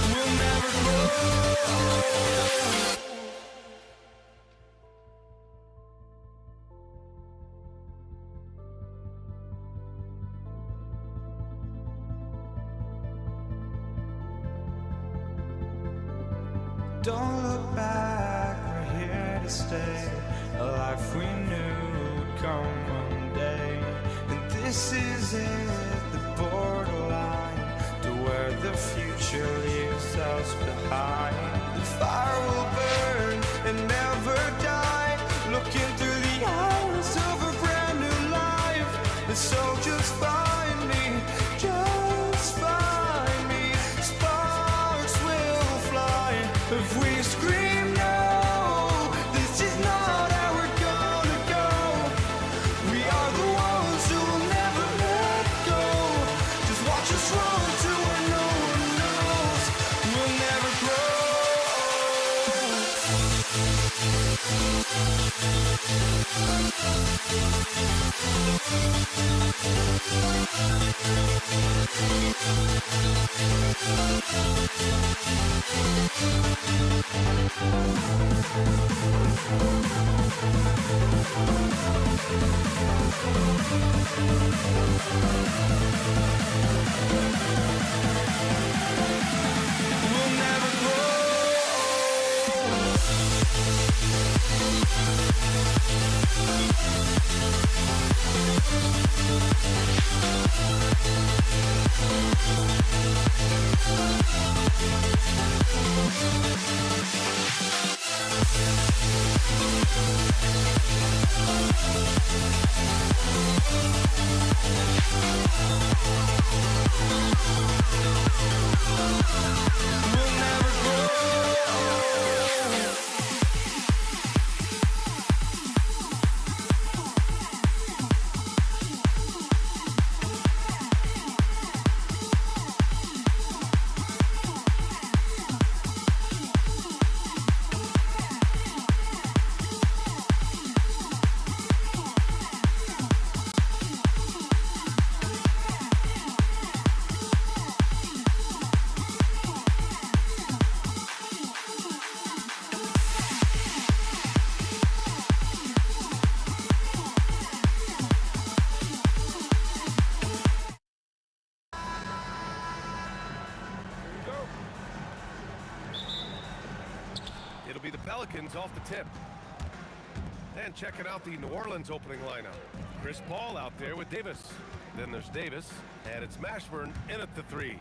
We'll never grow. Don't look back, we're here to stay. A life we knew would come one day. And this is it, the borderline to where the future leaves us behind. The fire will burn and never die, looking through the eyes of a brand new life. And so just find me, just find me. Sparks will fly if we scream no. This is not how we're gonna go. We are the ones who'll never let go. Just watch us run to where no one knows. We'll never grow. We'll never grow. We'll never grow. It'll be the Pelicans off the tip. And checking out the New Orleans opening lineup. Chris Paul out there with Davis. Then there's Davis, and it's Mashburn in at the 3.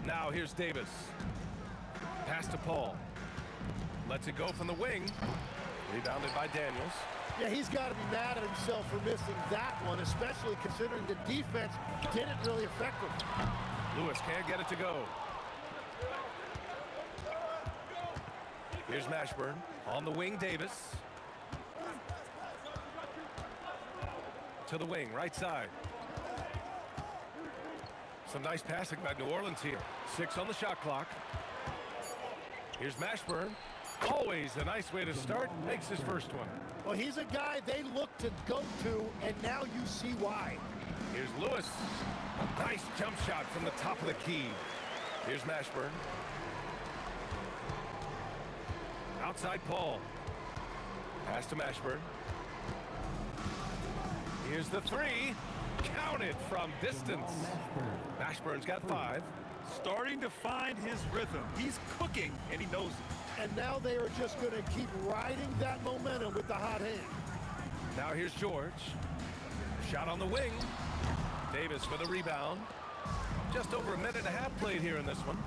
Now here's Davis. Pass to Paul. Lets it go from the wing. Rebounded by Daniels. Yeah, he's got to be mad at himself for missing that one, especially considering the defense didn't really affect him. Lewis can't get it to go. Here's Mashburn. On the wing, Davis. To the wing, right side. Some nice passing by New Orleans here. 6 on the shot clock. Here's Mashburn. Always a nice way to start. Makes his first one. Well, he's a guy they look to go to, and now you see why. Here's Lewis. Nice jump shot from the top of the key. Here's Mashburn. Outside Paul. Pass to Mashburn. Here's the three. Count it from distance. Mashburn's got 5. Starting to find his rhythm. He's cooking, and he knows it. And now they are just going to keep riding that momentum with the hot hand. Now here's George. Shot on the wing. Davis with a rebound. Just over a minute and a half played here in this one.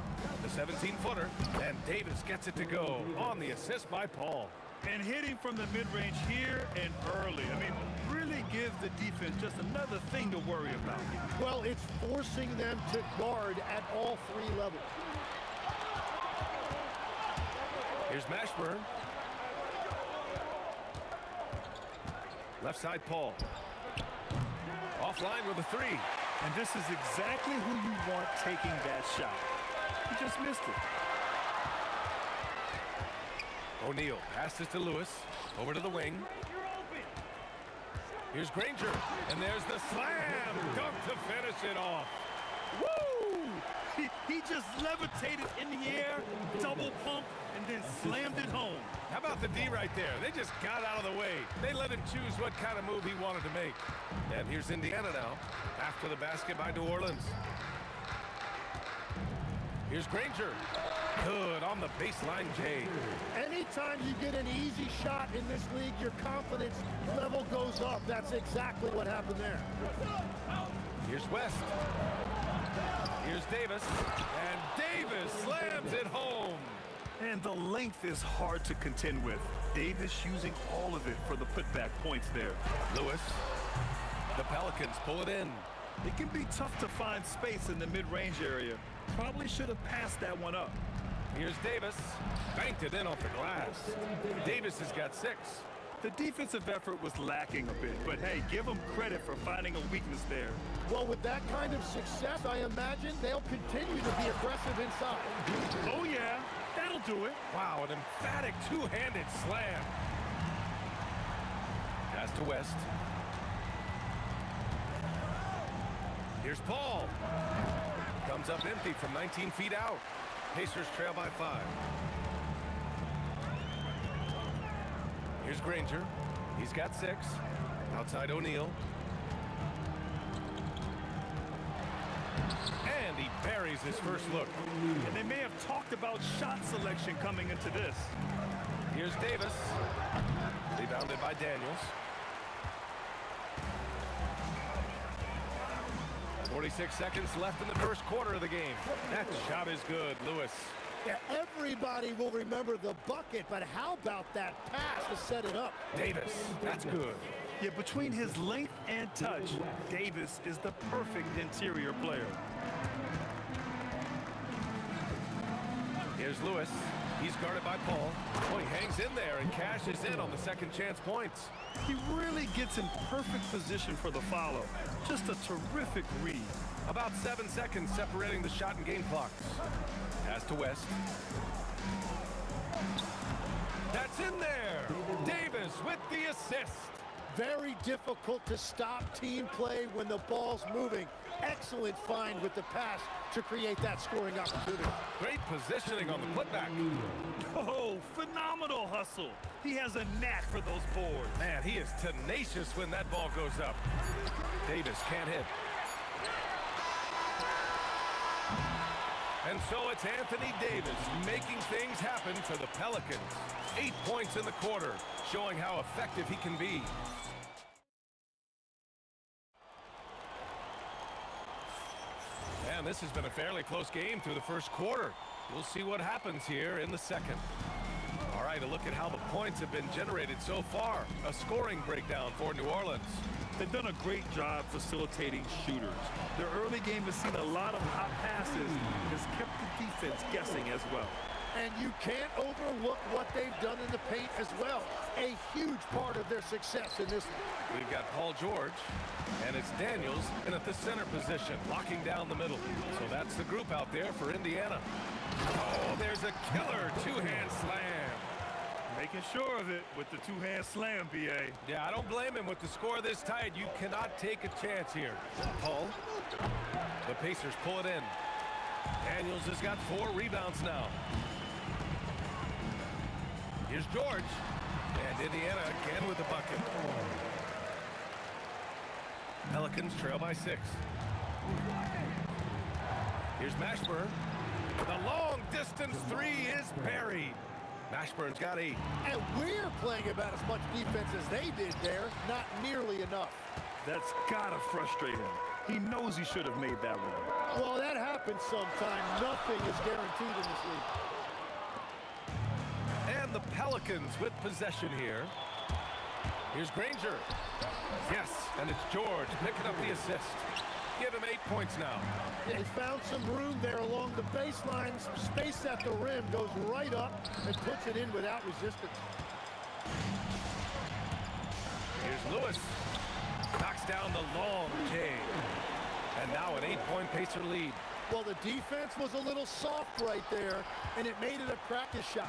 The 17-footer. And Davis gets it to go on the assist by Paul. And hitting from the mid-range here and early. I mean, really gives the defense just another thing to worry about. Well, it's forcing them to guard at all 3 levels. Here's Mashburn. Left side Paul. Offline with a 3. And this is exactly who you want taking that shot. He just missed it. O'Neal passes to Lewis. Over to the wing. Here's Granger. And there's the slam. Dunk to finish it off. Woo! He just levitated in the air, double pump, and then slammed it home. How about the D right there? They just got out of the way. They let him choose what kind of move he wanted to make. And here's Indiana now, after the basket by New Orleans. Here's Granger. Good on the baseline, Jay. Anytime you get an easy shot in this league, your confidence level goes up. That's exactly what happened there. Here's West. Here's Davis. And Davis slams it home. And the length is hard to contend with. Davis using all of it for the putback points there. Lewis. The Pelicans pull it in. It can be tough to find space in the mid-range area. Probably should have passed that one up. Here's Davis. Banked it in off the glass. Davis has got 6. The defensive effort was lacking a bit, but hey, give them credit for finding a weakness there. Well, with that kind of success, I imagine they'll continue to be aggressive inside. Oh, yeah. That'll do it. Wow, an emphatic two-handed slam. Pass to West. Here's Paul. Comes up empty from 19 feet out. Pacers trail by 5. Here's Granger. He's got 6. Outside O'Neal. And he buries his first look. And they may have talked about shot selection coming into this. Here's Davis. Rebounded by Daniels. 46 seconds left in the first quarter of the game. That shot is good, Lewis. Yeah, everybody will remember the bucket, but how about that pass to set it up? Davis, that's good. Yeah, between his length and touch, Davis is the perfect interior player. Here's Lewis. He's guarded by Paul. Oh, he hangs in there and cashes in on the second chance points. He really gets in perfect position for the follow. Just a terrific read. About 7 seconds separating the shot and game clocks. Pass to West. That's in there. Davis with the assist. Very difficult to stop team play when the ball's moving. Excellent find with the pass to create that scoring opportunity. Great positioning on the putback. Oh, phenomenal hustle. He has a knack for those boards. Man, he is tenacious when that ball goes up. Davis can't hit. And so it's Anthony Davis making things happen for the Pelicans. 8 points in the quarter, showing how effective he can be. And this has been a fairly close game through the first quarter. We'll see what happens here in the second. All right, a look at how the points have been generated so far. A scoring breakdown for New Orleans. They've done a great job facilitating shooters. Their early game has seen a lot of hot passes and has kept the defense guessing as well. And you can't overlook what they've done in the paint as well. A huge part of their success in this one. We've got Paul George, and it's Daniels in at the center position, locking down the middle. So that's the group out there for Indiana. Oh, there's a killer two-hand slam. Making sure of it with the two-hand slam, B.A. Yeah, I don't blame him with the score this tight. You cannot take a chance here. Paul, the Pacers pull it in. Daniels has got 4 rebounds now. Here's George. And Indiana again with the bucket. Pelicans trail by 6. Here's Mashburn. The long distance three is buried. Mashburn's got 8. And we're playing about as much defense as they did there. Not nearly enough. That's gotta frustrate him. He knows he should have made that one. Well, that happens sometime. Nothing is guaranteed in this league. And the Pelicans with possession here. Here's Granger. Yes, and it's George picking up the assist. Give him 8 points now. Yeah, he found some room there along the baseline. Some space at the rim, goes right up and puts it in without resistance. Here's Lewis. Knocks down the long J. And now an 8-point Pacer lead. Well, the defense was a little soft right there, and it made it a practice shot.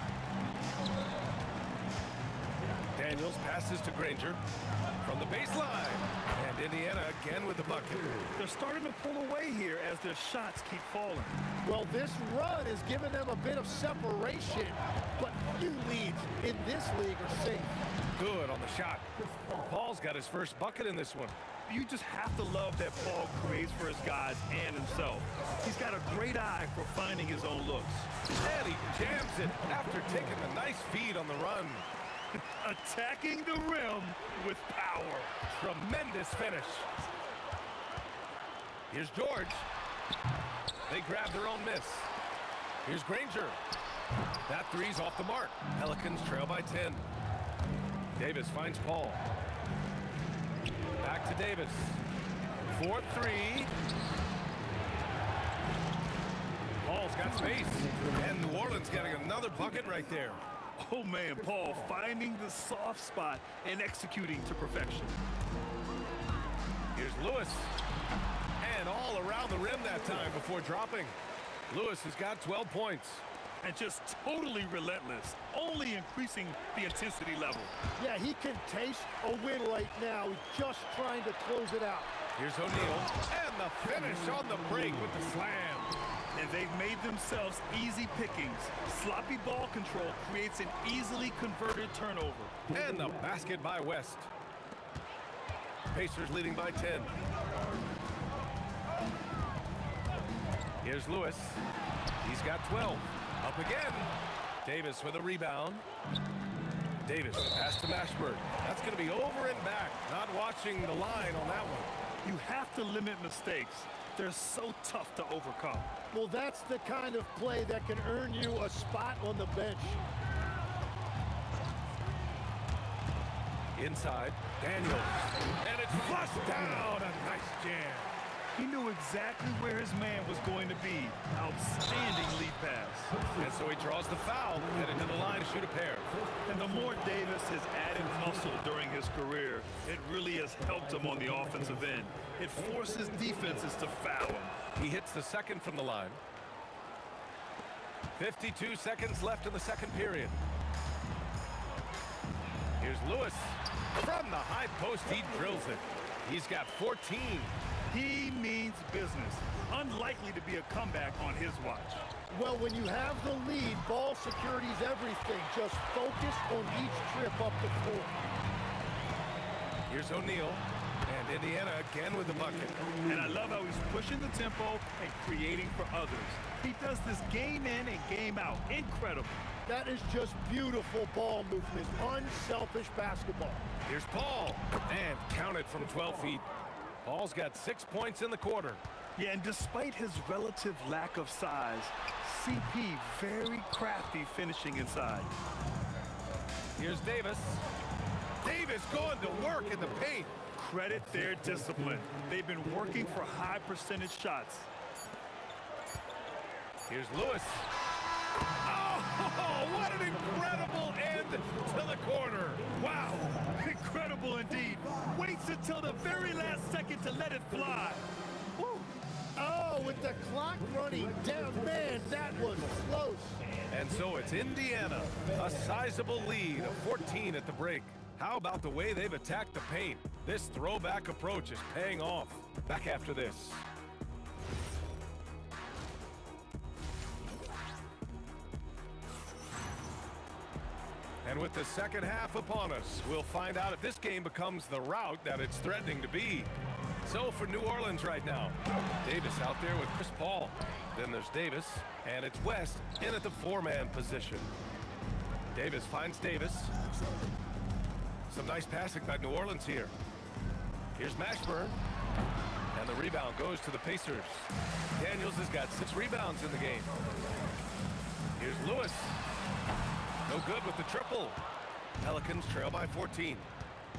Daniels passes to Granger from the baseline. And Indiana again with the bucket. They're starting to pull away here as their shots keep falling. Well, this run has given them a bit of separation, but few leads in this league are safe. Good on the shot. Paul's got his first bucket in this one. You just have to love that Paul creates for his guys and himself. He's got a great eye for finding his own looks. And he jams it after taking a nice feed on the run. Attacking the rim with power. Tremendous finish. Here's George. They grab their own miss. Here's Granger. That three's off the mark. Pelicans trail by 10. Davis finds Paul. Back to Davis. 4-3. Paul's got space. And New Orleans getting another bucket right there. Oh man, Paul finding the soft spot and executing to perfection. Here's Lewis. And all around the rim that time before dropping. Lewis has got 12 points. And just totally relentless, only increasing the intensity level. Yeah, he can taste a win right now. He's just trying to close it out. Here's O'Neal. And the finish on the break with the slam. And they've made themselves easy pickings. Sloppy ball control creates an easily converted turnover. And the basket by West. Pacers leading by 10. Here's Lewis. He's got 12. Up again. Davis with a rebound. Davis pass to Mashburn. That's going to be over and back. Not watching the line on that one. You have to limit mistakes. They're so tough to overcome. Well, that's the kind of play that can earn you a spot on the bench. Inside, Daniels. And it's flushed down. A nice jam. He knew exactly where his man was going to be. Outstanding lead pass. And so he draws the foul, headed to the line to shoot a pair. And the more Davis has added muscle during his career, it really has helped him on the offensive end. It forces defenses to foul him. He hits the second from the line. 52 seconds left in the second period. Here's Lewis. From the high post, he drills it. He's got 14. He means business. Unlikely to be a comeback on his watch. Well, when you have the lead, ball security's everything. Just focus on each trip up the floor. Here's O'Neal. And Indiana again with the bucket. And I love how he's pushing the tempo and creating for others. He does this game in and game out. Incredible. That is just beautiful ball movement. Unselfish basketball. Here's Paul. And counted from 12 feet. Paul's got 6 points in the quarter. Yeah, and despite his relative lack of size, CP very crafty finishing inside. Here's Davis. Davis going to work in the paint. Credit their discipline. They've been working for high percentage shots. Here's Lewis. Oh, what an incredible end to the quarter. Wow, incredible indeed. Waits until the very last second to let it fly. Woo. Oh, with the clock running down, man, that was close. And so it's Indiana, a sizable lead of 14 at the break. How about the way they've attacked the paint? This throwback approach is paying off. Back after this. And with the second half upon us, we'll find out if this game becomes the rout that it's threatening to be. So for New Orleans right now, Davis out there with Chris Paul. Then there's Davis, and it's West in at the four-man position. Davis finds Davis. Some nice passing by New Orleans here. Here's Mashburn. And the rebound goes to the Pacers. Daniels has got 6 rebounds in the game. Here's Lewis. No good with the triple. Pelicans trail by 14.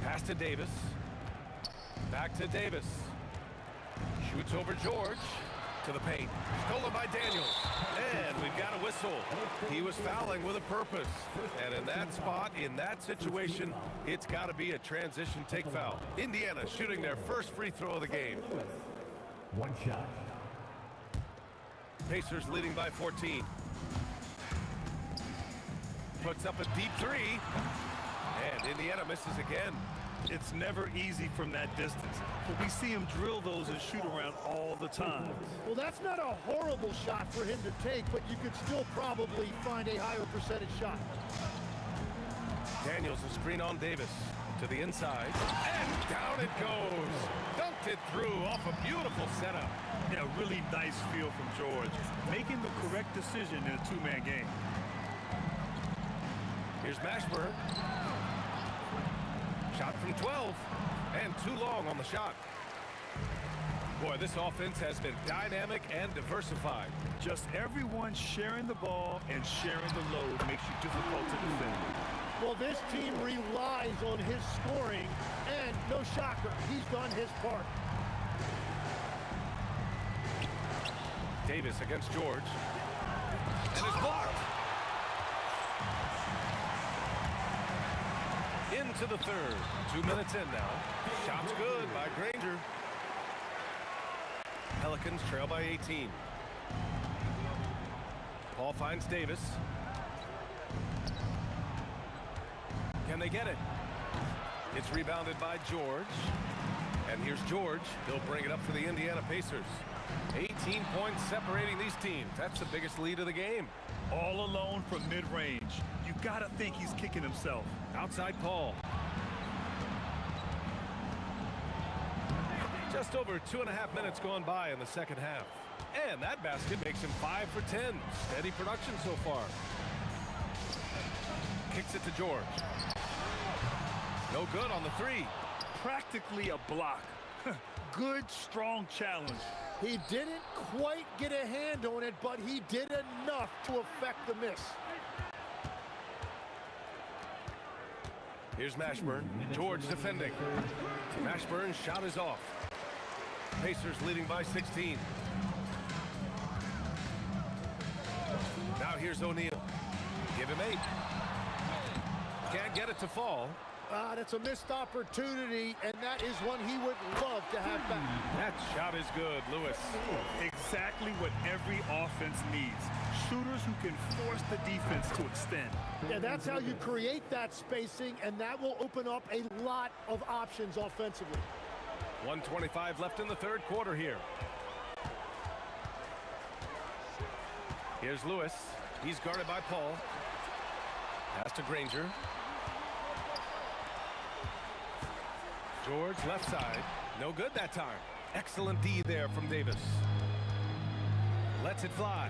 Pass to Davis. Back to Davis. Shoots over George. To the paint. Stolen by Daniels. And we've got a whistle. He was fouling with a purpose. And in that spot, in that situation, it's got to be a transition take foul. Indiana shooting their first free throw of the game. One shot. Pacers leading by 14. Puts up a deep three. And Indiana misses again. It's never easy from that distance, but we see him drill those and shoot around all the time. Well, that's not a horrible shot for him to take, but you could still probably find a higher percentage shot. Daniels a screen on Davis to the inside, and down it goes. Dunked it through off a beautiful setup. Yeah, really nice feel from George, making the correct decision in a two-man game. Here's Mashburn. Shot from 12, and too long on the shot. Boy, this offense has been dynamic and diversified. Just everyone sharing the ball and sharing the load makes you difficult to defend. Well, this team relies on his scoring, and no shocker, he's done his part. Davis against George. And it's blocked. Into the third. 2 minutes in now. Shot's good by Granger. Pelicans trail by 18. Paul finds Davis. Can they get it? It's rebounded by George. And here's George. He'll bring it up for the Indiana Pacers. 18 points separating these teams. That's the biggest lead of the game. All alone from mid-range. You gotta think he's kicking himself. Outside Paul. Just over 2.5 minutes gone by in the second half. And that basket makes him 5 for 10. Steady production so far. Kicks it to George. No good on the three. Practically a block. Good, strong challenge. He didn't quite get a hand on it, but he did enough to affect the miss. Here's Mashburn. George defending. Mashburn's shot is off. Pacers leading by 16. Now here's O'Neal. Give him 8. Can't get it to fall. That's a missed opportunity, and that is one he would love to have back. That shot is good, Lewis. Exactly what every offense needs. Shooters who can force the defense to extend. Yeah, that's how you create that spacing, and that will open up a lot of options offensively. 1:25 left in the third quarter here. Here's Lewis. He's guarded by Paul. Pass to Granger. George left side. No good that time. Excellent D there from Davis. Lets it fly.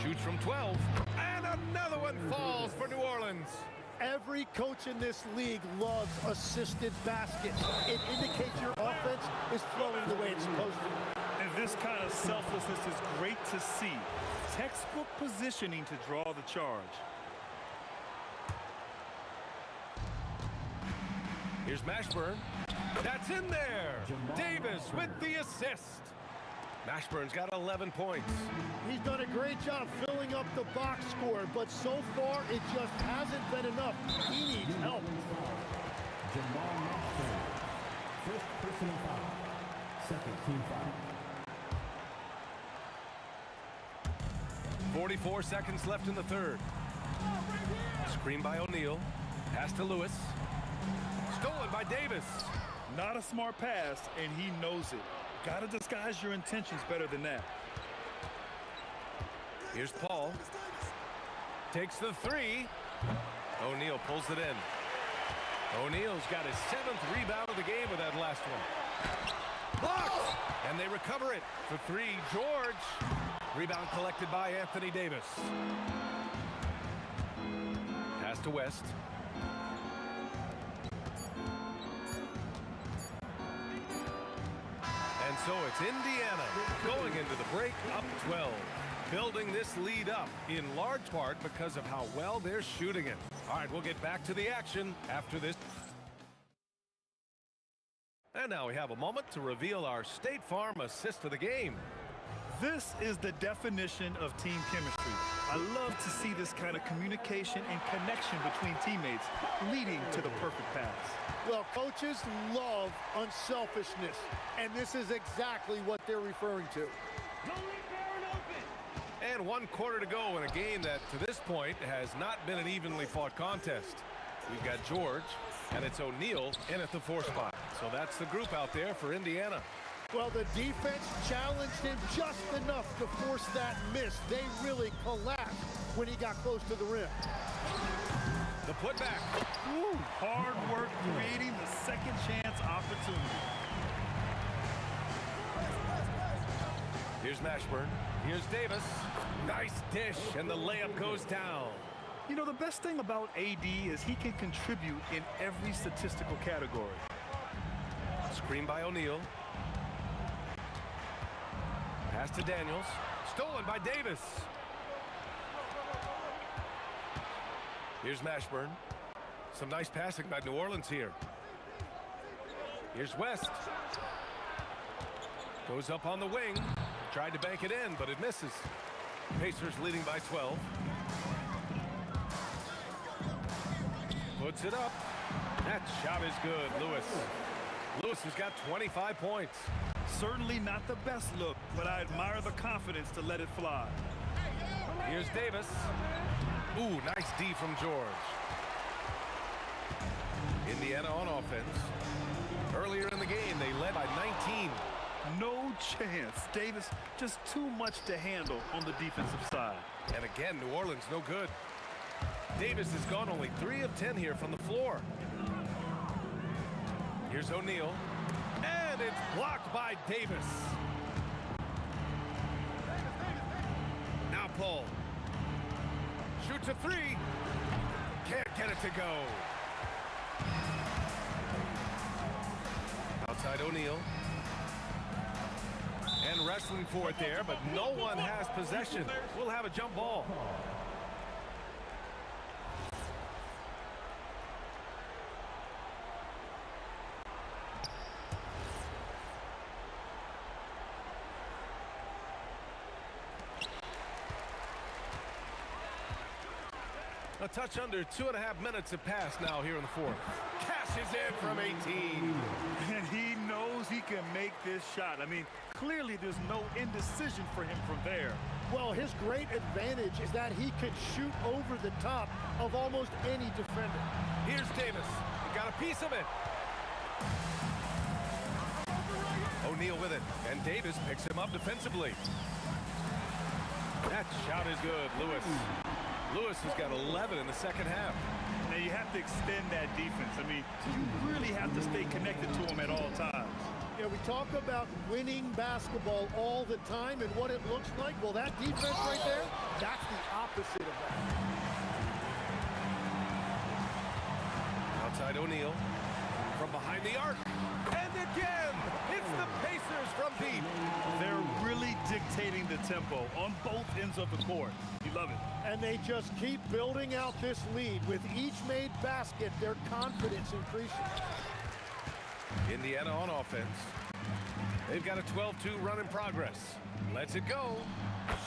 Shoots from 12. And another one falls for New Orleans. Every coach in this league loves assisted baskets. It indicates your offense is flowing the way it's supposed to. And this kind of selflessness is great to see. Textbook positioning to draw the charge. Here's Mashburn. That's in there. Davis with the assist. Mashburn's got 11 points. He's done a great job filling up the box score, but so far it just hasn't been enough. He needs help. Jamal Mashburn. First personal foul. Second team foul. 44 seconds left in the third. Screen by O'Neal. Pass to Lewis. Stolen by Davis. Not a smart pass, and he knows it. Gotta disguise your intentions better than that. Here's Paul. Takes the three. O'Neal pulls it in. O'Neal's got his 7th rebound of the game with that last one. Blocked! And they recover it for 3. George. Rebound collected by Anthony Davis. Pass to West. And so it's Indiana going into the break up 12. Building this lead up in large part because of how well they're shooting it. All right, we'll get back to the action after this. And now we have a moment to reveal our State Farm assist of the game. This is the definition of team chemistry. I love to see this kind of communication and connection between teammates leading to the perfect pass. Well, coaches love unselfishness, and this is exactly what they're referring to. And 1 quarter to go in a game that, to this point, has not been an evenly fought contest. We've got George, and it's O'Neal in at the 4 spot. So that's the group out there for Indiana. Well, the defense challenged him just enough to force that miss. They really collapsed when he got close to the rim. The putback. Ooh, hard work creating the second chance opportunity. Here's Mashburn. Here's Davis. Nice dish, and the layup goes down. You know, the best thing about AD is he can contribute in every statistical category. Screen by O'Neal. Pass to Daniels. Stolen by Davis. Here's Mashburn. Some nice passing by New Orleans here. Here's West. Goes up on the wing. Tried to bank it in, but it misses. Pacers leading by 12. Puts it up. That shot is good, Lewis. Lewis has got 25 points. Certainly not the best look, but I admire the confidence to let it fly. Here's Davis. Ooh, nice D from George. Indiana on offense. Earlier in the game, they led by 19. No chance. Davis just too much to handle on the defensive side. And again, New Orleans no good. Davis has gone only 3 of 10 here from the floor. Here's O'Neal. And it's blocked by Davis. Now Paul. Shoots a 3. Can't get it to go. Outside O'Neal. And wrestling for it there, but no one has possession. We'll have a jump ball. A touch under 2.5 minutes have passed now here in the 4th. Cashes in from 18. And he knows he can make this shot. I mean, clearly there's no indecision for him from there. Well, his great advantage is that he can shoot over the top of almost any defender. Here's Davis. He got a piece of it. O'Neal with it, and Davis picks him up defensively. That shot is good, Lewis. Lewis has got 11 in the second half. Now you have to extend that defense. I mean, you really have to stay connected to him at all times. Yeah, we talk about winning basketball all the time and what it looks like. Well, that defense right there, that's the opposite of that. Outside O'Neal. From behind the arc. And again, it's the Pacers from deep. They're really dictating the tempo on both ends of the court. You love it. And they just keep building out this lead. With each made basket, their confidence increases. Indiana on offense. They've got a 12-2 run in progress. Lets it go.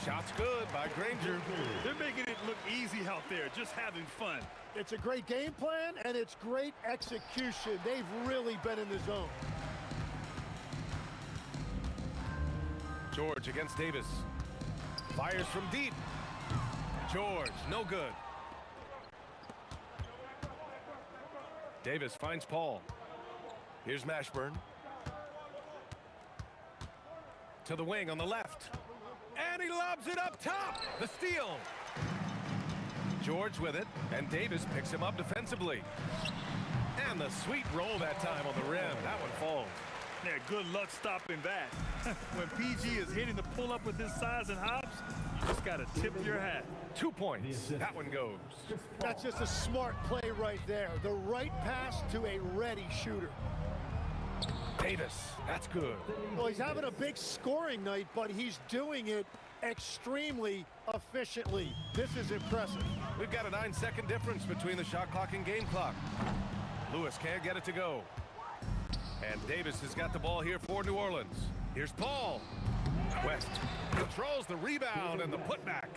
Shot's good by Granger. They're making it look easy out there, just having fun. It's a great game plan, and it's great execution. They've really been in the zone. George against Davis. Fires from deep. George, no good. Davis finds Paul. Here's Mashburn. To the wing on the left. And he lobs it up top. The steal. George with it, and Davis picks him up defensively. And the sweet roll that time on the rim. That one falls. Yeah, good luck stopping that. When PG is hitting the pull-up with his size and hops, you just got to tip your hat. 2 points. That one goes. That's just a smart play right there. The right pass to a ready shooter. Davis, that's good. Well, he's having a big scoring night, but he's doing it extremely efficiently. This is impressive. We've got a 9-second difference between the shot clock and game clock. Lewis can't get it to go. And Davis has got the ball here for New Orleans. Here's Paul. West controls the rebound and the putback.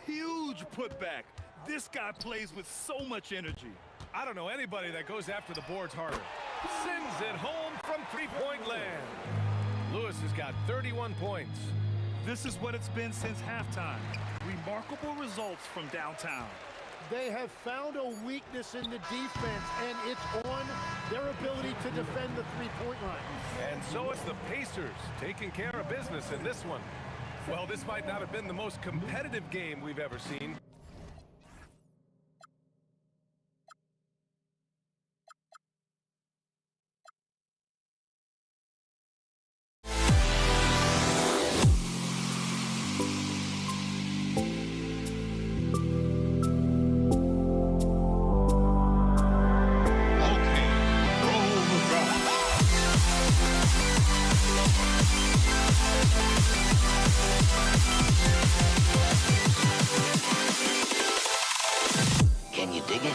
Huge putback. This guy plays with so much energy. I don't know anybody that goes after the boards harder. Sends it home from three-point land. Lewis has got 31 points. This is what it's been since halftime. Remarkable results from downtown. They have found a weakness in the defense, and it's on their ability to defend the three-point line. And so it's the Pacers taking care of business in this one. Well, this might not have been the most competitive game we've ever seen. Can you dig it?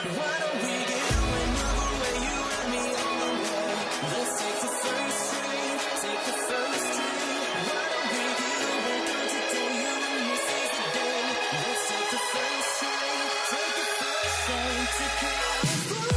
Why don't we get another way you and me on the way? Let's take the first train, take the first train. Why don't we get away from today? You and me seize the day. Let's take the first train, take the first train to California.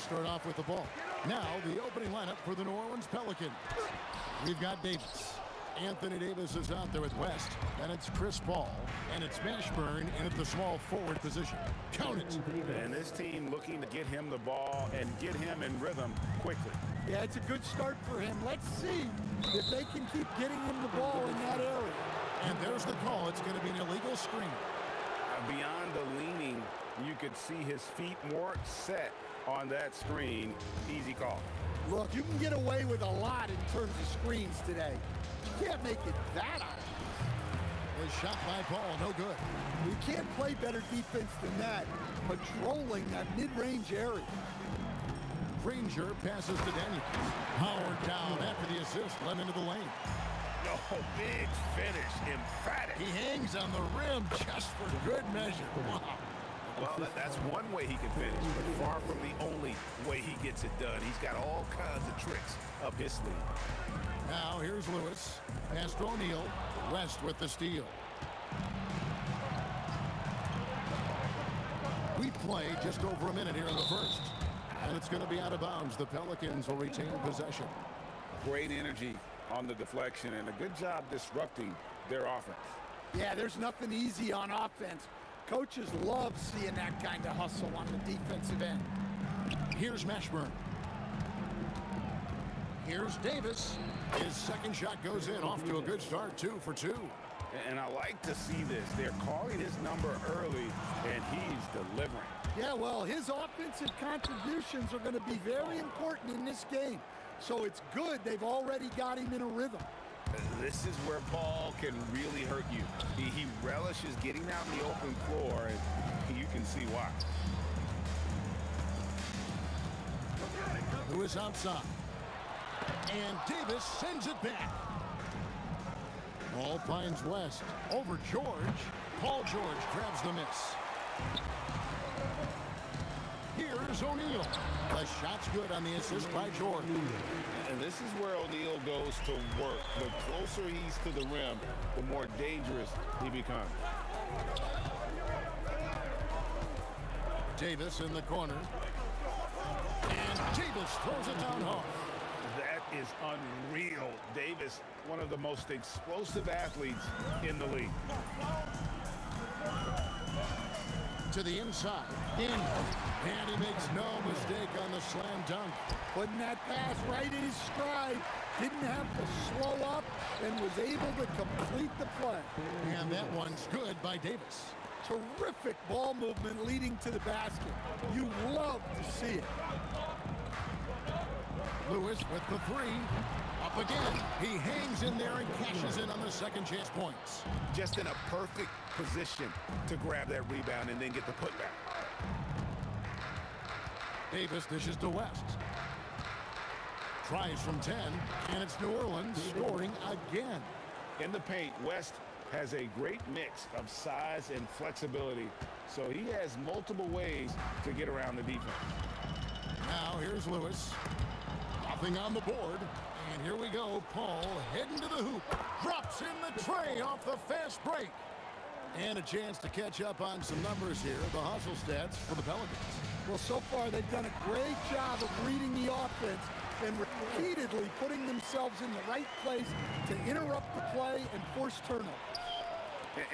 start off with the ball. Now the opening lineup for the New Orleans Pelicans. We've got Davis. Anthony Davis is out there with West. And it's Chris Paul. And it's Mashburn in at the small forward position. Count it. And this team looking to get him the ball and get him in rhythm quickly. Yeah, it's a good start for him. Let's see if they can keep getting him the ball in that area. And there's the call. It's going to be an illegal screen. Beyond the leaning, you could see his feet more set on that screen. Easy call. Look, you can get away with a lot in terms of screens today. You can't make it that obvious. A shot by Paul, no good. You can't play better defense than that, patrolling that mid-range area. Granger passes to Daniels. Howard down after the assist, led into the lane. No, big finish, emphatic. He hangs on the rim just for good measure. Wow. Well, that's one way he can finish, but far from the only way he gets it done. He's got all kinds of tricks up his sleeve. Now here's Lewis. Past O'Neal. West with the steal. We play just over a minute here in the first. And it's going to be out of bounds. The Pelicans will retain possession. Great energy on the deflection and a good job disrupting their offense. Yeah, there's nothing easy on offense. Coaches love seeing that kind of hustle on the defensive end. Here's Mashburn. Here's Davis. His second shot goes in, off to a good start, 2 for 2. And I like to see this. They're calling his number early, and he's delivering. Yeah, well, his offensive contributions are going to be very important in this game. So it's good they've already got him in a rhythm. This is where ball can really hurt you. He relishes getting out in the open floor, and you can see why. Lewis outside. And Davis sends it back. Ball finds West. Over George. Paul George grabs the miss. Here's O'Neal. The shot's good on the assist by George. And this is where O'Neal goes to work. The closer he's to the rim, the more dangerous he becomes. Davis in the corner. And Davis throws it down hard. That is unreal. Davis, one of the most explosive athletes in the league. To the inside. In. And he makes no mistake on the slam dunk. Putting that pass right in his stride. Didn't have to slow up and was able to complete the play. And that one's good by Davis. Terrific ball movement leading to the basket. You love to see it. Lewis with the three. Up again. He hangs in there and cashes in on the second chance points. Just in a perfect position to grab that rebound and then get the putback. Davis dishes to West. Tries from 10, and it's New Orleans scoring again. In the paint, West has a great mix of size and flexibility, so he has multiple ways to get around the defense. Now here's Lewis. Nothing on the board. And here we go. Paul heading to the hoop. Drops in the tray off the fast break. And a chance to catch up on some numbers here. The hustle stats for the Pelicans. Well, so far they've done a great job of reading the offense and repeatedly putting themselves in the right place to interrupt the play and force turnovers.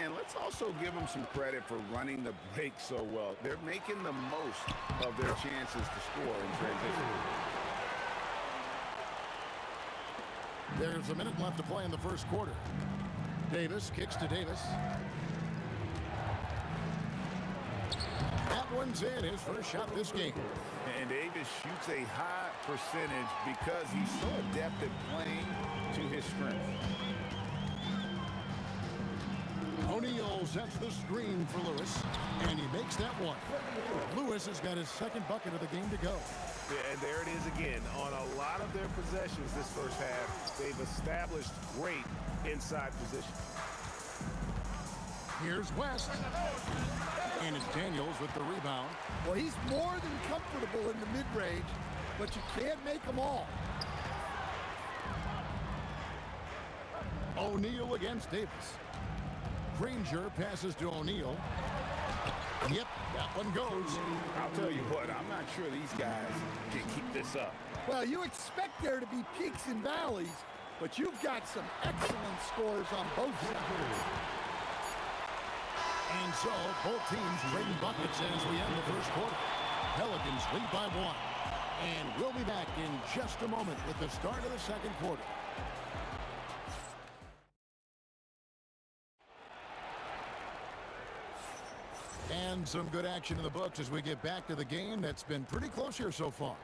And let's also give them some credit for running the break so well. They're making the most of their chances to score in transition. There's a minute left to play in the first quarter. Davis kicks to Davis. That one's in, his first shot this game. And Davis shoots a high percentage because he's so adept at playing to his strength. O'Neal sets the screen for Lewis, and he makes that one. Lewis has got his second bucket of the game to go. Yeah, and there it is again. On a lot of their possessions this first half, they've established great inside position. Here's West. And it's Daniels with the rebound. Well, he's more than comfortable in the mid-range, but you can't make them all. O'Neal against Davis. Granger passes to O'Neal. Yep, that one goes. I'll tell you what, I'm not sure these guys can keep this up. Well, you expect there to be peaks and valleys, but you've got some excellent scores on both sides. And so, both teams trading buckets as we end the first quarter. Pelicans lead by 1. And we'll be back in just a moment with the start of the second quarter. And some good action in the books as we get back to the game that's been pretty close here so far.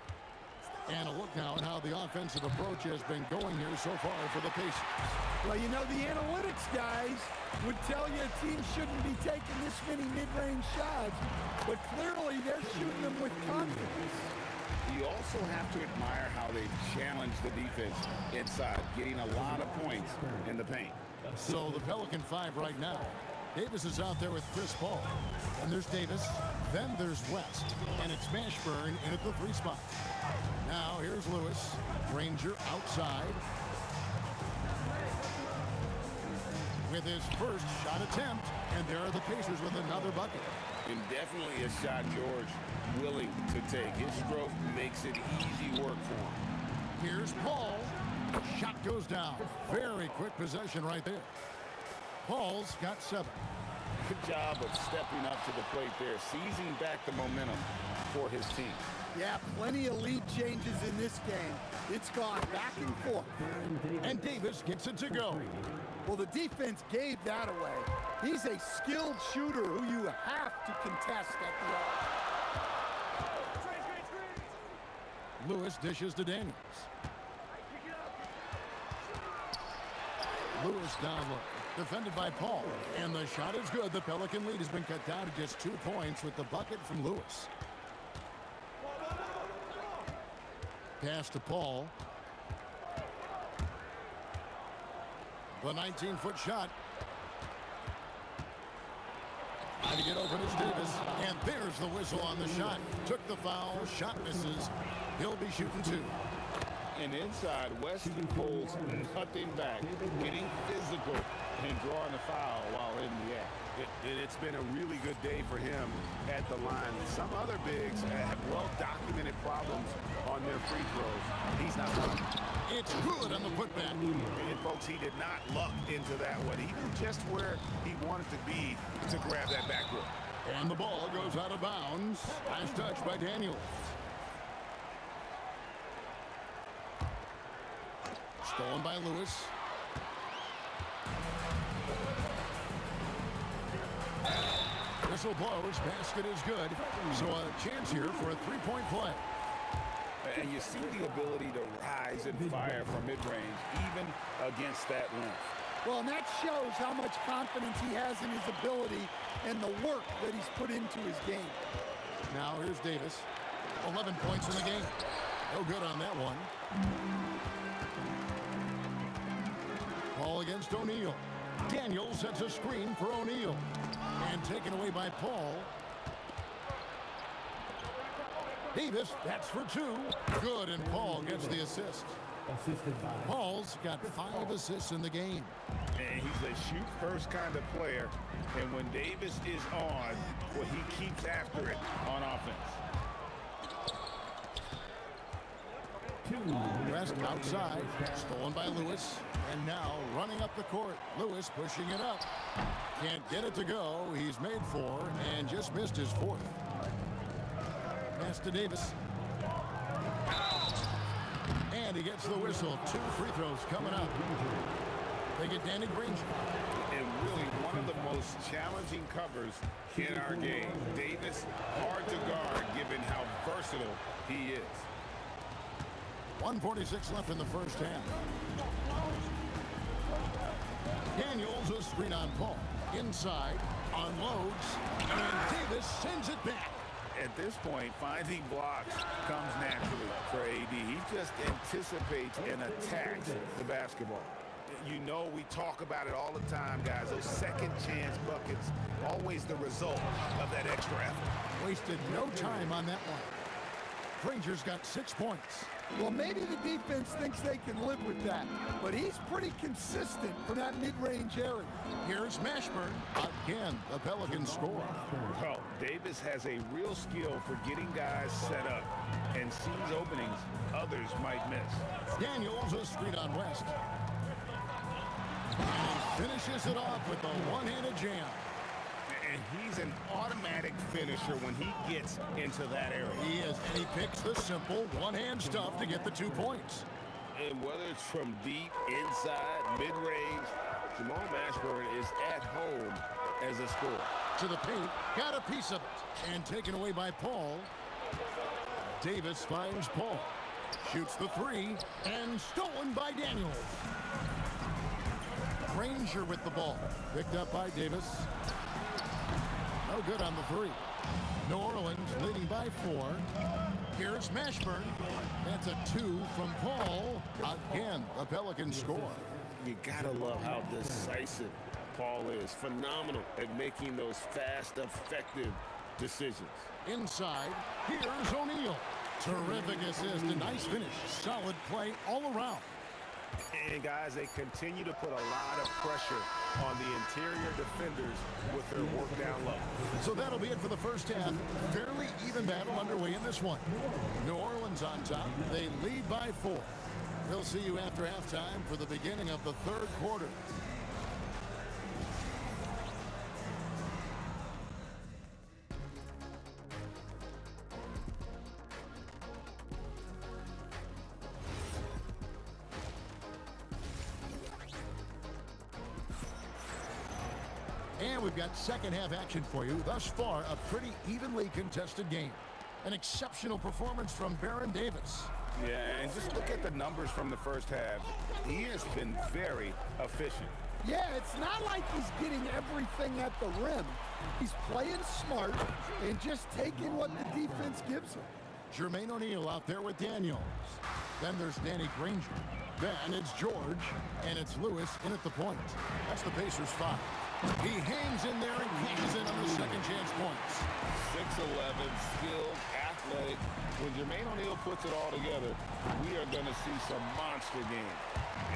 And a look now at how the offensive approach has been going here so far for the Pacers. Well, you know, the analytics guys would tell you a team shouldn't be taking this many mid-range shots, but clearly they're shooting them with confidence. You also have to admire how they challenge the defense inside, getting a lot of points in the paint. So the Pelican 5 right now. Davis is out there with Chris Paul. And there's Davis. Then there's West. And it's Mashburn in at the 3 spot. Now here's Lewis. Granger outside. With his first shot attempt. And there are the Pacers with another bucket. And definitely a shot George willing to take. His stroke makes it easy work for him. Here's Paul. Shot goes down. Very quick possession right there. Paul's got 7. Good job of stepping up to the plate there, seizing back the momentum for his team. Yeah, plenty of lead changes in this game. It's gone back and forth. And Davis gets it to go. Well, the defense gave that away. He's a skilled shooter who you have to contest at the arc. Lewis dishes to Daniels. Lewis down low. Defended by Paul. And the shot is good. The Pelican lead has been cut down to just 2 points with the bucket from Lewis. Pass to Paul. The 19-foot shot. Trying to get open is Davis. And there's the whistle on the shot. Took the foul. Shot misses. He'll be shooting 2. And inside, West pulls nothing back, getting physical and drawing a foul while in the act. It's been a really good day for him at the line. Some other bigs have well-documented problems on their free throws. He's not lucky. It's good on the putback. And folks, he did not luck into that one. He knew just where he wanted to be to grab that backboard. And the ball goes out of bounds. Last touch by Daniels. Stolen by Lewis. Whistle blows. Basket is good. So a chance here for a 3-point play. And you see the ability to rise and fire from mid-range, even against that length. Well, and that shows how much confidence he has in his ability and the work that he's put into his game. Now here's Davis. 11 points in the game. No good on that one. Paul against O'Neal. Daniels sets a screen for O'Neal. And taken away by Paul. Davis, that's for 2. Good, and Paul gets the assist. Paul's got 5 assists in the game. And he's a shoot-first kind of player. And when Davis is on, well, he keeps after it on offense. West outside, stolen by Lewis. And now running up the court. Lewis pushing it up. Can't get it to go. He's made 4 and just missed his 4th. Pass to Davis. And he gets the whistle. 2 free throws coming up. They get Danny Granger. And really one of the most challenging covers in our game. Davis, hard to guard given how versatile he is. 1:46 left in the first half. Daniels a screen on Paul. Inside, unloads, and Davis sends it back. At this point, finding blocks comes naturally for AD. He just anticipates and attacks the basketball. You know, we talk about it all the time, guys. Those second chance buckets, always the result of that extra effort. Wasted no time on that one. Granger's got 6 points. Well, maybe the defense thinks they can live with that, but he's pretty consistent from that mid-range area. Here's Mashburn. Again, the Pelicans score. Well, Davis has a real skill for getting guys set up and sees openings others might miss. Daniels a screen on West. And he finishes it off with a one-handed jam. And he's an automatic finisher when he gets into that area. He is, and he picks the simple one-hand stuff to get the 2 points. And whether it's from deep, inside, mid-range, Jamal Mashburn is at home as a scorer. To the paint, got a piece of it, and taken away by Paul. Davis finds Paul. Shoots the three, and stolen by Daniels. Granger with the ball. Picked up by Davis. No good on the three. New Orleans leading by 4. Here's Mashburn. That's a 2 from Paul. Again, the Pelicans score. You gotta love how decisive Paul is. Phenomenal at making those fast, effective decisions. Inside, here's O'Neal. Terrific assist, a nice finish. Solid play all around. And guys, they continue to put a lot of pressure on the interior defenders with their work down low. So that'll be it for the first half. Fairly even battle underway in this one. New Orleans on top. They lead by 4. We'll see you after halftime for the beginning of the third quarter. And we've got second half action for you. Thus far, a pretty evenly contested game. An exceptional performance from Baron Davis. Yeah, and just look at the numbers from the first half. He has been very efficient. Yeah, it's not like he's getting everything at the rim. He's playing smart and just taking what the defense gives him. Jermaine O'Neal out there with Daniels. Then there's Danny Granger. Then it's George, and it's Lewis in at the point. That's the Pacers' 5. He hangs in there and cashes in on the second chance points. 6'11", skilled, athletic. When Jermaine O'Neal puts it all together, we are going to see some monster games.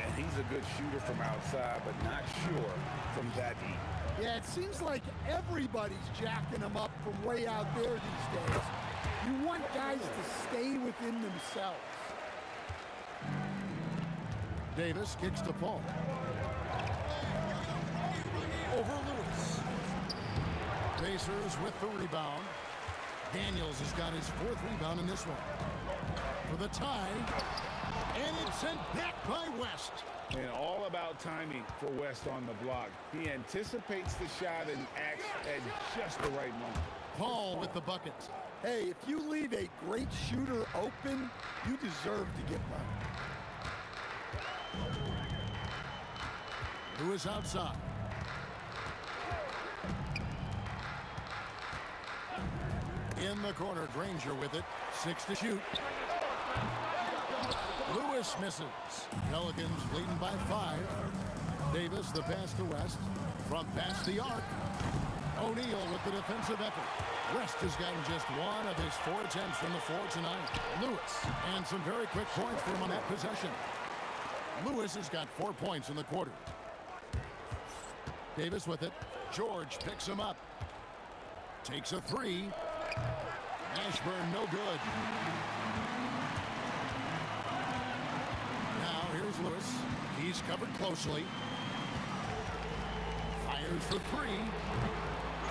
And he's a good shooter from outside, but not sure from that deep. Yeah, it seems like everybody's jacking him up from way out there these days. You want guys to stay within themselves. Davis kicks to Paul. Over Lewis. Pacers with the rebound. Daniels has got his 4th rebound in this one. For the tie. And it's sent back by West. And all about timing for West on the block. He anticipates the shot and acts at just the right moment. Paul with the buckets. Hey, if you leave a great shooter open, you deserve to get one. Lewis outside. In the corner, Granger with it. 6 to shoot. Lewis misses. Pelicans leading by 5. Davis, the pass to West. From past the arc. O'Neal with the defensive effort. West has gotten just 1 of his 4 attempts from the floor tonight. Lewis, and some very quick points for him on that possession. Lewis has got 4 points in the quarter. Davis with it. George picks him up. Takes a 3. Mashburn, no good. Now here's Lewis. He's covered closely. Fires for 3.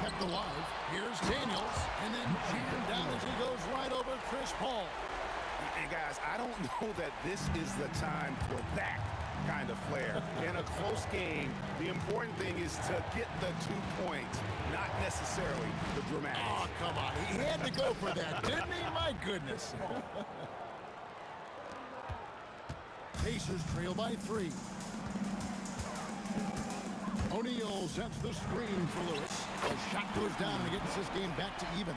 Kept alive. Here's Daniels. And then jammed down as he goes right over Chris Paul. And guys, I don't know that this is the time for that kind of flair. In a close game, the important thing is to get the 2 points, not necessarily the dramatics. Oh, come on. He had to go for that, didn't he? My goodness. Pacers trail by 3. O'Neal sets the screen for Lewis. The shot goes down and it gets this game back to even.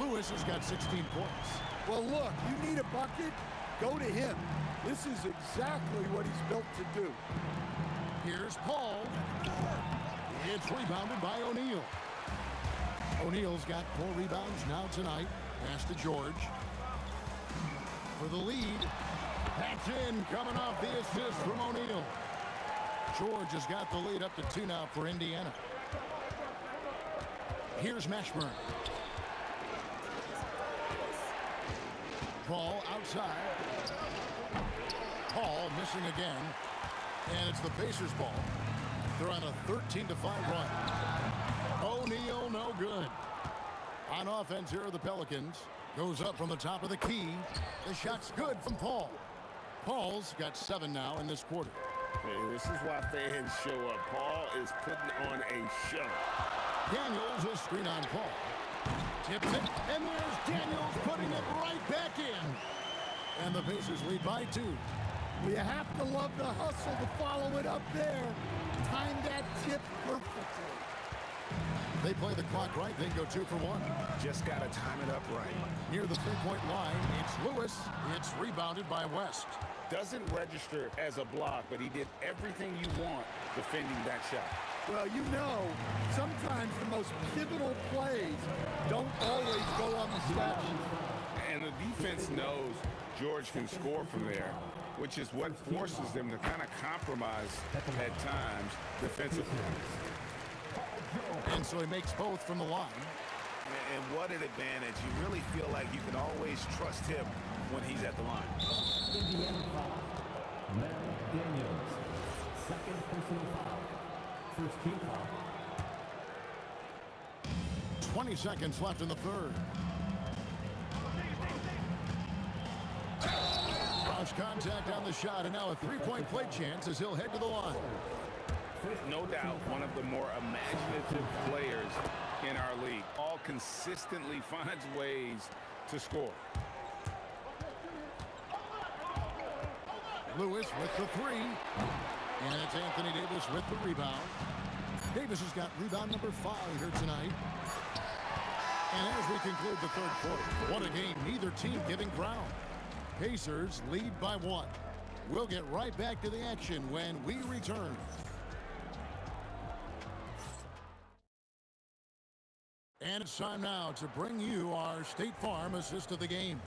Lewis has got 16 points. Well, look, you need a bucket, go to him. This is exactly what he's built to do. Here's Paul. It's rebounded by O'Neal. O'Neal's got 4 rebounds now tonight. Pass to George. for the lead. That's in, coming off the assist from O'Neal. George has got the lead up to 2 now for Indiana. Here's Mashburn. Paul outside. Paul missing again. And it's the Pacers' ball. They're on a 13-5 run. O'Neal, no good. On offense here are the Pelicans. Goes up from the top of the key. The shot's good from Paul. Paul's got 7 now in this quarter. Hey, this is why fans show up. Paul is putting on a show. Daniels will screen on Paul. Tips it, and there's Daniels putting it right back in. And the Pacers lead by 2. Well, you have to love the hustle to follow it up there. Timed that tip perfectly. They play the clock right, they go 2 for 1. Just got to time it up right. Near the three-point line, it's Lewis. It's rebounded by West. Doesn't register as a block, but he did everything you want defending that shot. Well, you know, sometimes the most pivotal plays don't always go on the stat sheet. And the defense knows George can score from there, which is what forces them to kind of compromise at times defensively. And so he makes both from the line. And what an advantage. You really feel like you can always trust him when he's at the line. Indiana foul. Matt Daniels. Second personal foul. First team foul. 20 seconds left in the third. Cross contact on the shot, and now a three-point play chance as he'll head to the line. No doubt one of the more imaginative players in our league. All consistently finds ways to score. Lewis with the 3. And it's Anthony Davis with the rebound. Davis has got rebound number 5 here tonight. And as we conclude the third quarter, what a game, neither team giving ground. Pacers lead by 1. We'll get right back to the action when we return. And it's time now to bring you our State Farm assist of the game.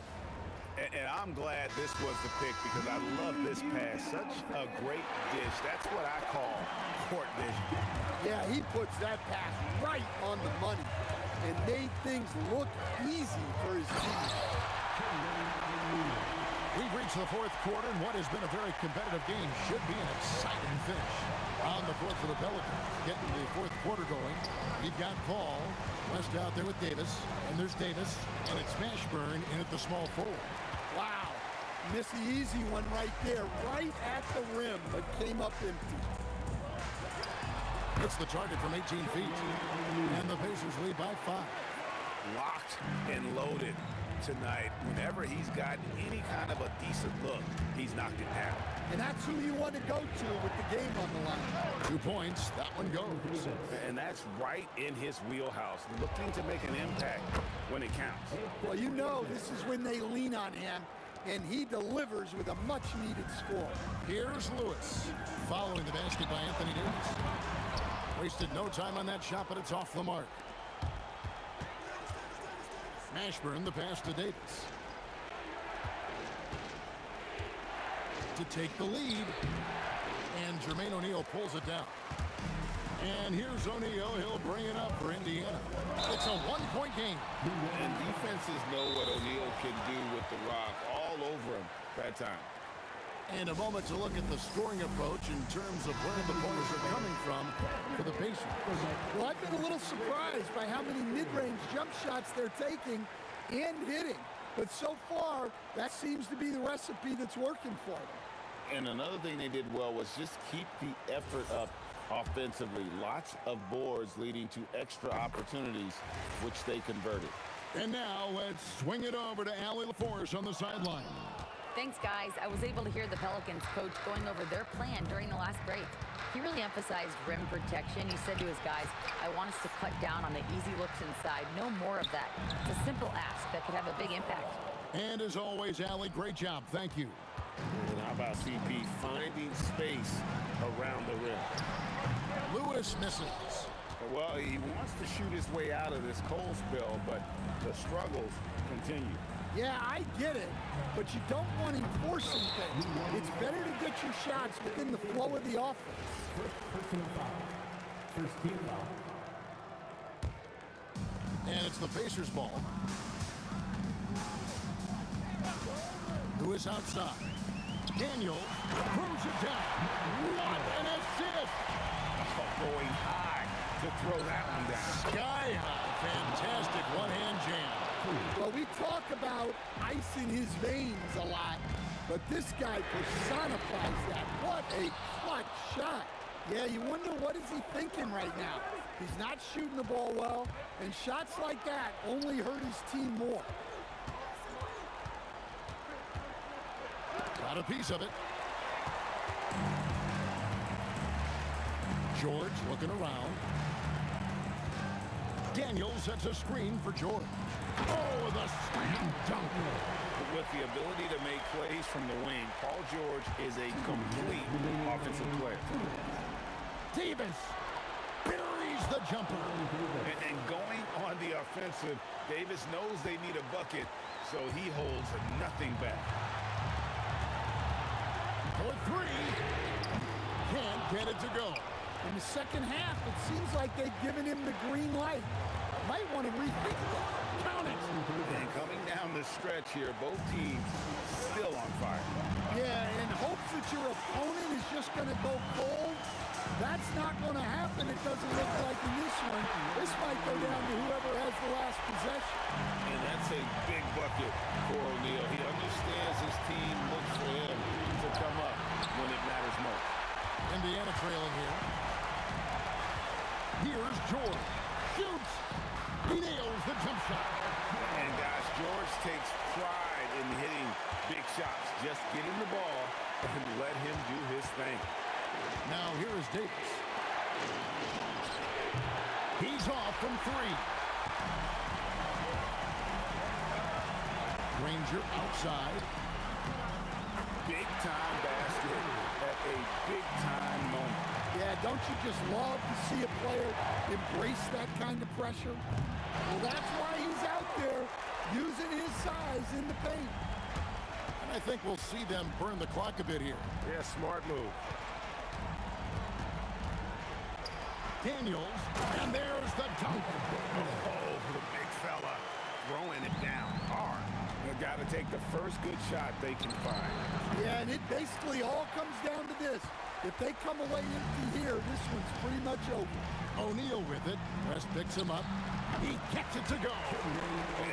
And I'm glad this was the pick because I love this pass. Such a great dish. That's what I call court vision. Yeah, he puts that pass right on the money and made things look easy for his team. We've reached the fourth quarter, and what has been a very competitive game should be an exciting finish. On the board for the Pelicans, getting the fourth quarter going. You've got Paul, West out there with Davis, and there's Davis, and it's Mashburn in at the small forward. Wow, missed the easy one right there, right at the rim, but came up empty. It's the target from 18 feet, and the Pacers lead by 5. Locked and loaded tonight. Whenever he's got any kind of a decent look, he's knocked it down. And that's who you want to go to with the game on the line. 2 points, that one goes. And that's right in his wheelhouse, looking to make an impact when it counts. Well, you know this is when they lean on him, and he delivers with a much-needed score. Here's Lewis, following the basket by Anthony Davis. Wasted no time on that shot, but it's off the mark. Mashburn, the pass to Davis. To take the lead. And Jermaine O'Neal pulls it down. And here's O'Neal. He'll bring it up for Indiana. It's a one-point game. And defenses know what O'Neal can do with the rock all over him that time. And a moment to look at the scoring approach in terms of where the points are coming from for the Pacers. Well, I've been a little surprised by how many mid-range jump shots they're taking and hitting. But so far, that seems to be the recipe that's working for them. And another thing they did well was just keep the effort up offensively. Lots of boards leading to extra opportunities, which they converted. And now let's swing it over to Allie LaForce on the sideline. Thanks, guys. I was able to hear the Pelicans coach going over their plan during the last break. He really emphasized rim protection. He said to his guys, I want us to cut down on the easy looks inside. No more of that. It's a simple ask that could have a big impact. And as always, Allie, great job. Thank you. And how about CP finding space around the rim? Lewis misses. Well, he wants to shoot his way out of this cold spell, but the struggles continue. Yeah, I get it, but you don't want him forcing things. It's better to get your shots within the flow of the offense. First personal foul. First team foul. And it's the Pacers' ball. Lewis outside. Daniel throws it down. What an assist! Going high to throw that one down. Sky high. Fantastic one-hand jam. Well, we talk about ice in his veins a lot, but this guy personifies that. What a clutch shot. Yeah, you wonder what is he thinking right now. He's not shooting the ball well, and shots like that only hurt his team more. Got a piece of it. George looking around. Daniel sets a screen for George. Oh, the slam dunk. With the ability to make plays from the wing, Paul George is a complete offensive player. Davis buries the jumper. And going on the offensive, Davis knows they need a bucket, so he holds nothing back. For three. Can't get it to go. In the second half, it seems like they've given him the green light. Might want to rethink that. Count it. And coming down the stretch here, both teams still on fire. Yeah, in hopes that your opponent is just going to go cold. That's not going to happen. It doesn't look like in this one. This might go down to whoever has the last possession. And that's a big bucket for O'Neal. He understands his team looks for him to come up when it matters most. Indiana trailing here. Here's George. Shoots. He nails the jump shot. And guys, George takes pride in hitting big shots. Just get him the ball and let him do his thing. Now here is Davis. He's off from three. Granger outside. Big time basket at a big time moment. Yeah, don't you just love to see a player embrace that kind of pressure? Well, that's why he's out there using his size in the paint. And I think we'll see them burn the clock a bit here. Yeah, smart move. Daniels, and there's the dunk. Oh, the big fella throwing it down hard. They got to take the first good shot they can find. Yeah, and it basically all comes down to this. If they come away empty here, this one's pretty much over. O'Neal with it. West picks him up. He gets it to go.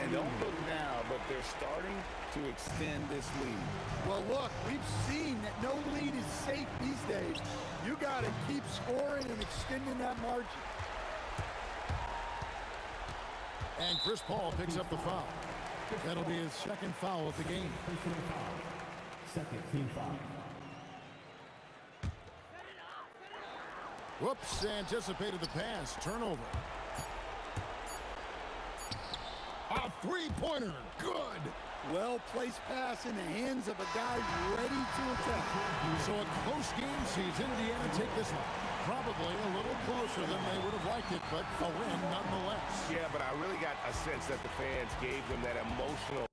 And don't look now, but they're starting to extend this lead. Well, look, we've seen that no lead is safe these days. You got to keep scoring and extending that margin. And Chris Paul picks up the foul. That'll be his second foul of the game. Personal foul. Second team foul. Whoops, anticipated the pass. Turnover. A three-pointer. Good. Well-placed pass in the hands of a guy ready to attack. So a close game sees Indiana take this one. Probably a little closer than they would have liked it, but a win nonetheless. Yeah, but I really got a sense that the fans gave them that emotional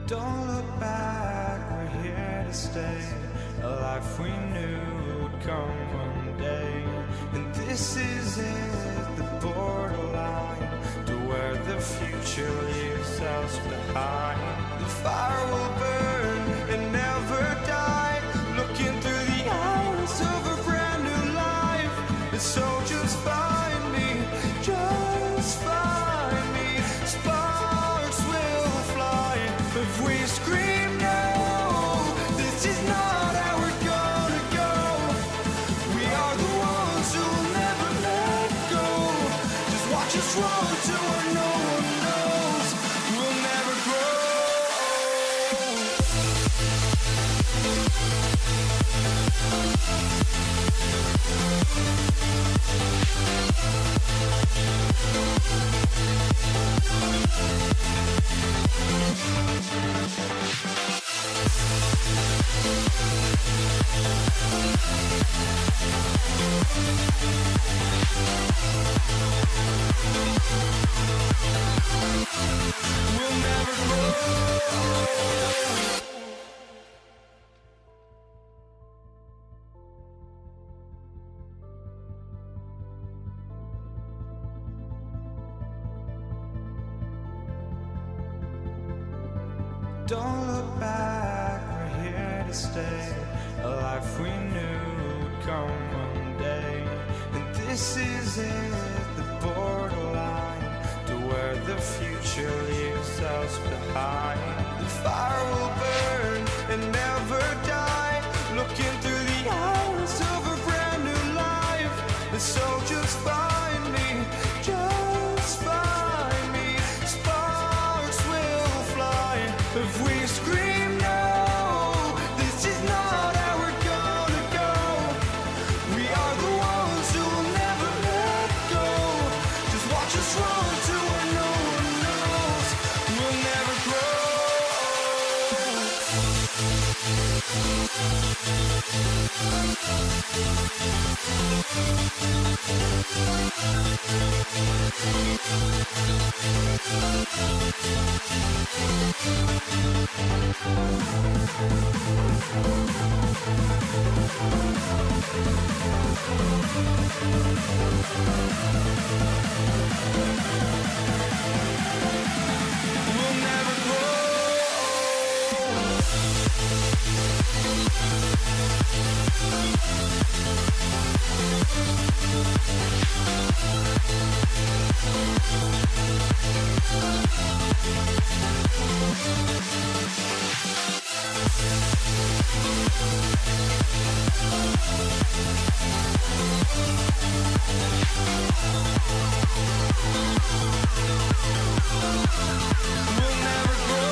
Don't look back, we're here to stay. A life we knew would come one day. And this is it, the borderline to where the future leaves us behind. The fire will burn and never die, looking through the eyes of a brand new life. And so just find me, just find me. Sparks will fly if we scream no. This is not how we're gonna go. We are the ones who will never let go. Just watch us run to where no one knows. We'll never grow. We'll never grow. Don't look back, we're here to stay. A life we knew would come one day. And this is it, the borderline to where the future leaves us behind. The fire will burn and never die, looking through the eyes of a brand new life. And so just find me, just find me. Sparks will fly if we scream no. This is not how we're gonna go. We are the ones who will never let go. Just watch us run to where no one knows. We'll never grow. We'll never grow. We'll never grow.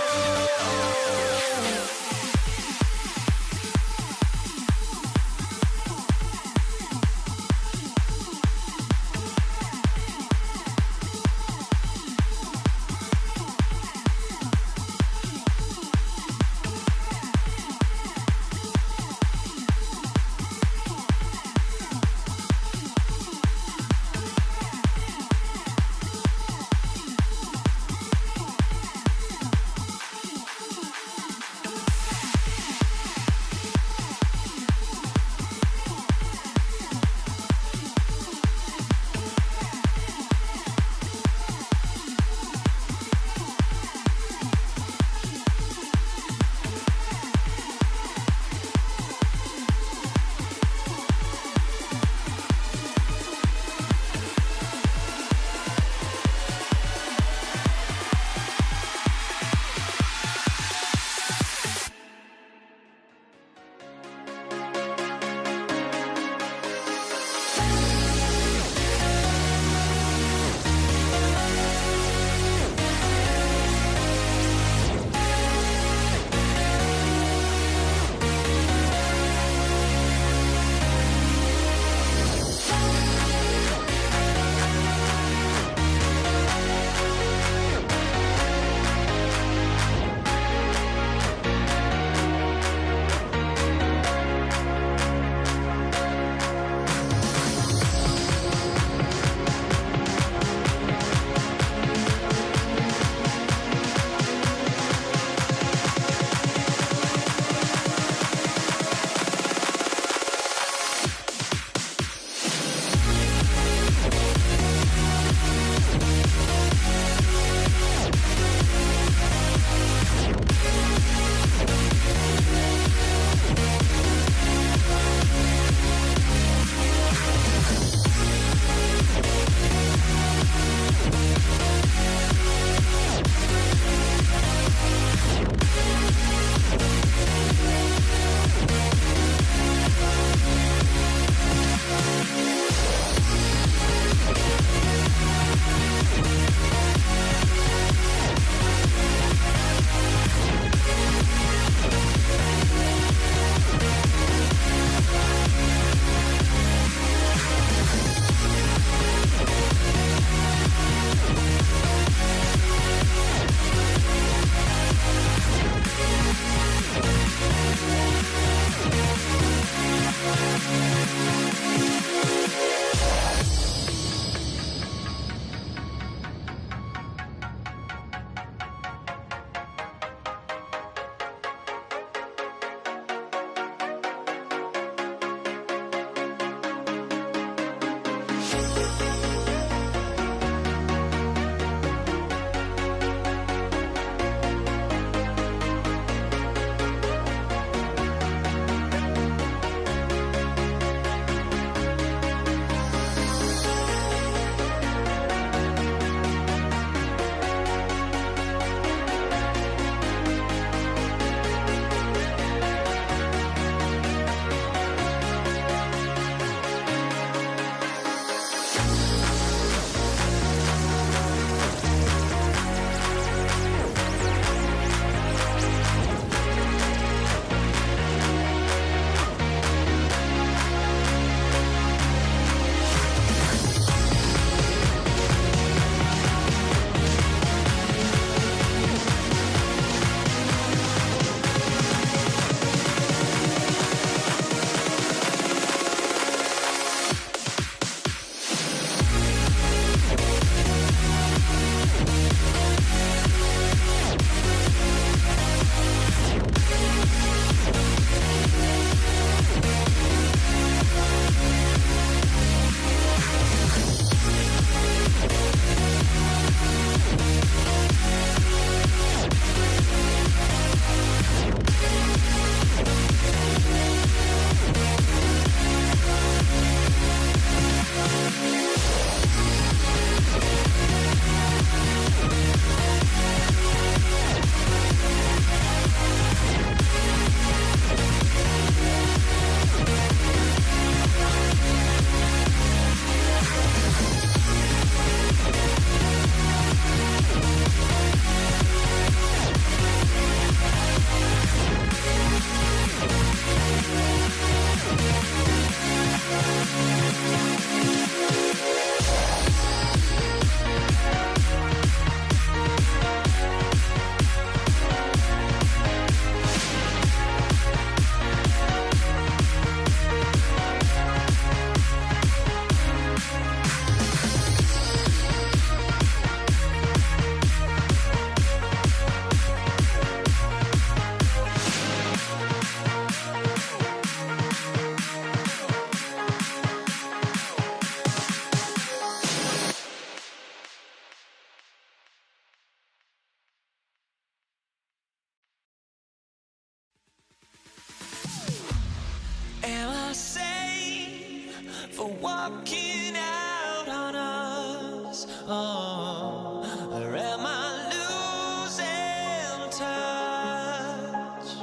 walking out on us? Oh, or am I losing touch?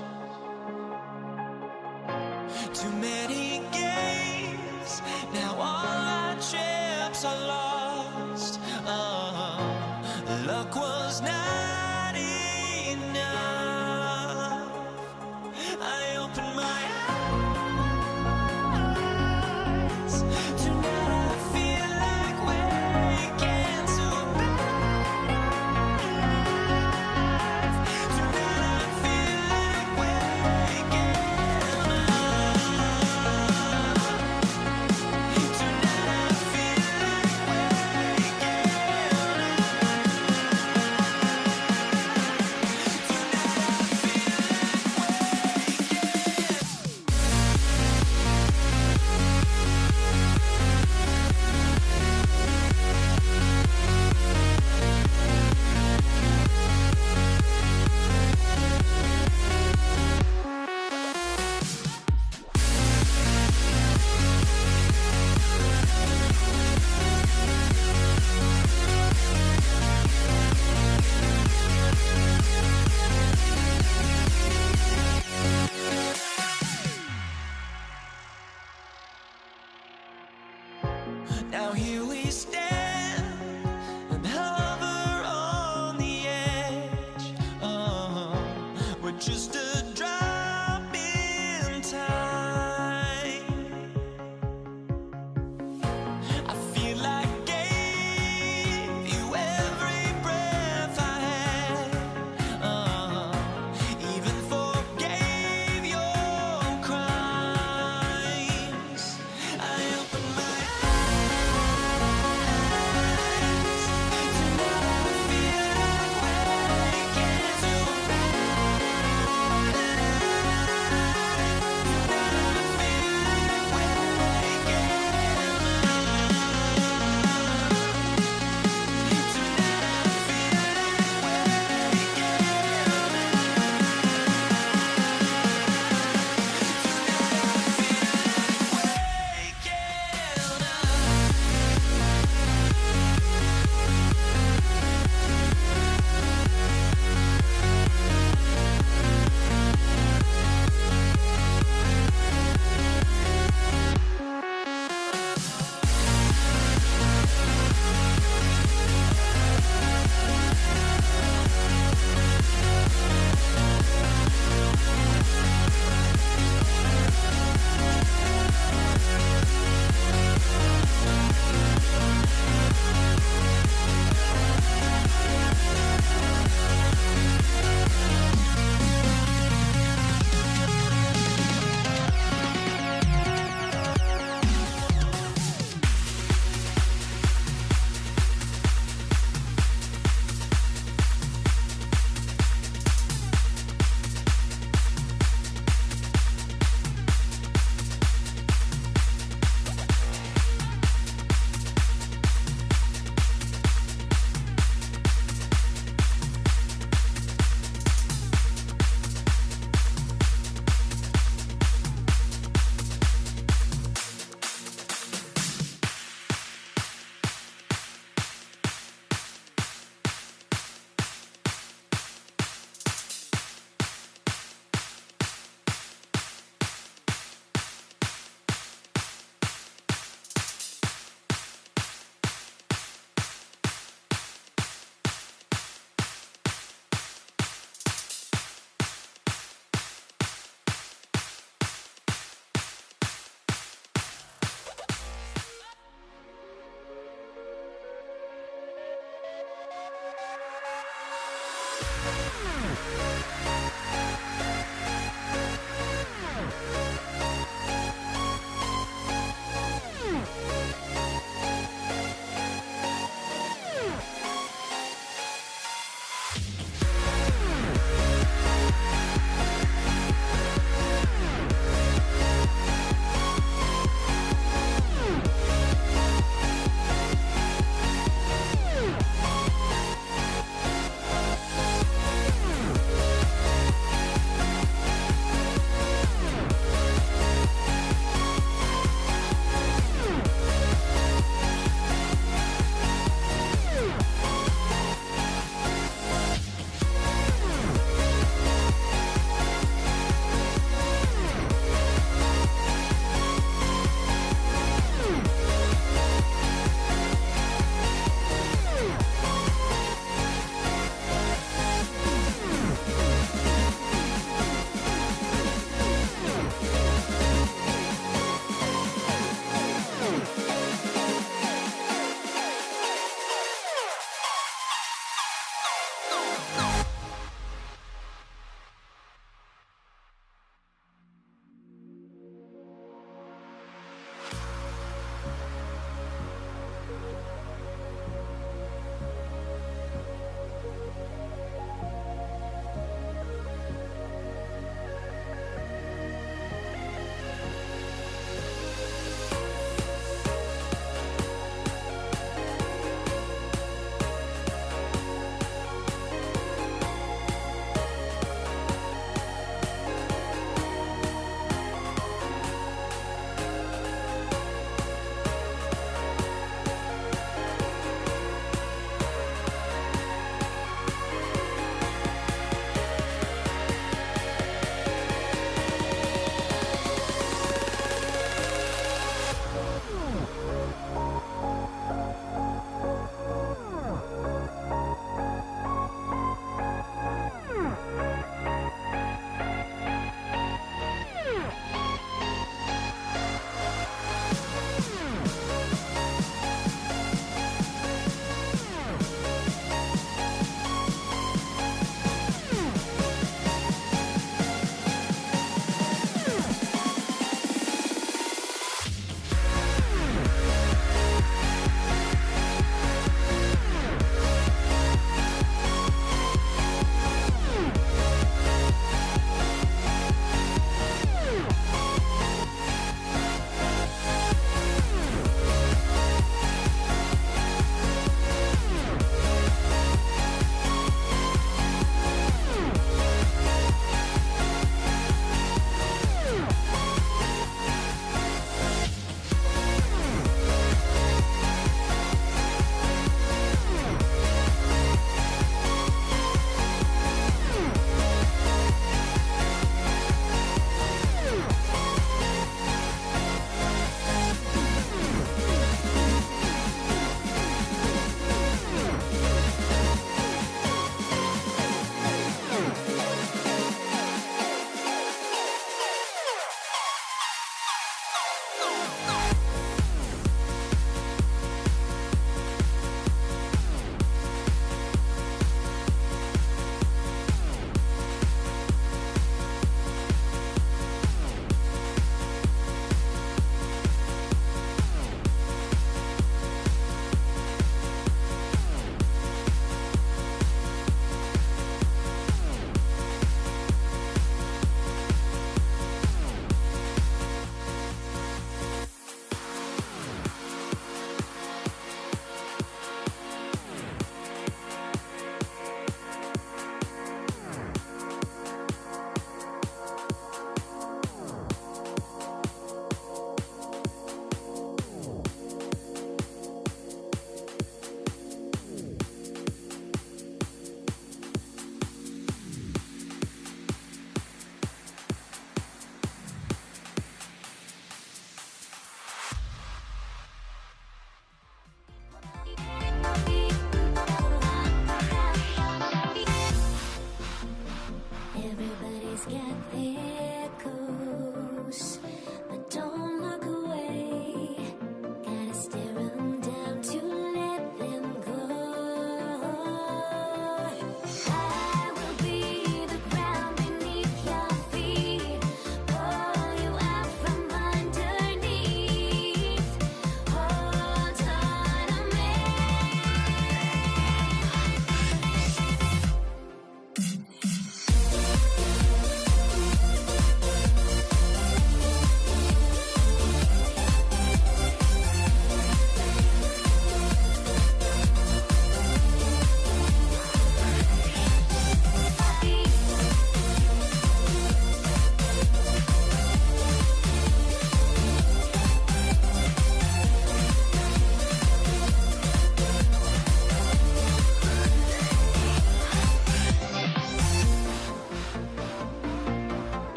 Too many games, now all our chips are lost. Oh, luck was not enough. I opened my eyes. Tonight I feel like waking to a better life. Tonight I feel like waking up. Tonight I feel like waking Now here we stand and hover on the edge. We're just a drop in time. I feel like gave you every breath I had. Even forgave your crimes. I opened my eyes.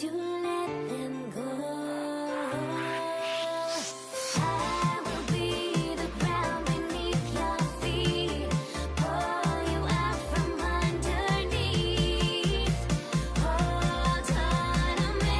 to let them go. I will be the ground beneath your feet, pull you out from underneath. Hold on to me.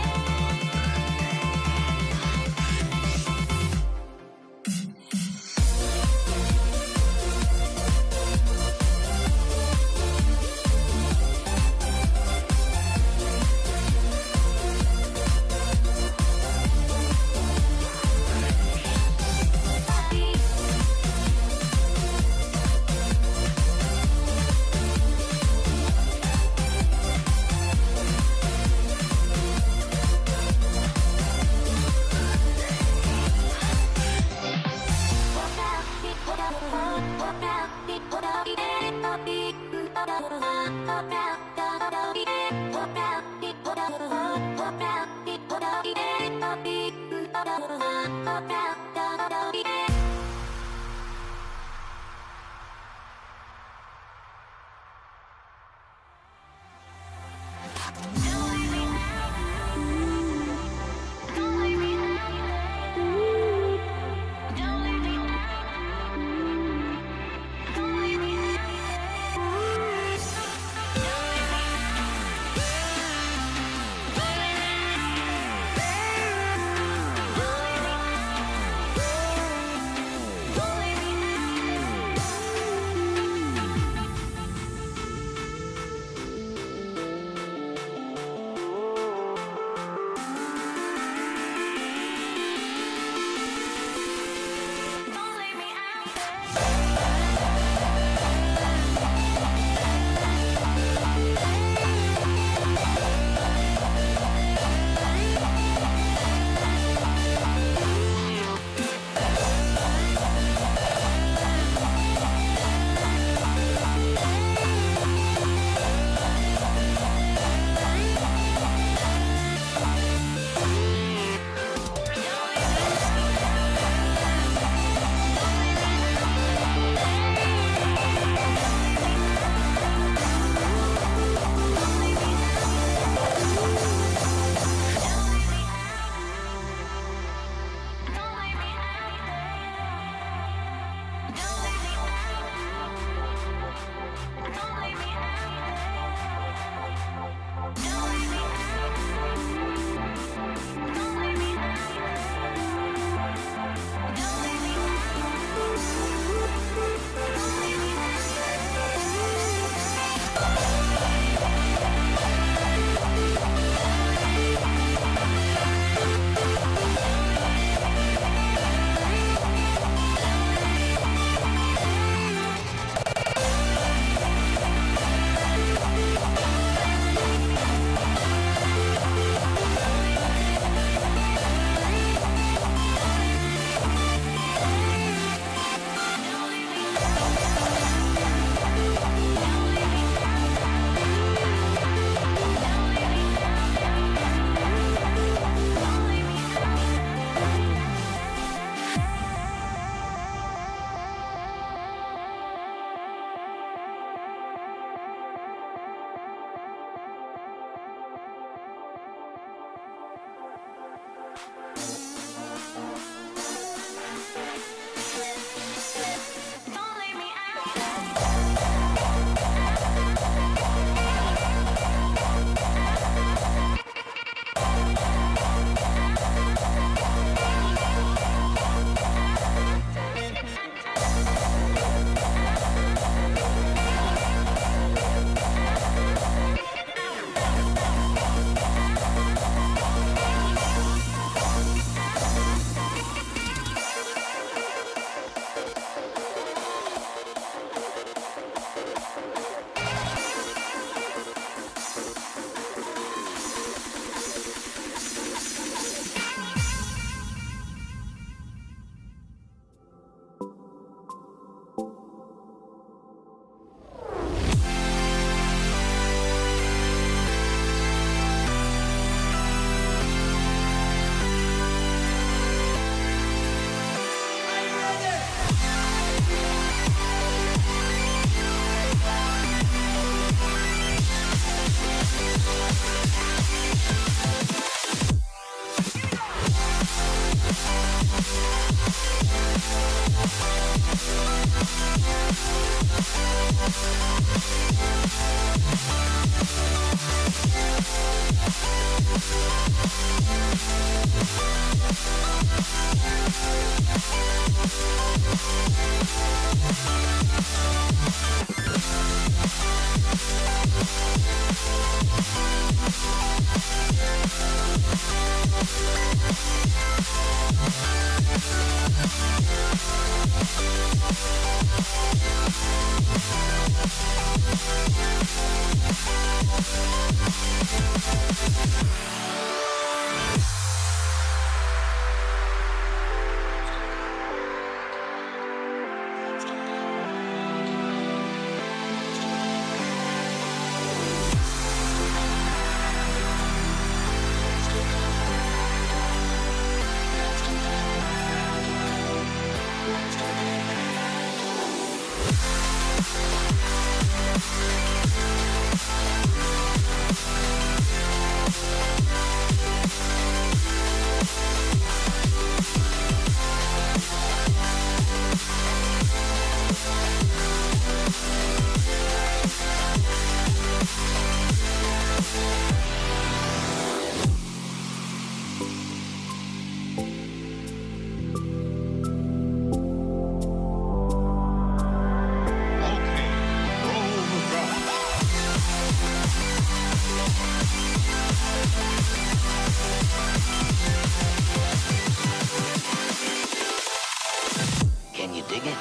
Can you dig it?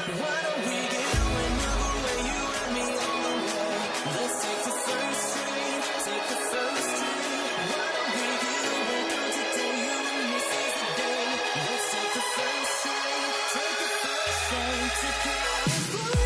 Why don't we get another way you and me on the way? Let's take the first train, take the first train. Why don't we get away from today? You and me seize the day. Let's take the first train, take the first train to California.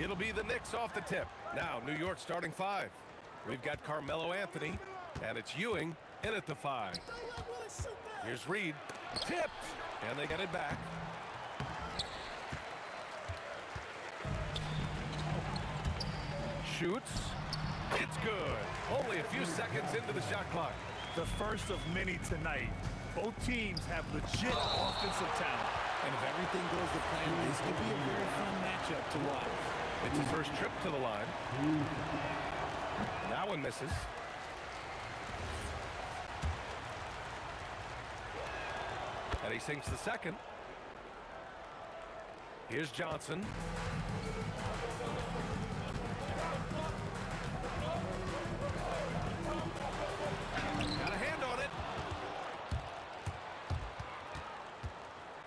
It'll be the Knicks off the tip. Now, New York starting five. We've got Carmelo Anthony, and it's Ewing in at the 5. Here's Reed. Tipped, and they get it back. Shoots. It's good. Only a few seconds into the shot clock. The first of many tonight. Both teams have legit offensive talent. And if everything goes to plan, this could be a very fun matchup to watch. It's his first trip to the line. misses. And he sinks the second. Here's Johnson. Got a hand on it.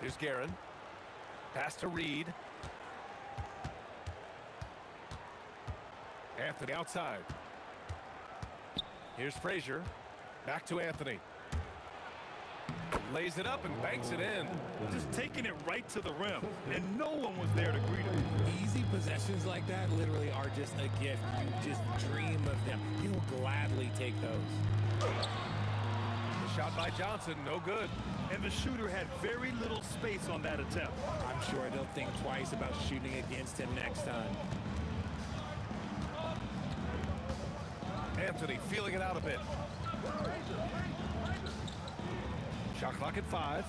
Here's Guerin. Pass to Reed. Anthony outside. Here's Frazier. Back to Anthony. Lays it up and banks it in. Just taking it right to the rim, and no one was there to greet him. Easy possessions like that literally are just a gift. You just dream of them. You'll gladly take those. The shot by Johnson, no good. And the shooter had very little space on that attempt. I'm sure they'll think twice about shooting against him next time. Anthony feeling it out a bit. Shot clock at 5.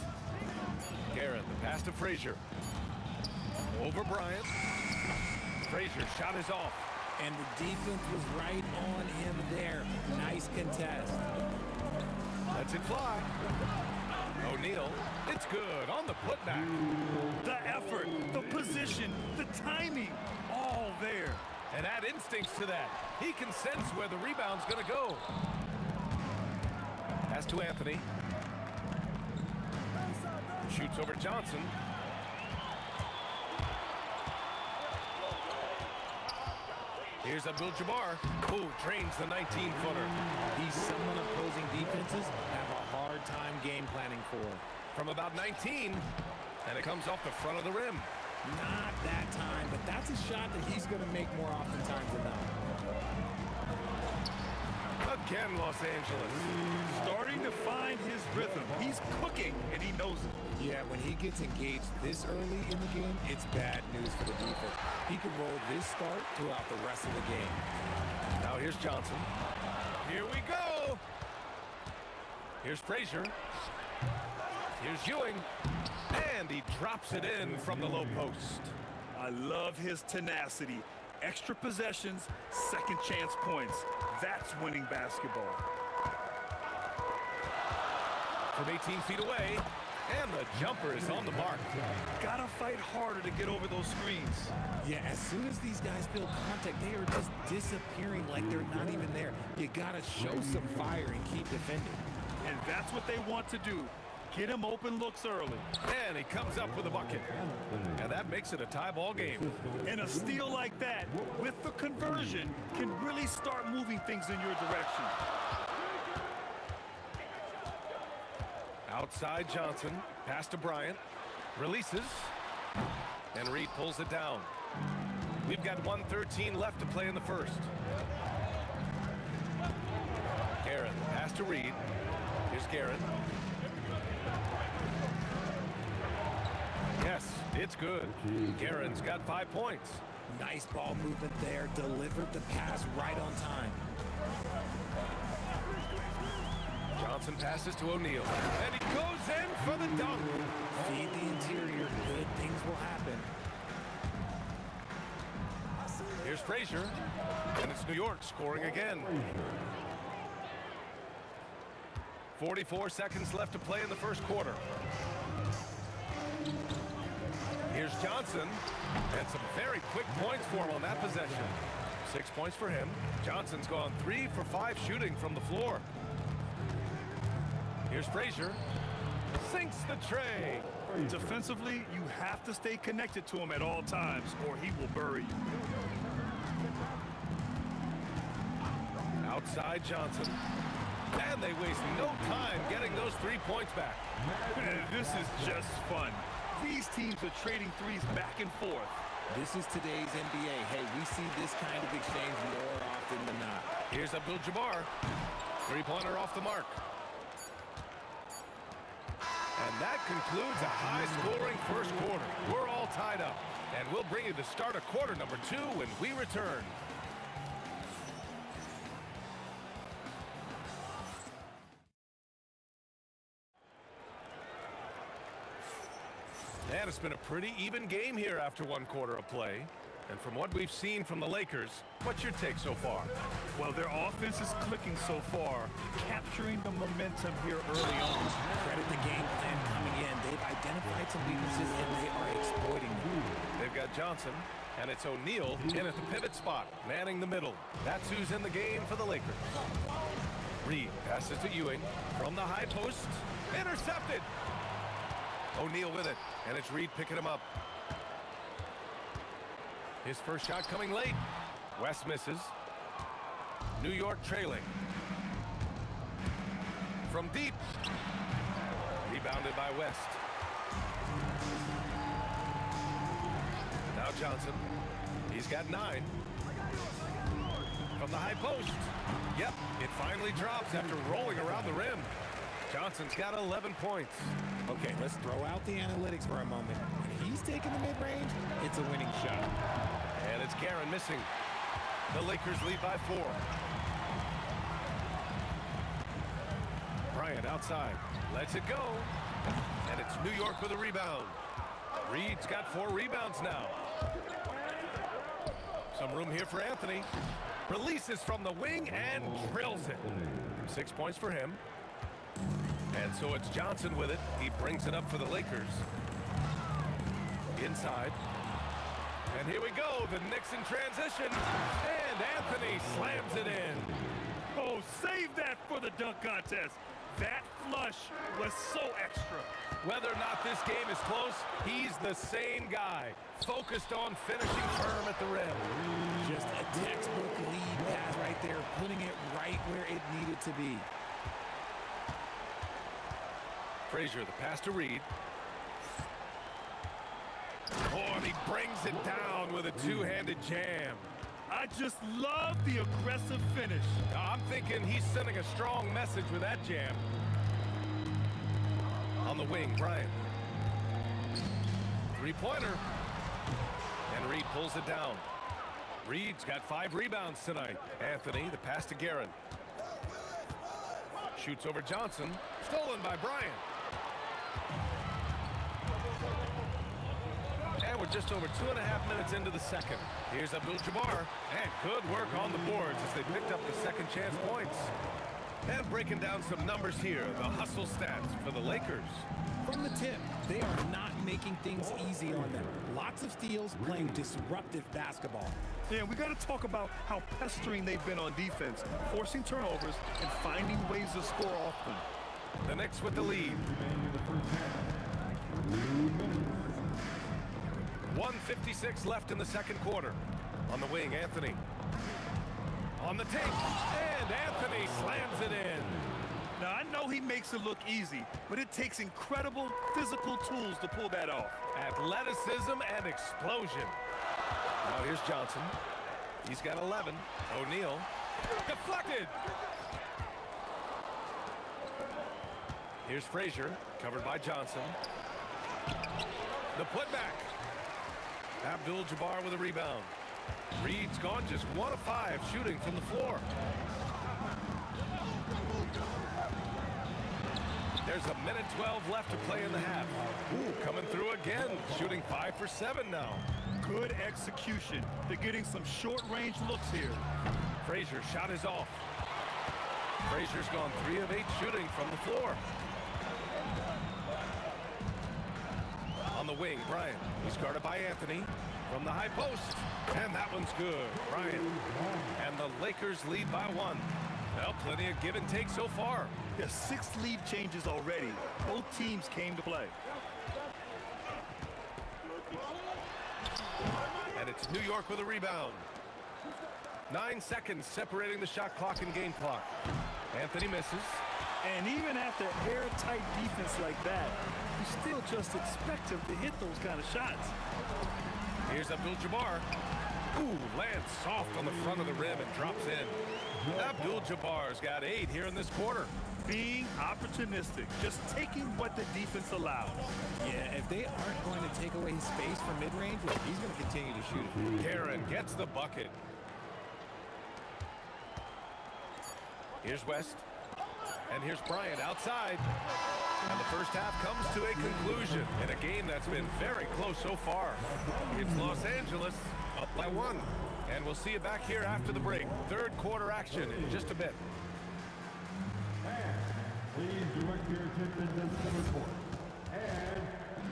Guerin, the pass to Frazier. Over Bryant. Frazier's shot is off. And the defense was right on him there. Nice contest. Lets it fly. O'Neal, it's good on the putback. The effort, the position, the timing, all there. And add instincts to that. He can sense where the rebound's going to go. Pass to Anthony. Shoots over Johnson. Here's Abdul-Jabbar, who drains the 19-footer. He's someone opposing defenses have a hard time game planning for. From about 19, and it comes off the front of the rim. Not that time, but that's a shot that he's going to make more oftentimes than not. Again, Los Angeles. Starting to find his rhythm. He's cooking, and he knows it. Yeah, when he gets engaged this early in the game, it's bad news for the defense. He can roll this start throughout the rest of the game. Now here's Johnson. Here we go. Here's Frazier. Here's Ewing. And he drops it in from the low post. I love his tenacity. Extra possessions, second chance points. That's winning basketball. From 18 feet away, and the jumper is on the mark. Gotta fight harder to get over those screens. Yeah, as soon as these guys feel contact, they are just disappearing like they're not even there. You gotta show some fire and keep defending. And that's what they want to do. Get him open looks early. And he comes up with a bucket. And that makes it a tie ball game. And a steal like that, with the conversion, can really start moving things in your direction. Outside Johnson, pass to Bryant, releases, and Reed pulls it down. We've got 1:13 left to play in the first. Guerin, pass to Reed. Here's Guerin. Yes, it's good. Guerin's got 5 points. Nice ball movement there. Delivered the pass right on time. Johnson passes to O'Neal. And he goes in for the dunk. Feed the interior. Good things will happen. Here's Frazier. And it's New York scoring again. 44 seconds left to play in the first quarter. Here's Johnson. And some very quick points for him on that possession. 6 points for him. Johnson's gone 3 for 5 shooting from the floor. Here's Frazier. Sinks the tray. Defensively, you have to stay connected to him at all times, or he will bury you. Outside Johnson. And they waste no time getting those 3 points back. This is just fun. These teams are trading threes back and forth. This is today's NBA. Hey, we see this kind of exchange more often than not. Here's Abdul-Jabbar. Three-pointer off the mark. And that concludes a high-scoring first quarter. We're all tied up. And we'll bring you the start of quarter number 2 when we return. And it's been a pretty even game here after 1 quarter of play. And from what we've seen from the Lakers, what's your take so far? Well, their offense is clicking so far, capturing the momentum here early on. Credit the game plan coming in. They've identified some weaknesses, and they are exploiting them. They've got Johnson, and it's O'Neal in at the pivot spot, manning the middle. That's who's in the game for the Lakers. Reed passes to Ewing from the high post. Intercepted. O'Neal with it, and it's Reed picking him up. His first shot coming late. West misses. New York trailing. From deep. Rebounded by West. Now Johnson. He's got 9. From the high post. Yep, it finally drops after rolling around the rim. Johnson's got 11 points. Okay, let's throw out the analytics for a moment. When he's taking the mid-range, it's a winning shot. And it's Guerin missing. The Lakers lead by 4. Bryant outside. Lets it go. And it's New York with a rebound. Reed's got 4 rebounds now. Some room here for Anthony. Releases from the wing and drills it. 6 points for him. And so it's Johnson with it. He brings it up for the Lakers. Inside. And here we go. The Knicks in transition. And Anthony slams it in. Oh, save that for the dunk contest. That flush was so extra. Whether or not this game is close, he's the same guy. Focused on finishing firm at the rim. Just a textbook lead pass right there, putting it right where it needed to be. Frazier, the pass to Reed. Oh, and he brings it down with a two-handed jam. I just love the aggressive finish. I'm thinking he's sending a strong message with that jam. On the wing, Bryant. Three-pointer. And Reed pulls it down. Reed's got 5 rebounds tonight. Anthony, the pass to Guerin. Shoots over Johnson. Stolen by Bryant. And we're just over 2.5 minutes into the second. Here's Abdul-Jabbar. And good work on the boards as they picked up the second chance points. And breaking down some numbers here, the hustle stats for the Lakers. From the tip, they are not making things easy on them. Lots of steals, playing disruptive basketball. Yeah, we got to talk about how pestering they've been on defense, forcing turnovers and finding ways to score off them. The Knicks with the lead. 1:56 left in the second quarter. On the wing, Anthony. On the take, and Anthony slams it in. Now, I know he makes it look easy, but it takes incredible physical tools to pull that off. Athleticism and explosion. Now here's Johnson. He's got 11. O'Neal. Deflected. Here's Frazier, covered by Johnson. The putback. Abdul-Jabbar with a rebound. Reed's gone just 1 of 5 shooting from the floor. There's 1:12 left to play in the half. Ooh, coming through again, shooting 5 for 7 now. Good execution. They're getting some short-range looks here. Frazier shot is off. Frazier's gone 3 of 8 shooting from the floor. On the wing, Bryant. He's guarded by Anthony from the high post. And that one's good. Bryant. And the Lakers lead by 1. Well, plenty of give and take so far. There's 6 lead changes already. Both teams came to play. And it's New York with a rebound. 9 seconds separating the shot clock and game clock. Anthony misses. And even after airtight defense like that, you still just expect him to hit those kind of shots. Here's Abdul-Jabbar. Ooh, lands soft on the front of the rim and drops in. Abdul-Jabbar's got 8 here in this quarter. Being opportunistic, just taking what the defense allows. Yeah, if they aren't going to take away his space from mid-range, well, he's going to continue to shoot it. Guerin gets the bucket. Here's West. And here's Bryant outside. And the first half comes to a conclusion in a game that's been very close so far. It's Los Angeles Up by one. And we'll see you back here after the break. Third quarter action in just a bit. Please direct your attention to the report. And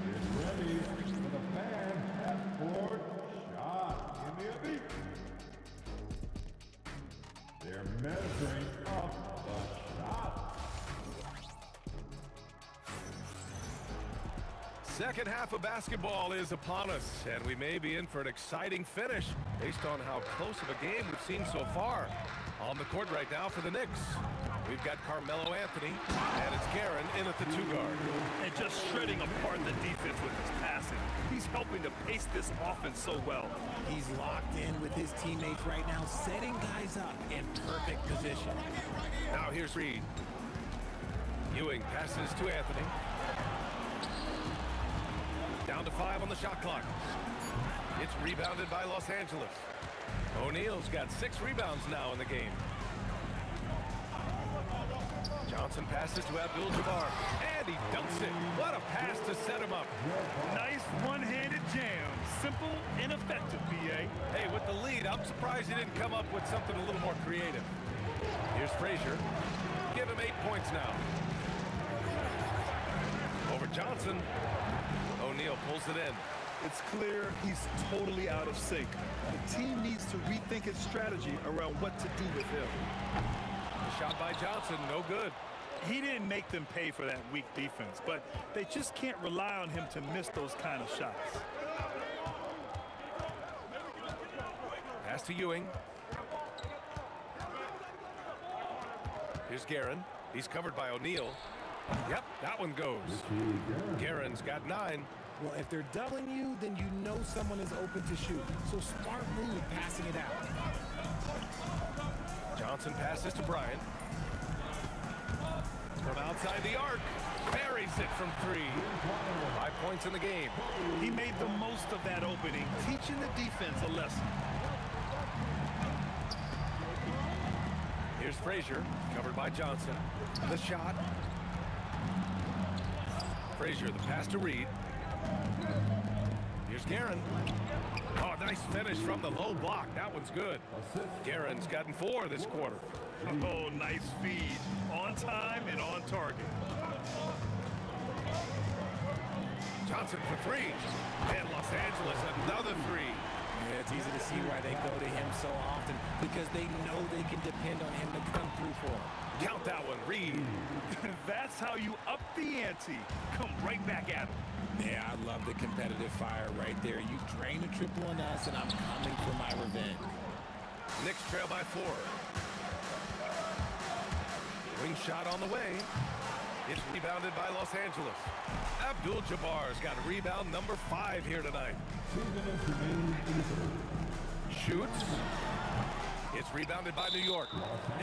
get ready for the fan half-court shot. Give me a beat. They're measuring up the shot. Second half of basketball is upon us, and we may be in for an exciting finish based on how close of a game we've seen so far. On the court right now for the Knicks, we've got Carmelo Anthony, and it's Guerin in at the 2-guard. And just shredding apart the defense with his passing. He's helping to pace this offense so well. He's locked in with his teammates right now, setting guys up in perfect position. Now here's Reed. Ewing passes to Anthony. Down to 5 on the shot clock. It's rebounded by Los Angeles. O'Neal's got 6 rebounds now in the game. Johnson passes to Abdul-Jabbar, and he dunks it. What a pass to set him up. Nice one-handed jam. Simple and effective, B.A. Hey, with the lead, I'm surprised he didn't come up with something a little more creative. Here's Frazier. Give him 8 points now. Over Johnson. O'Neal pulls it in. It's clear he's totally out of sync. The team needs to rethink its strategy around what to do with him. The shot by Johnson, no good. He didn't make them pay for that weak defense, but they just can't rely on him to miss those kind of shots. Pass to Ewing. Here's Guerin. He's covered by O'Neal. Yep, that one goes. Guerin's got 9. Well, if they're doubling you, then you know someone is open to shoot. So smart move passing it out. Johnson passes to Bryant. From outside the arc. Buries it from 3. 5 points in the game. He made the most of that opening, teaching the defense a lesson. Here's Frazier, covered by Johnson. The shot. Frazier, the pass to Reed. Here's Guerin. Oh, nice finish from the low block. That one's good. Guerin's gotten 4 this quarter. Oh, nice feed. On time and on target. Johnson for 3. And Los Angeles another 3. Yeah, it's easy to see why they go to him so often, because they know they can depend on him to come through for them. Count that one, Reed. That's how you up the ante. Come right back at him. Yeah, I love the competitive fire right there. You drain a triple on us, and I'm coming for my revenge. Knicks trail by 4. Wing shot on the way. It's rebounded by Los Angeles. Abdul-Jabbar's got rebound number 5 here tonight. Shoots. It's rebounded by New York.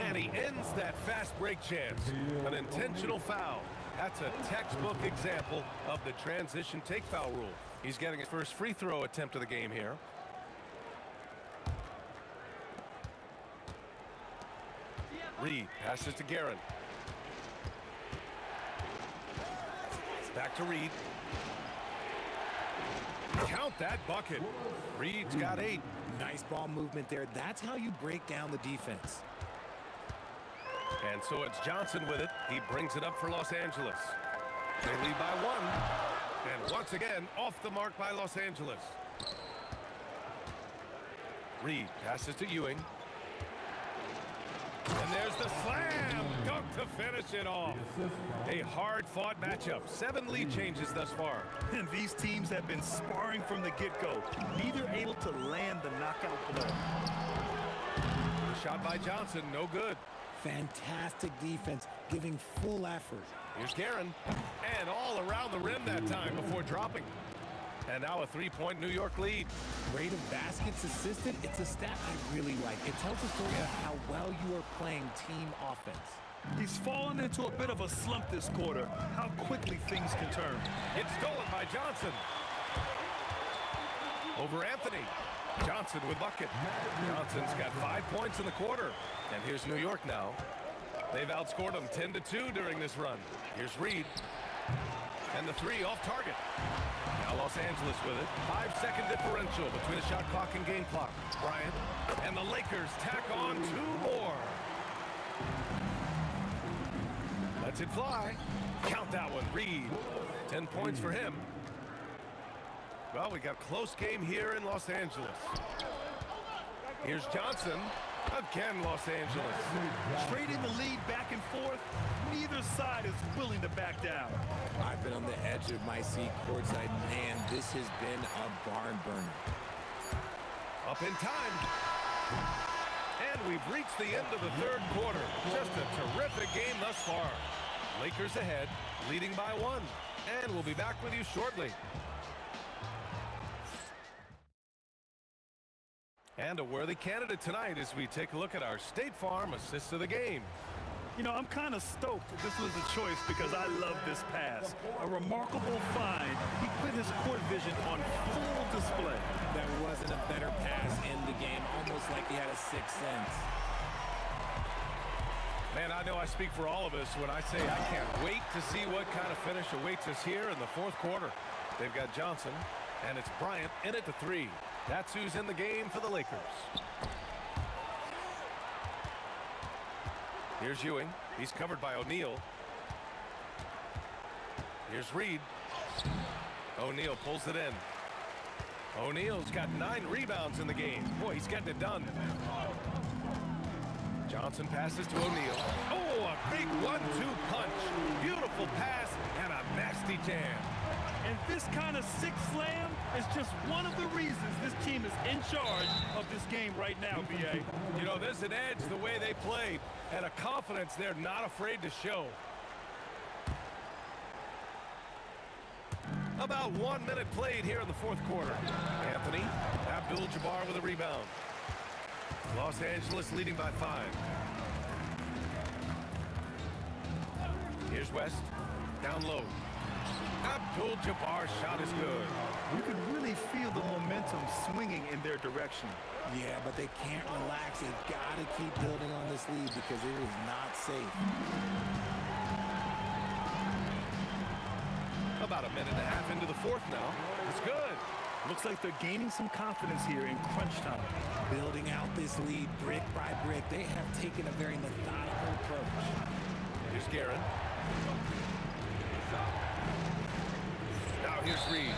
And he ends that fast break chance. An intentional foul. That's a textbook example of the transition take foul rule. He's getting his first free throw attempt of the game here. Reed passes to Guerin. Back to Reed. Count that bucket. Reed's got 8. Nice ball movement there. That's how you break down the defense. And so it's Johnson with it. He brings it up for Los Angeles. They lead by 1. And once again, off the mark by Los Angeles. Reed passes to Ewing. And there's the slam dunk to finish it off. A hard-fought matchup. 7 lead changes thus far. And these teams have been sparring from the get-go, neither able to land the knockout blow. The shot by Johnson, no good. Fantastic defense, giving full effort. Here's Guerin. And all around the rim that time before dropping. And now a 3-point New York lead. Rate of baskets assisted, it's a stat I really like. It tells a story of how well you are playing team offense. He's fallen into a bit of a slump this quarter. How quickly things can turn. It's stolen by Johnson. Over Anthony. Johnson with bucket. Johnson's got 5 points in the quarter. And here's New York now. They've outscored them 10-2 during this run. Here's Reed. And the 3 off target. Now Los Angeles with it. 5-second differential between the shot clock and game clock. Bryant. And the Lakers tack on 2 more. Lets it fly. Count that one. Reed. 10 points for him. Well, we got a close game here in Los Angeles. Here's Johnson. Again, Los Angeles. Trading the lead back and forth. Neither side is willing to back down. I've been on the edge of my seat courtside. Man, this has been a barn burner. Up in time. And we've reached the end of the 3rd quarter. Just a terrific game thus far. Lakers ahead, leading by 1. And we'll be back with you shortly. And a worthy candidate tonight as we take a look at our State Farm assist of the game. You know, I'm kind of stoked that this was a choice because I love this pass. A remarkable find. He put his court vision on full display. There wasn't a better pass in the game, almost like he had a sixth sense. Man, I know I speak for all of us when I say I can't wait to see what kind of finish awaits us here in the 4th quarter. They've got Johnson, and it's Bryant in at the 3. That's who's in the game for the Lakers. Here's Ewing. He's covered by O'Neal. Here's Reed. O'Neal pulls it in. O'Neal's got 9 rebounds in the game. Boy, he's getting it done. Johnson passes to O'Neal. Oh, a big 1-2 punch. Beautiful pass and a nasty jam. And this kind of sick slam is just one of the reasons this team is in charge of this game right now, B.A. You know, there's an edge the way they played and a confidence they're not afraid to show. About 1 minute played here in the 4th quarter. Anthony Abdul-Jabbar with a rebound. Los Angeles leading by 5. Here's West. Down low. Abdul-Jabbar's shot is good. You can really feel the momentum swinging in their direction. Yeah, but they can't relax. They've got to keep building on this lead because it is not safe. About a minute and a half into the 4th now. It's good. Looks like they're gaining some confidence here in crunch time. Building out this lead brick by brick. They have taken a very methodical approach. Here's Guerin. Now here's Reed.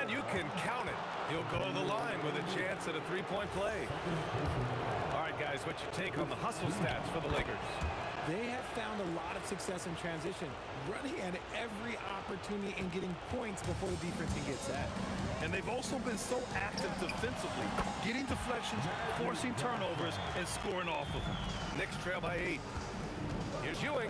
And you can count it. He'll go to the line with a chance at a 3-point play. All right, guys, what's your take on the hustle stats for the Lakers? They have found a lot of success in transition, running at every opportunity and getting points before the defense can get set. And they've also been so active defensively, getting deflections, forcing turnovers, and scoring off of them. Knicks trail by 8. Here's Ewing.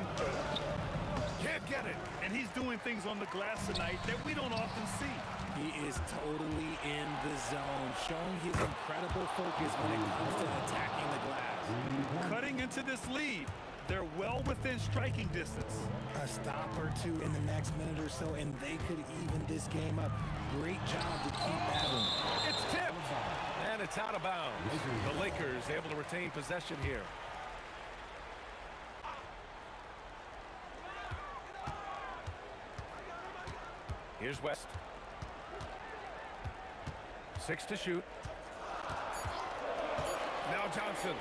Can't get it. And he's doing things on the glass tonight that we don't often see. He is totally in the zone, showing his incredible focus when it comes to attacking the glass. Cutting into this lead. They're well within striking distance. A stop or two in the next minute or so, and they could even this game up. Great job to keep battling. It's tipped, and it's out of bounds. The Lakers able to retain possession here. Here's West. 6 to shoot. Now Johnson.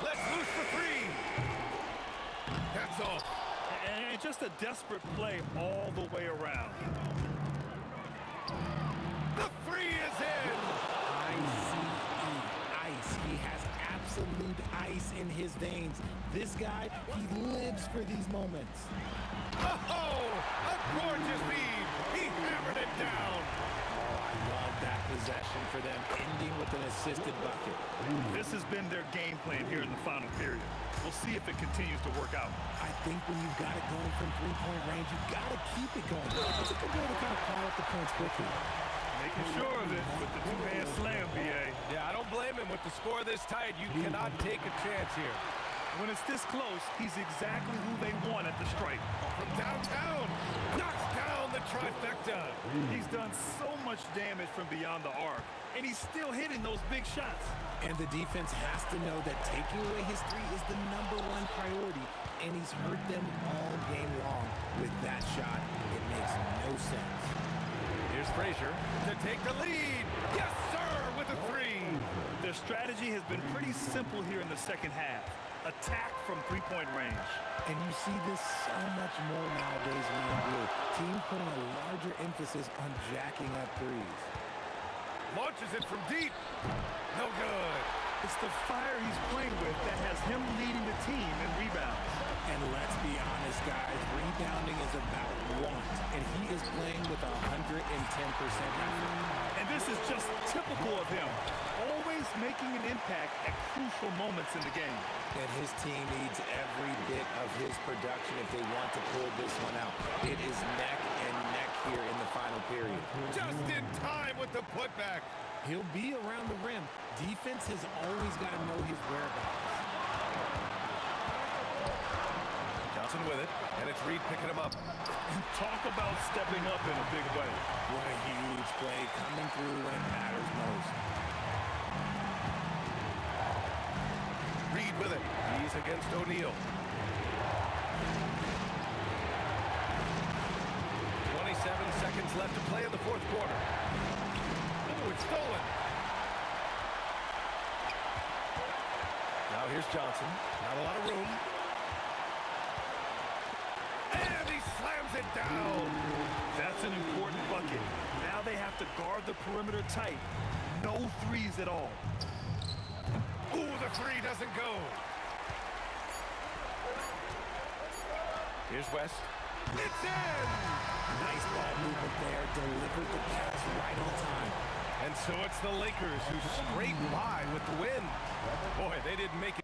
Let's loose for 3. That's off. And just a desperate play all the way around. The 3 is in. Ice. He has absolute ice in his veins. This guy, he lives for these moments. Oh, a gorgeous lead. He hammered it down. I love that possession for them, ending with an assisted bucket. This has been their game plan here in the final period. We'll see if it continues to work out. I think when you've got it going from three-point range, you've got to keep it going. It's a good way to kind of pile up the points quickly. Making sure of it with the two-man slam, B.A. Yeah, I don't blame him. With the score this tight, you cannot take a chance here. When it's this close, he's exactly who they want at the stripe. From downtown, knocks down the trifecta. He's done so much damage from beyond the arc, and he's still hitting those big shots. And the defense has to know that taking away his three is the #1 priority, and he's hurt them all game long with that shot. It makes no sense. Here's Frazier to take the lead. Yes, sir, with a three. Their strategy has been pretty simple here in the second half. Attack from three-point range. And you see this so much more nowadays in the NBA. Teams putting a larger emphasis on jacking up threes. Launches it from deep. No good. It's the fire he's playing with that has him leading the team in rebounds. And let's be honest, guys, rebounding is about want, and he is playing with 110% effort. And this is just typical of him, always making an impact at crucial moments in the game. And his team needs every bit of his production if they want to pull this one out. It is neck and neck here in the final period. Just in time with the putback. He'll be around the rim. Defense has always got to know his whereabouts. Johnson with it, and it's Reed picking him up. Talk about stepping up in a big way. What a huge play coming through when it matters most. Reed with it. He's against O'Neal. 27 seconds left to play in the fourth quarter. Oh, it's stolen. Now here's Johnson. Not a lot of room. And he slams it down. That's an important bucket. Now they have to guard the perimeter tight. No threes at all. Ooh, the three doesn't go. Here's West. It's in! Nice ball movement there. Delivered the pass right on time. And so it's the Lakers who scrape by with the win. Boy, they didn't make it